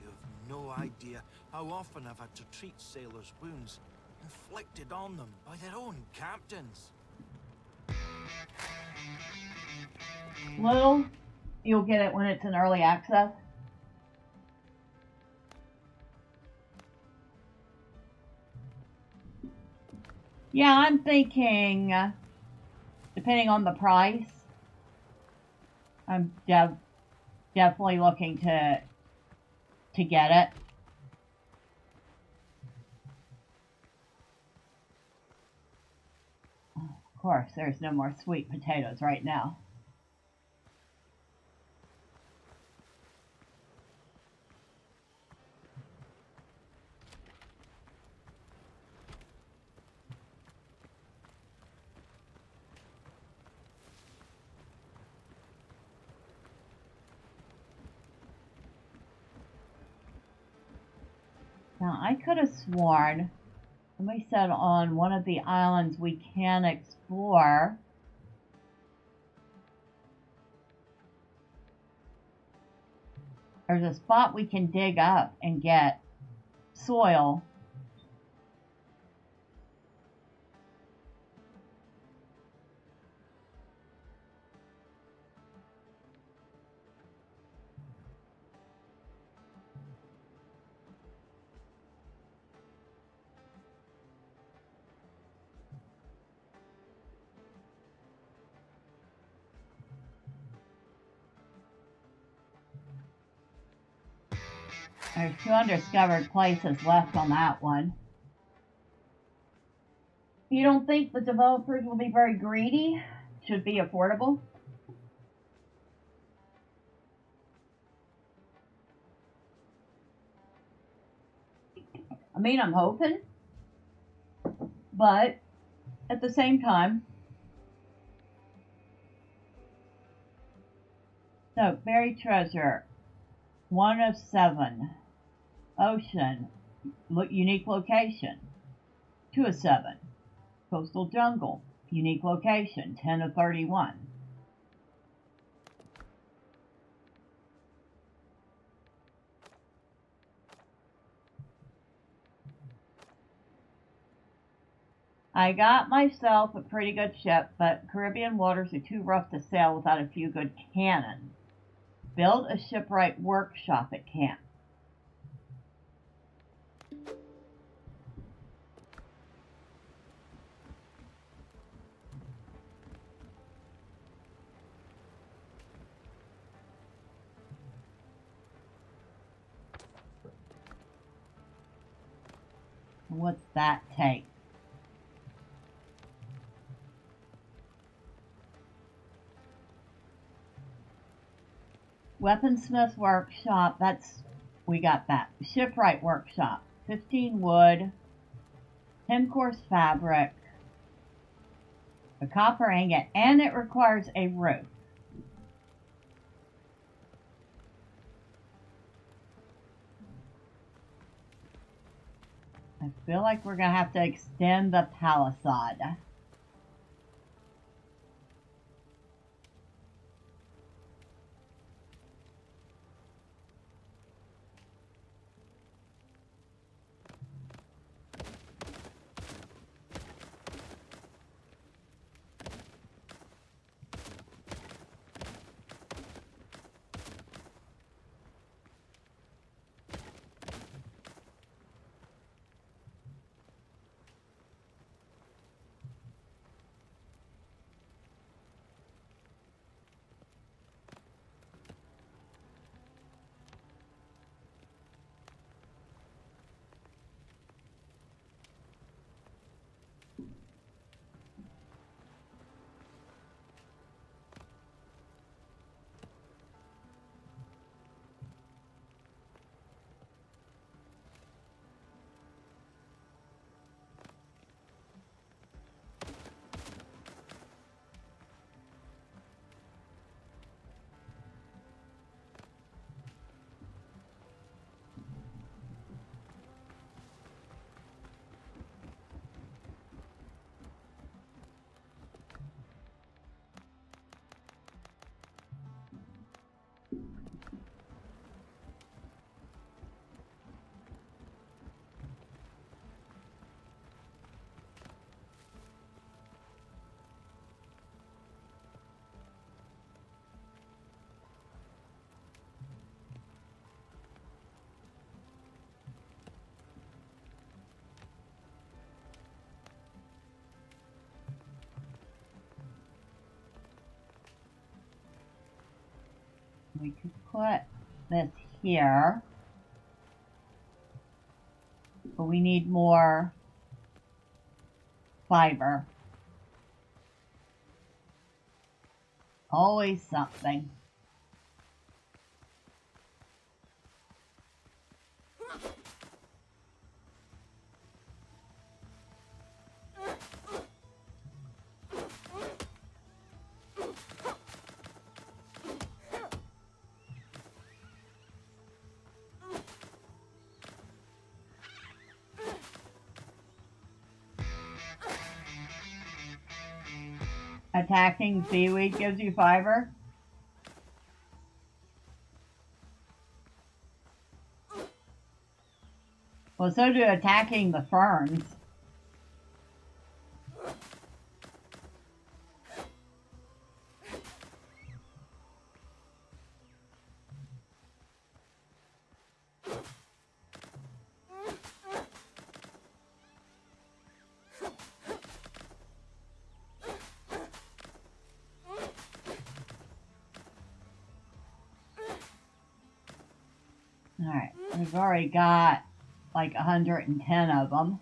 You have no idea how often I've had to treat sailors' wounds inflicted on them by their own captains. Little, you'll get it when it's in early access. Yeah, I'm thinking, depending on the price, I'm definitely looking to get it. Of course, there's no more sweet potatoes right now. Now, I could have sworn somebody said on one of the islands we can explore. There's a spot we can dig up and get soil. There's 2 undiscovered places left on that one. You don't think the developers will be very greedy? Should be affordable? I mean, I'm hoping. But at the same time, so buried treasure, 1 of 7. Ocean, unique location, 2 of 7. Coastal jungle, unique location, 10 of 31. I got myself a pretty good ship, but Caribbean waters are too rough to sail without a few good cannons. Build a shipwright workshop at camp. What's that take? Weaponsmith workshop, we got that. Shipwright workshop, 15 wood, 10 coarse fabric, a copper ingot, and it requires a roof. I feel like we're going to have to extend the palisade. We could put this here. But we need more fiber. Always something. Attacking seaweed gives you fiber? Well, so do attacking the ferns. Alright, we've already got like 110 of them.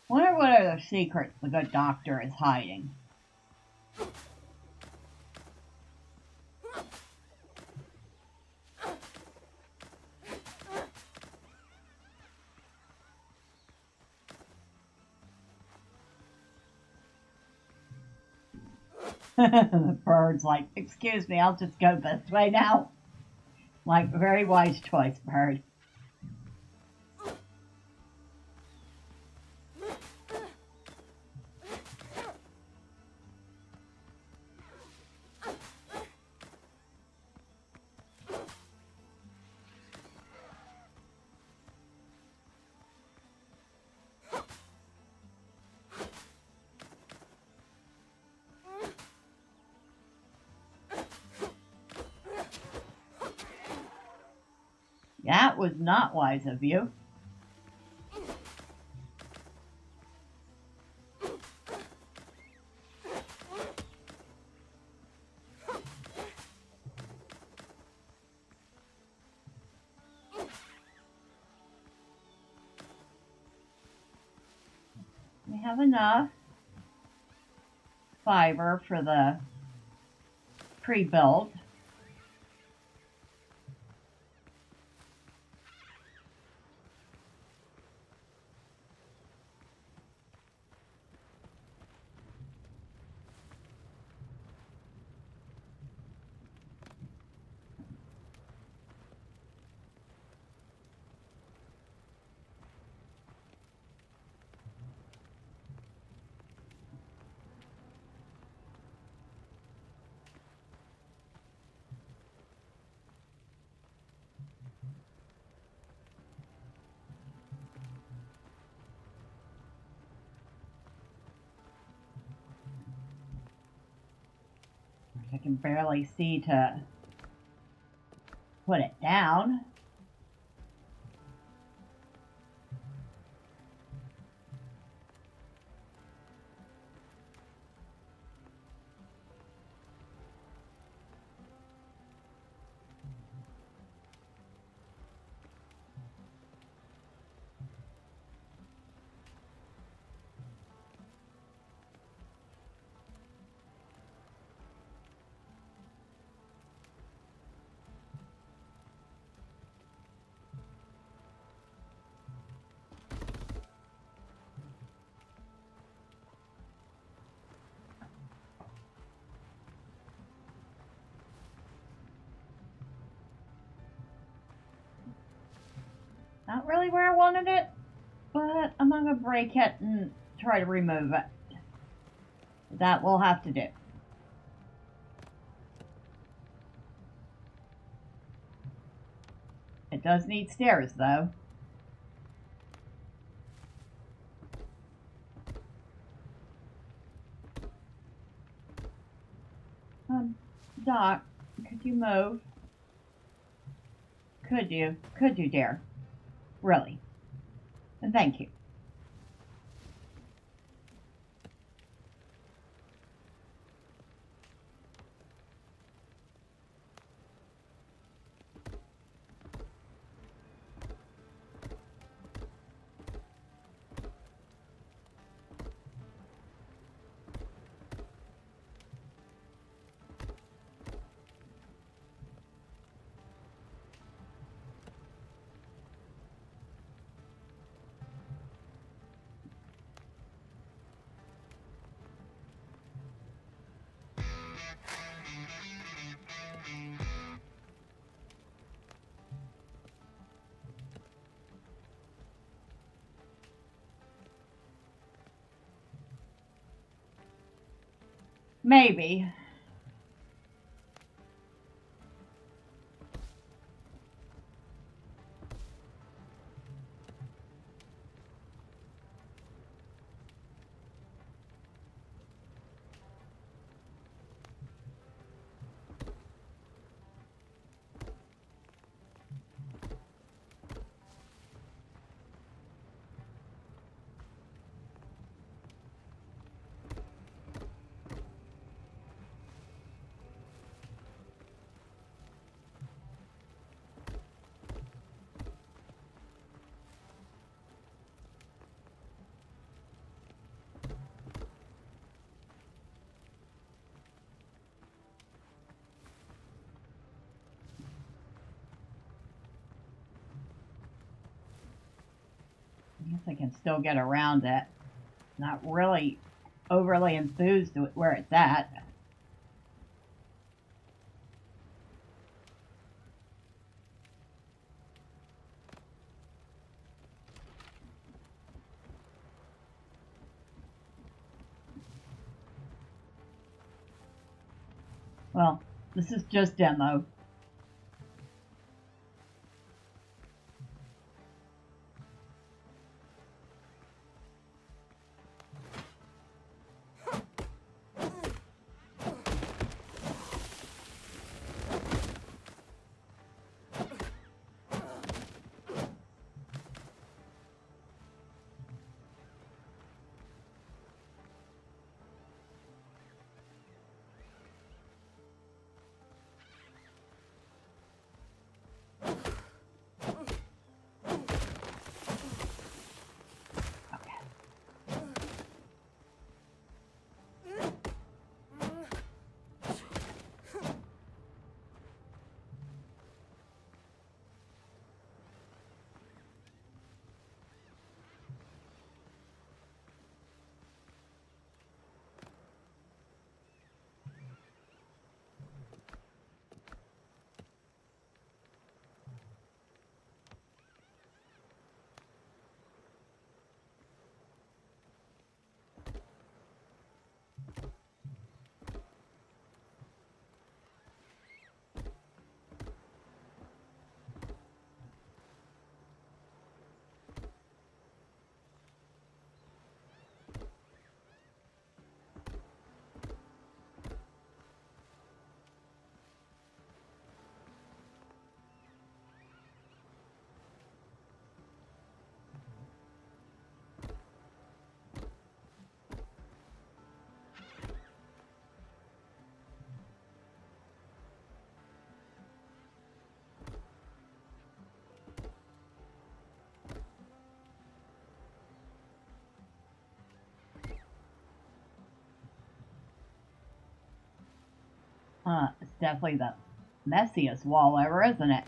Wonder what other secrets the good doctor is hiding. The bird's like, excuse me, I'll just go this way now. Like, very wise choice, bird. That was not wise of you. We have enough fiber for the pre-built. I can barely see to put it down. Not really where I wanted it, but I'm not going to break it and try to remove it. That will have to do. It does need stairs, though. Doc, could you move? Could you? Could you, dear? Really? Thank you. Maybe. I guess I can still get around it. Not really overly enthused with where it's at. Well, this is just demo. It's definitely the messiest wall ever, isn't it?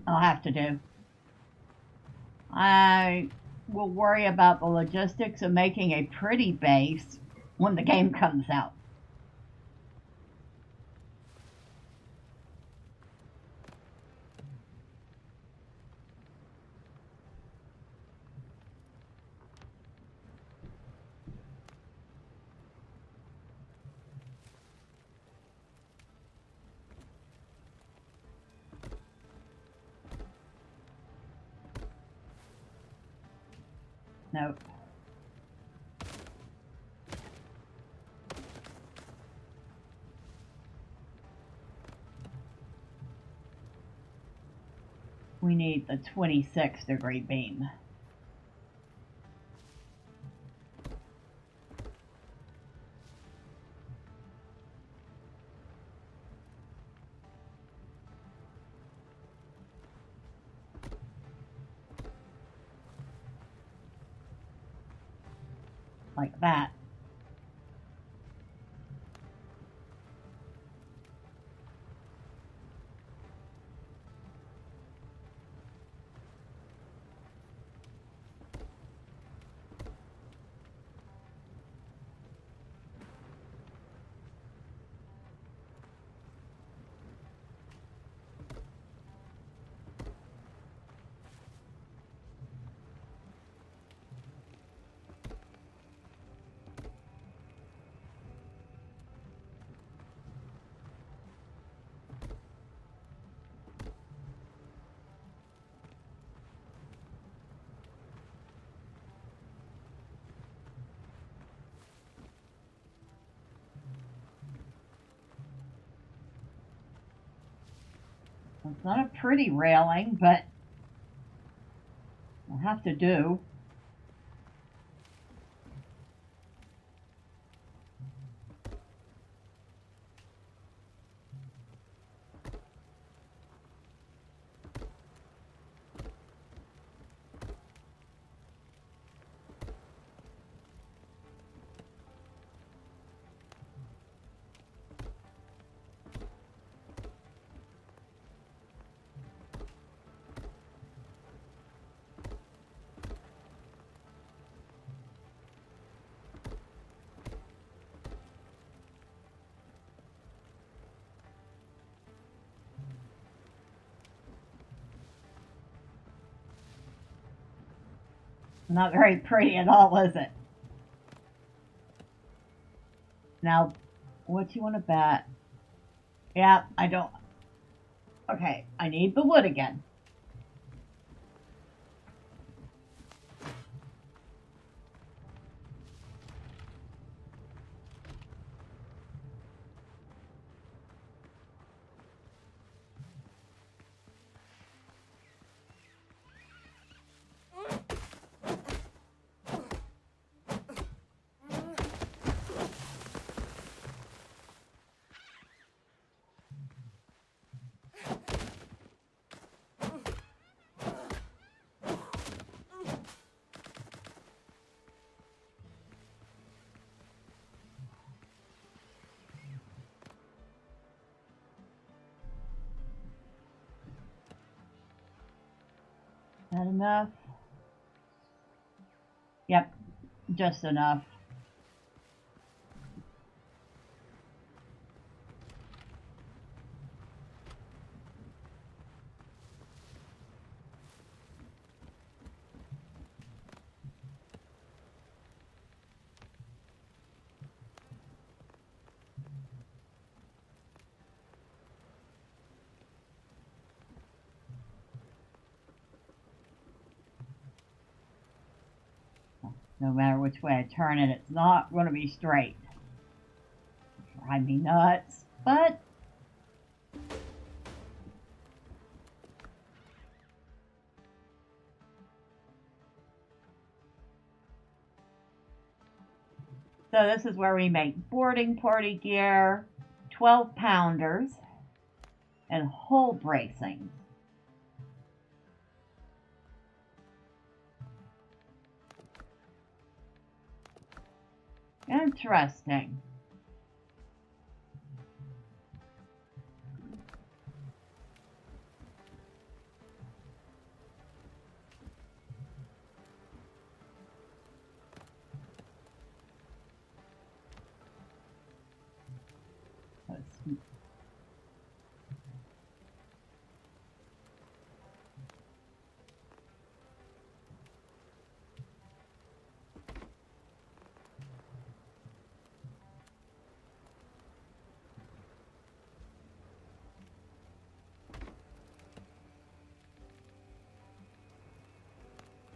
I'll have to do. I will worry about the logistics of making a pretty base when the game comes out. Nope. We need the 26-degree beam. Like that. It's not a pretty railing, but I'll have to do. Not very pretty at all, is it? Now, what do you want to bet? Yeah, I don't. Okay, I need the wood again. That enough? Yep, just enough. No matter which way I turn it, it's not going to be straight. Drive me nuts, but so this is where we make boarding party gear, 12-pounders, and hull bracing. Interesting.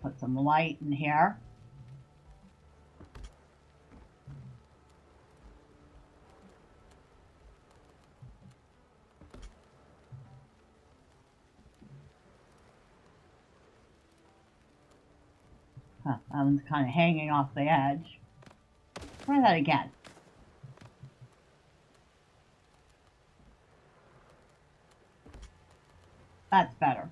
put some light in here. Huh, that one's kind of hanging off the edge. Try that again. That's better.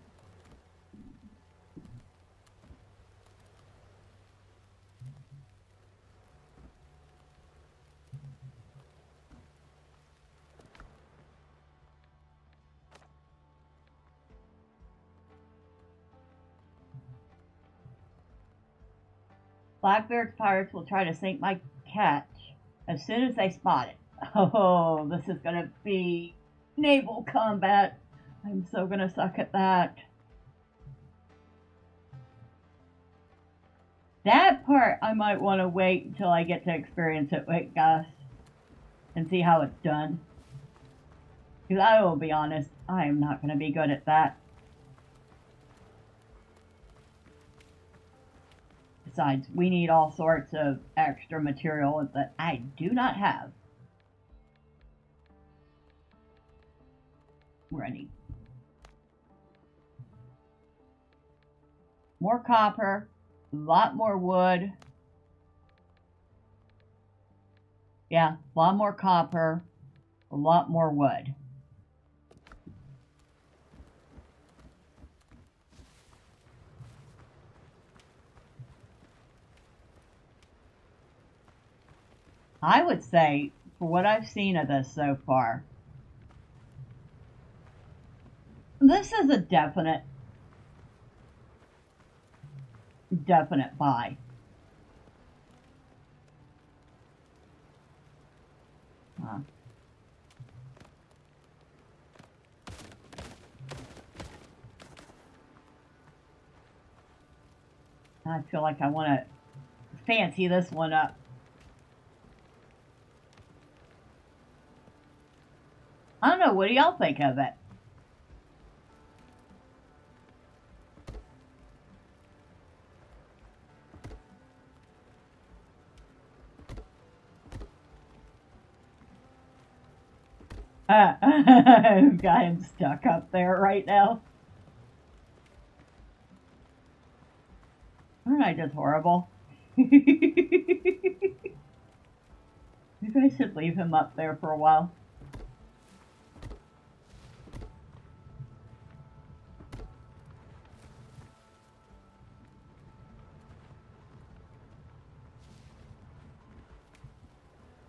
Blackbeard's pirates will try to sink my catch as soon as they spot it. Oh, this is going to be naval combat. I'm so going to suck at that. That part I might want to wait until I get to experience it with Gus and see how it's done. Because I will be honest, I am not going to be good at that. Besides, we need all sorts of extra material that I do not have. We're gonna need more copper, a lot more wood. Yeah, a lot more copper, a lot more wood. I would say, for what I've seen of this so far, this is a definite buy. Huh. I feel like I want to fancy this one up. I don't know, what do y'all think of it? I've got him stuck up there right now. Aren't I just horrible? Maybe I should leave him up there for a while.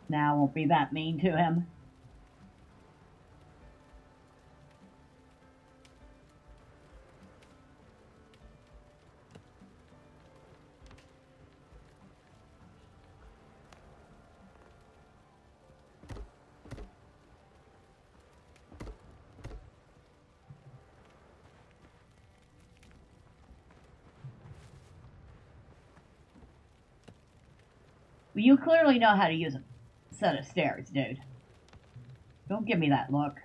Now I won't be that mean to him. Well, you clearly know how to use a set of stairs, dude. Don't give me that look.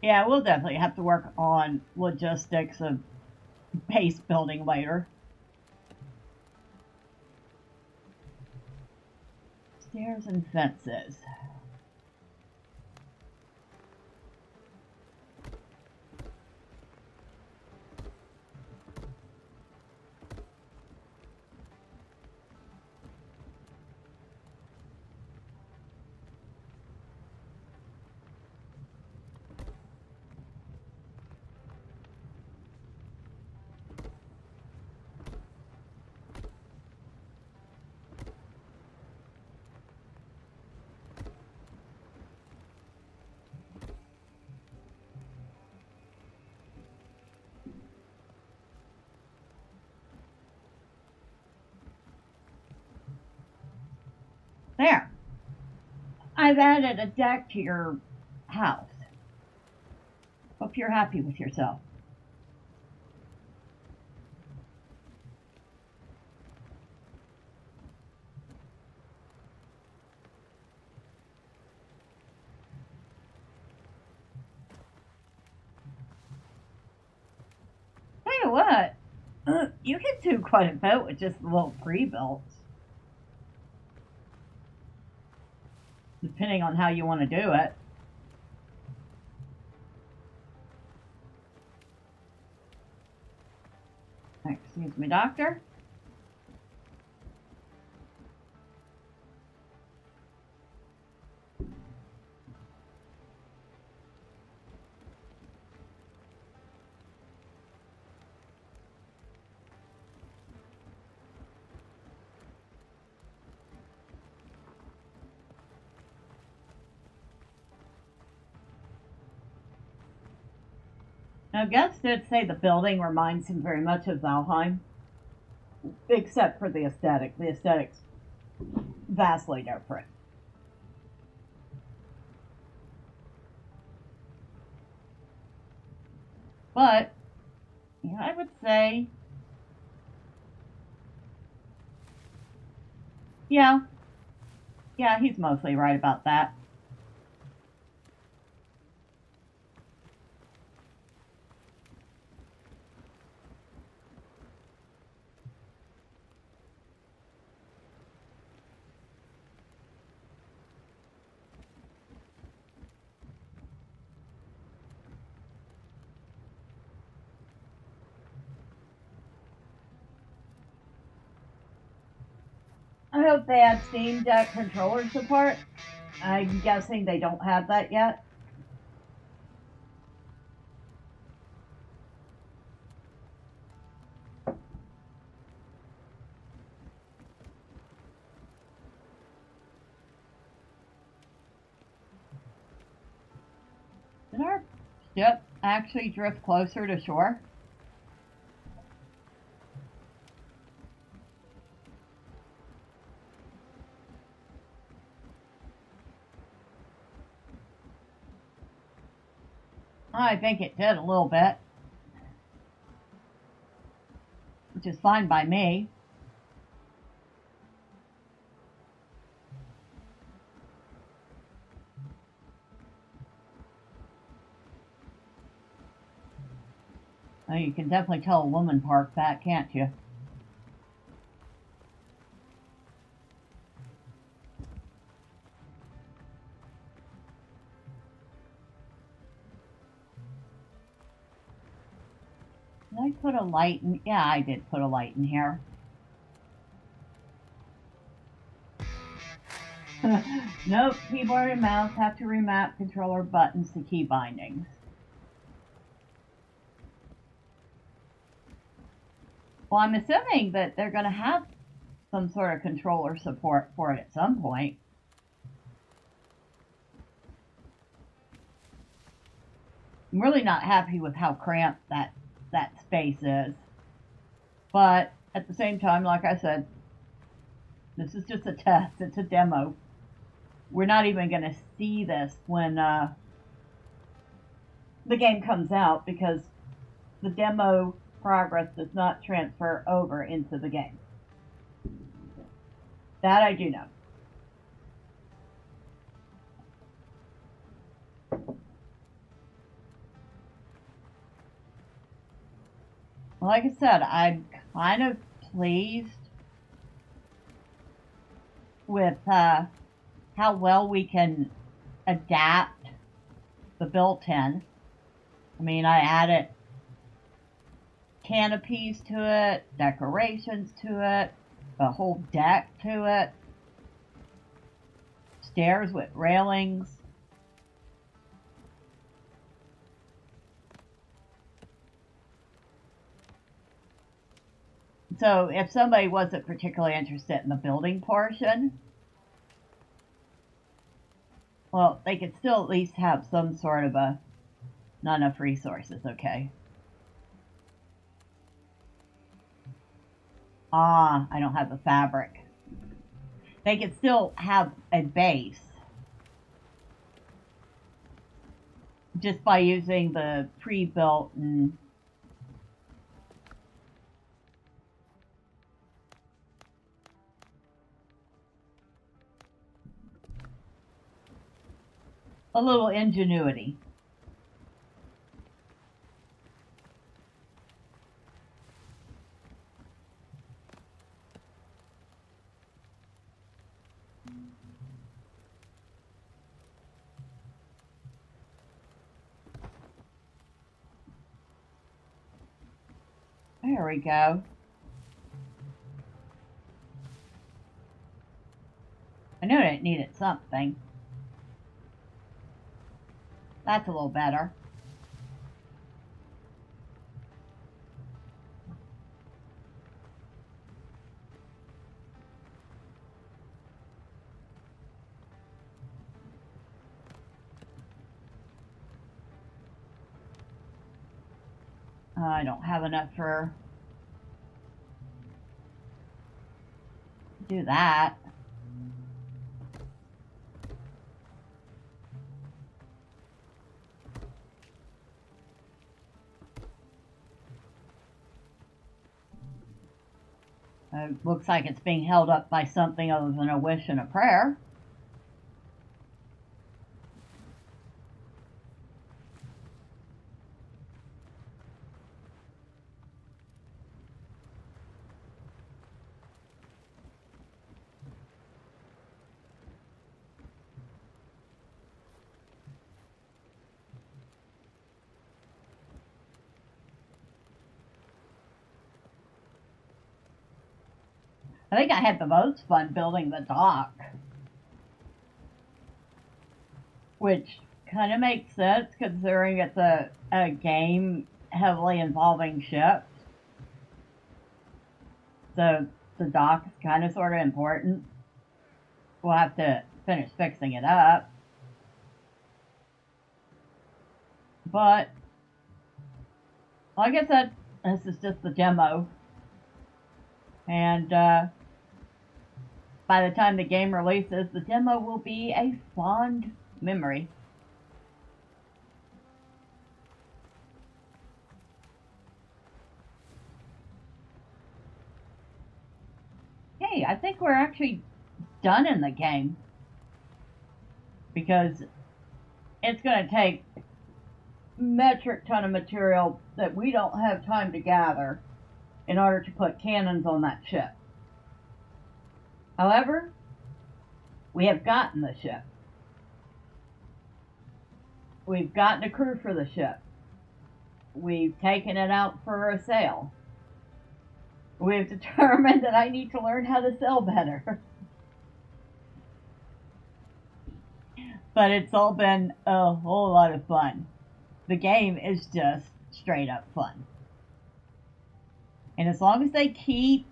Yeah, we'll definitely have to work on logistics of base building later. Stairs and fences. There. I've added a deck to your house. Hope you're happy with yourself. Tell you what, you can do quite a bit with just a little pre-builts. Depending on how you want to do it. Excuse me, doctor. Now, Gus did say the building reminds him very much of Valheim, except for the aesthetic. The aesthetic's vastly different. But, yeah, I would say, yeah, he's mostly right about that. I hope they add Steam Deck controller support. I'm guessing they don't have that yet. Did our ship actually drift closer to shore? I think it did a little bit, which is fine by me. Well, you can definitely tell a woman parked that, can't you? Did I put a light in? Yeah, I did put a light in here. Nope, keyboard and mouse have to remap controller buttons to key bindings. Well, I'm assuming that they're going to have some sort of controller support for it at some point. I'm really not happy with how cramped that space is. But at the same time, like I said, this is just a test. It's a demo. We're not even going to see this when the game comes out because the demo progress does not transfer over into the game. That I do know. Like I said, I'm kind of pleased with how well we can adapt the built-in. I mean, I added canopies to it, decorations to it, a whole deck to it, stairs with railings. So if somebody wasn't particularly interested in the building portion, well, they could still at least have some sort of a, not enough resources, okay? Ah, I don't have the fabric. they can still have a base just by using the pre-built and a little ingenuity. There we go. I knew it needed something. That's a little better. I don't have enough for do that. Looks like it's being held up by something other than a wish and a prayer. I think I had the most fun building the dock, which kind of makes sense considering it's a game heavily involving ships. So the dock is kind of sort of important. We'll have to finish fixing it up. But, like I said, this is just the demo. And by the time the game releases, the demo will be a fond memory. Hey, I think we're actually done in the game. Because it's going to take metric ton of material that we don't have time to gather in order to put cannons on that ship. However, we have gotten the ship. We've gotten a crew for the ship. We've taken it out for a sail. We've determined that I need to learn how to sail better. But it's all been a whole lot of fun. The game is just straight up fun. And as long as they keep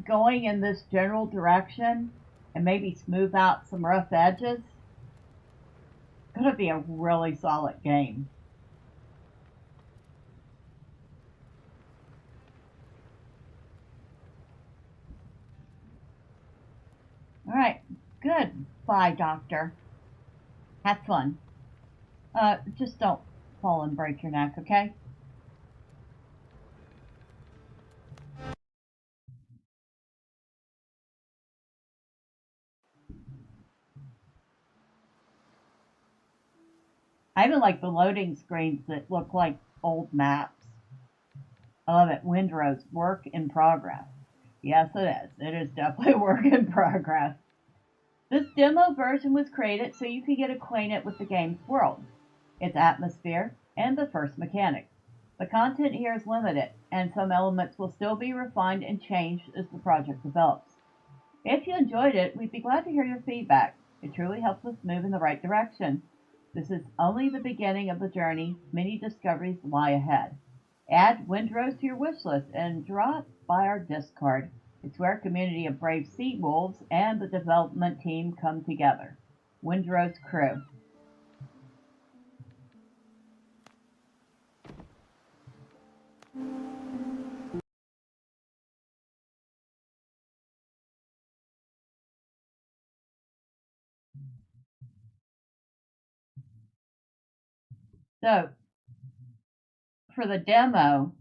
going in this general direction and maybe smooth out some rough edges, it's going to be a really solid game. Alright, goodbye, Doctor. Have fun. Just don't fall and break your neck, okay? I even like the loading screens that look like old maps. I love it. Windrose, work in progress. Yes, it is. It is definitely a work in progress. This demo version was created so you could get acquainted with the game's world, its atmosphere, and the first mechanics. The content here is limited, and some elements will still be refined and changed as the project develops. If you enjoyed it, we'd be glad to hear your feedback. It truly helps us move in the right direction. This is only the beginning of the journey. Many discoveries lie ahead. Add Windrose to your wish list and drop by our Discord. It's where a community of brave sea wolves and the development team come together. Windrose Crew. So for the demo,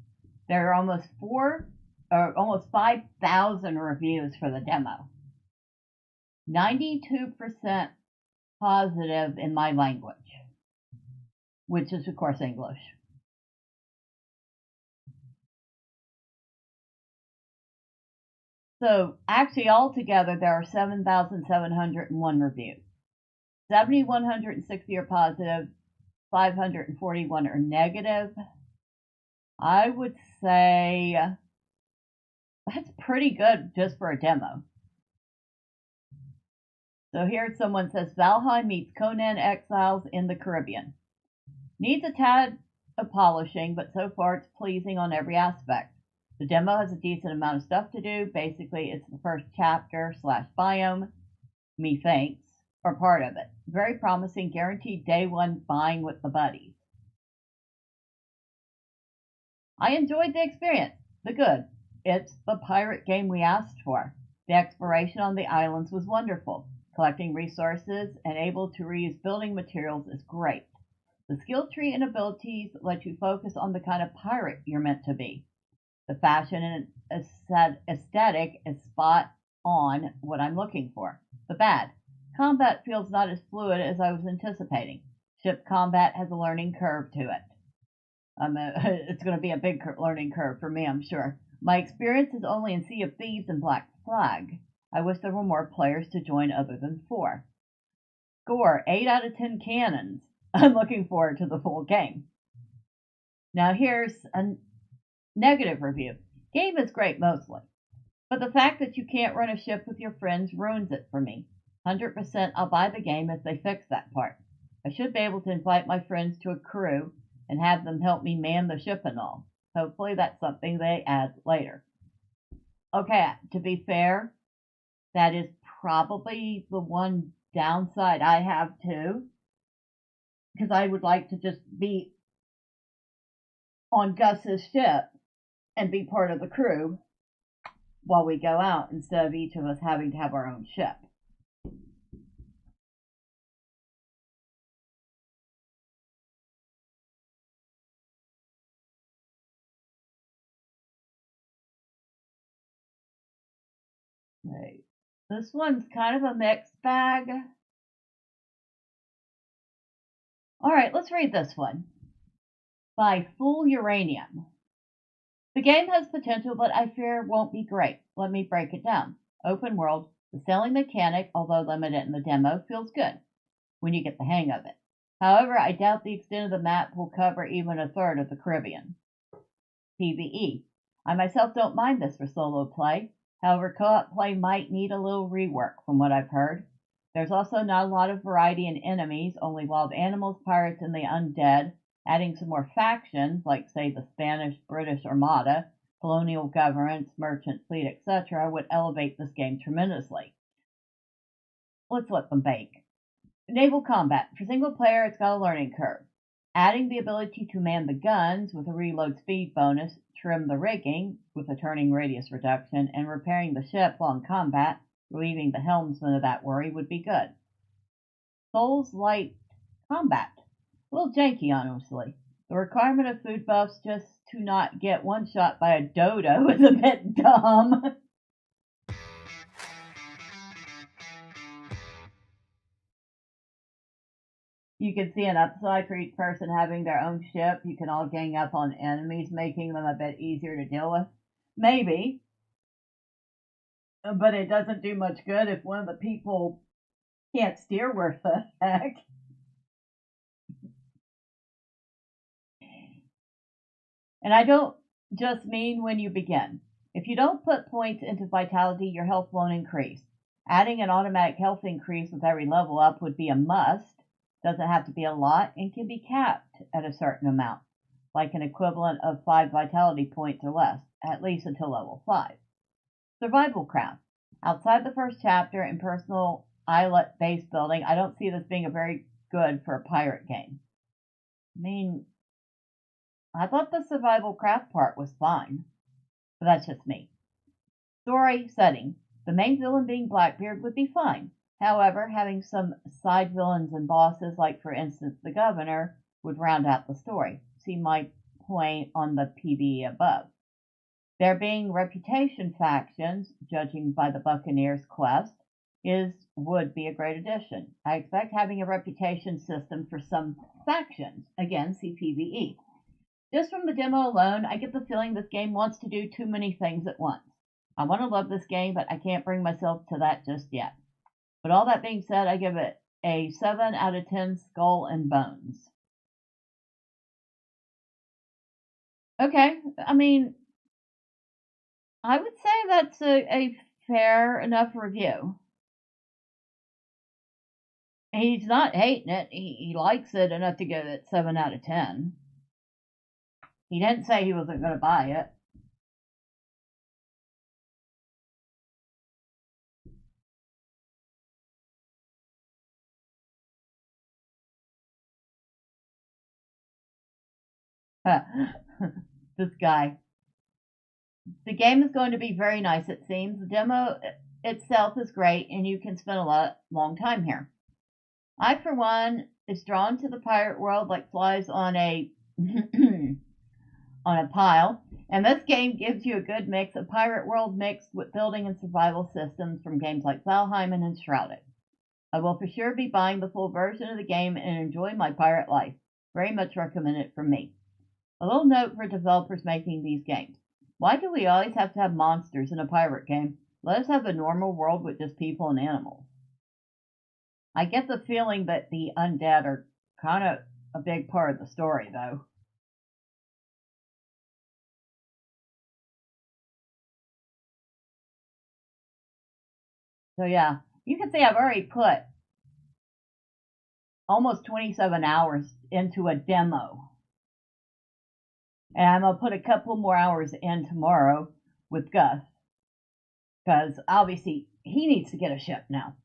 there are almost 5,000 reviews for the demo. 92% positive in my language, which is of course English. So actually altogether there are 7,701 reviews. 7,160 are positive, 541 are negative. I would say that's pretty good just for a demo. So here someone says Valheim meets Conan Exiles in the Caribbean. Needs a tad of polishing, but so far it's pleasing on every aspect. The demo has a decent amount of stuff to do. Basically, it's the first chapter / biome, methinks, or part of it. Very promising, guaranteed day one buying with the buddies. I enjoyed the experience. The good. It's the pirate game we asked for. The exploration on the islands was wonderful. Collecting resources and able to reuse building materials is great. The skill tree and abilities let you focus on the kind of pirate you're meant to be. The fashion and aesthetic is spot on what I'm looking for. The bad. Combat feels not as fluid as I was anticipating. Ship combat has a learning curve to it. It's going to be a big learning curve for me, I'm sure. My experience is only in Sea of Thieves and Black Flag. I wish there were more players to join other than 4. Score, 8 out of 10 cannons. I'm looking forward to the full game. Now here's a negative review. Game is great mostly, but the fact that you can't run a ship with your friends ruins it for me. 100% I'll buy the game if they fix that part. I should be able to invite my friends to a crew and have them help me man the ship and all. Hopefully that's something they add later. Okay, to be fair, that is probably the one downside I have too, because I would like to just be on Gus's ship and be part of the crew while we go out instead of each of us having to have our own ship. Okay. This one's kind of a mixed bag. Alright, let's read this one. By Full Uranium. The game has potential, but I fear it won't be great. Let me break it down. Open world, the sailing mechanic, although limited in the demo, feels good when you get the hang of it. However, I doubt the extent of the map will cover even a third of the Caribbean. PvE. I myself don't mind this for solo play. However, co-op play might need a little rework from what I've heard. There's also not a lot of variety in enemies, only wild animals, pirates, and the undead. Adding some more factions, like say the Spanish, British Armada, colonial governments, merchant fleet, etc., would elevate this game tremendously. Let's let them bake. Naval combat. For single player, it's got a learning curve. Adding the ability to man the guns with a reload speed bonus, trim the rigging with a turning radius reduction, and repairing the ship while in combat, relieving the helmsman of that worry would be good. Souls-like combat. A little janky, honestly. The requirement of food buffs just to not get one-shot by a dodo is a bit dumb. You can see an upside for each person having their own ship. You can all gang up on enemies, making them a bit easier to deal with. Maybe. But it doesn't do much good if one of the people can't steer worth the heck. And I don't just mean when you begin. If you don't put points into vitality, your health won't increase. Adding an automatic health increase with every level up would be a must. Doesn't have to be a lot and can be capped at a certain amount, like an equivalent of 5 vitality points or less, at least until level 5. Survival craft. Outside the first chapter and personal islet base building, I don't see this being a very good for a pirate game. I mean, I thought the survival craft part was fine, but that's just me. Story setting. The main villain being Blackbeard would be fine. However, having some side villains and bosses, like for instance the governor, would round out the story. See my point on the PvE above. There being reputation factions, judging by the Buccaneers quest, would be a great addition. I expect having a reputation system for some factions. Again, see PvE. Just from the demo alone, I get the feeling this game wants to do too many things at once. I want to love this game, but I can't bring myself to that just yet. But all that being said, I give it a 7 out of 10 skull and bones. Okay, I mean, I would say that's a fair enough review. He's not hating it. He likes it enough to give it 7 out of 10. He didn't say he wasn't going to buy it. This guy. The game is going to be very nice, it seems. The demo itself is great, and you can spend a long time here. I, for one, is drawn to the pirate world like flies on a on a pile, and this game gives you a good mix of pirate world mixed with building and survival systems from games like Valheim and Enshrouded. I will for sure be buying the full version of the game and enjoy my pirate life. Very much recommended from me. A little note for developers making these games. Why do we always have to have monsters in a pirate game? Let us have a normal world with just people and animals. I get the feeling that the undead are kind of a big part of the story, though. So yeah, you can see I've already put almost 27 hours into a demo. And I'm going to put a couple more hours in tomorrow with Gus. Because obviously he needs to get a ship now.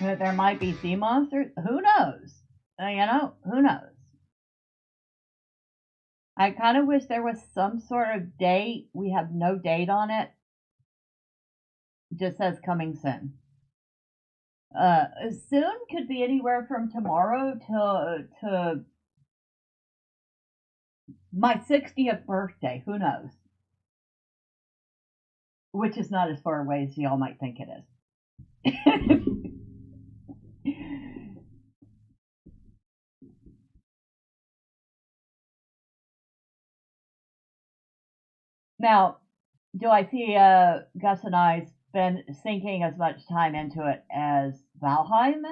There might be sea monsters. Who knows? Who knows? I kind of wish there was some sort of date. We have no date on it. It just says coming soon. Soon could be anywhere from tomorrow to my 60th birthday. Who knows? Which is not as far away as y'all might think it is. Now, do I see Gus and I spend sinking as much time into it as Valheim?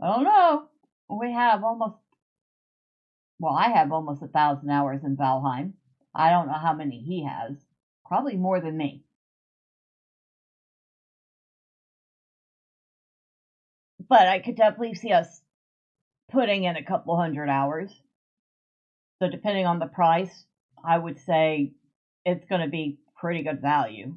I don't know. We have I have almost 1,000 hours in Valheim. I don't know how many he has. Probably more than me. But I could definitely see us putting in a couple hundred hours. So depending on the price, I would say it's going to be pretty good value.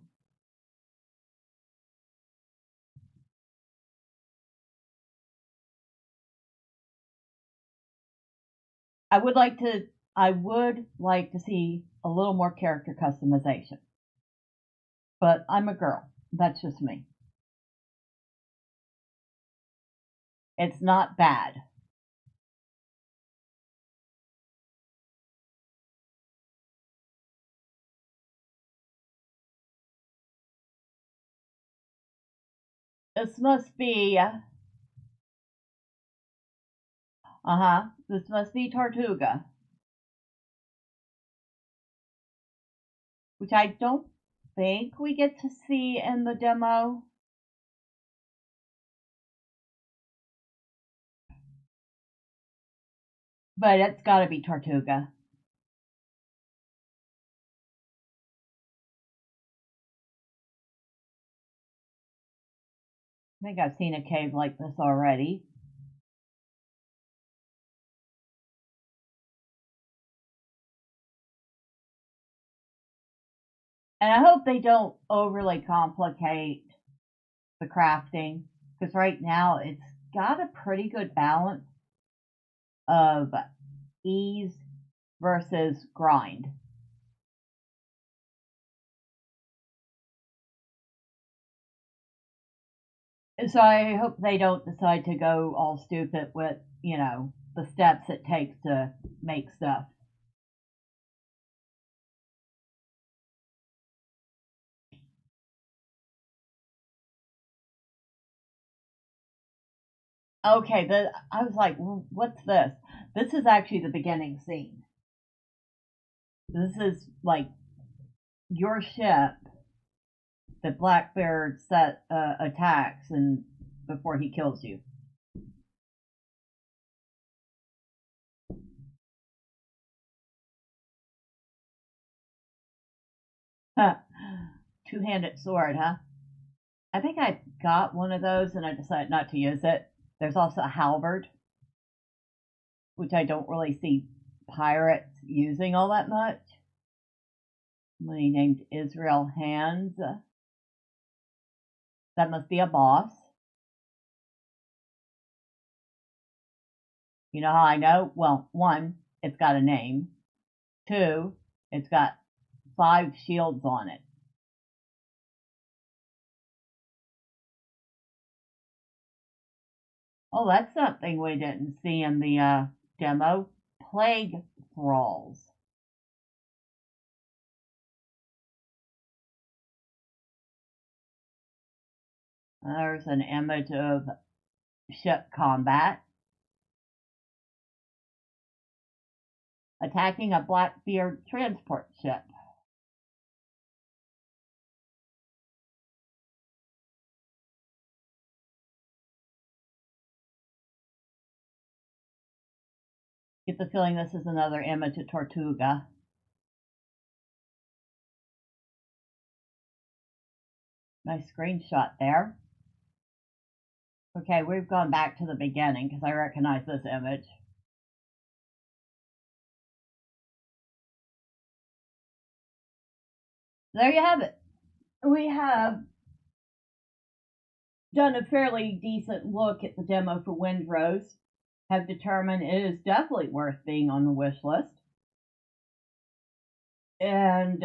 I would like to see a little more character customization. But I'm a girl. That's just me. It's not bad. This must be this must be Tortuga. Which I don't think we get to see in the demo. But it's gotta be Tortuga. I think I've seen a cave like this already. And I hope they don't overly complicate the crafting, because right now it's got a pretty good balance of ease versus grind. So I hope they don't decide to go all stupid with, the steps it takes to make stuff. Okay, I was like, what's this? This is actually the beginning scene. This is like your ship that Blackbeard attacks and before he kills you. Two-handed sword, huh? I think I got one of those and I decided not to use it. There's also a halberd, which I don't really see pirates using all that much. Somebody named Israel Hands. That must be a boss. You know how I know? Well, one, it's got a name. Two, it's got 5 shields on it. Oh, that's something we didn't see in the demo. Plague thralls. There's an image of ship combat. Attacking a Blackbeard transport ship. Get the feeling this is another image of Tortuga. Nice screenshot there. Okay, we've gone back to the beginning because I recognize this image. There you have it. We have done a fairly decent look at the demo for Windrose. Have determined it is definitely worth being on the wish list. And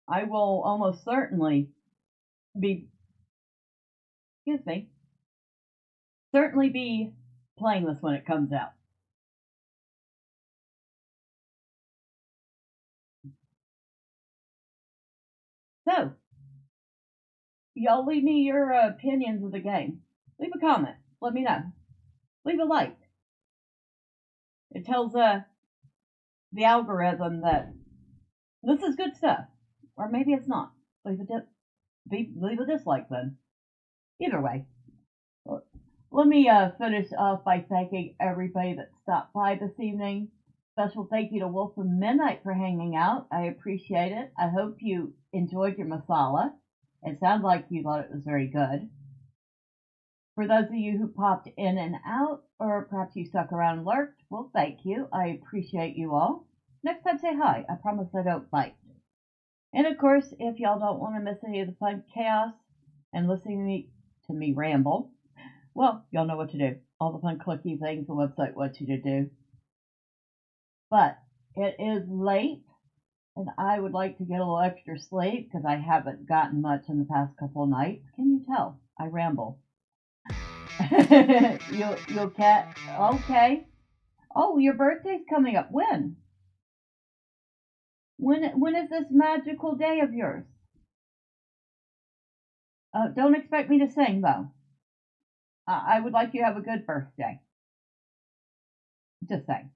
I will almost certainly be, certainly be playing this when it comes out. So, y'all leave me your opinions of the game. Leave a comment. Let me know. Leave a like. It tells the algorithm that this is good stuff. Or maybe it's not. Leave a dislike then. Either way. Let me finish off by thanking everybody that stopped by this evening. Special thank you to Wolf from Midnight for hanging out. I appreciate it. I hope you enjoyed your masala. It sounds like you thought it was very good. For those of you who popped in and out, or perhaps you stuck around and lurked, well, thank you. I appreciate you all. Next time, say hi. I promise I don't bite. And of course, if y'all don't want to miss any of the fun chaos and listening to me ramble, well, y'all know what to do. All the fun clicky things the website wants you to do. But it is late, and I would like to get a little extra sleep because I haven't gotten much in the past couple of nights. Can you tell? I ramble. You'll cat. Okay. Oh, your birthday's coming up. When? When is this magical day of yours? Don't expect me to sing though. I would like you to have a good birthday. Just saying.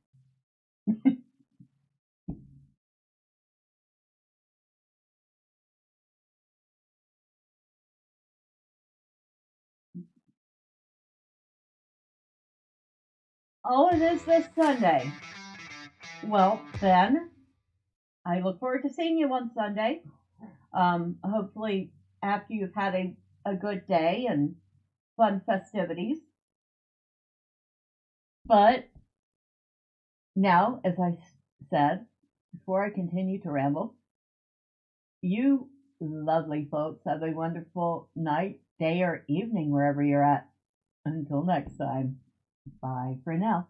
Oh, it is this Sunday. Well, then, I look forward to seeing you on Sunday. Hopefully, after you've had a good day and fun festivities. But now, as I said, before I continue to ramble, you lovely folks have a wonderful night, day, or evening wherever you're at. Until next time, bye for now.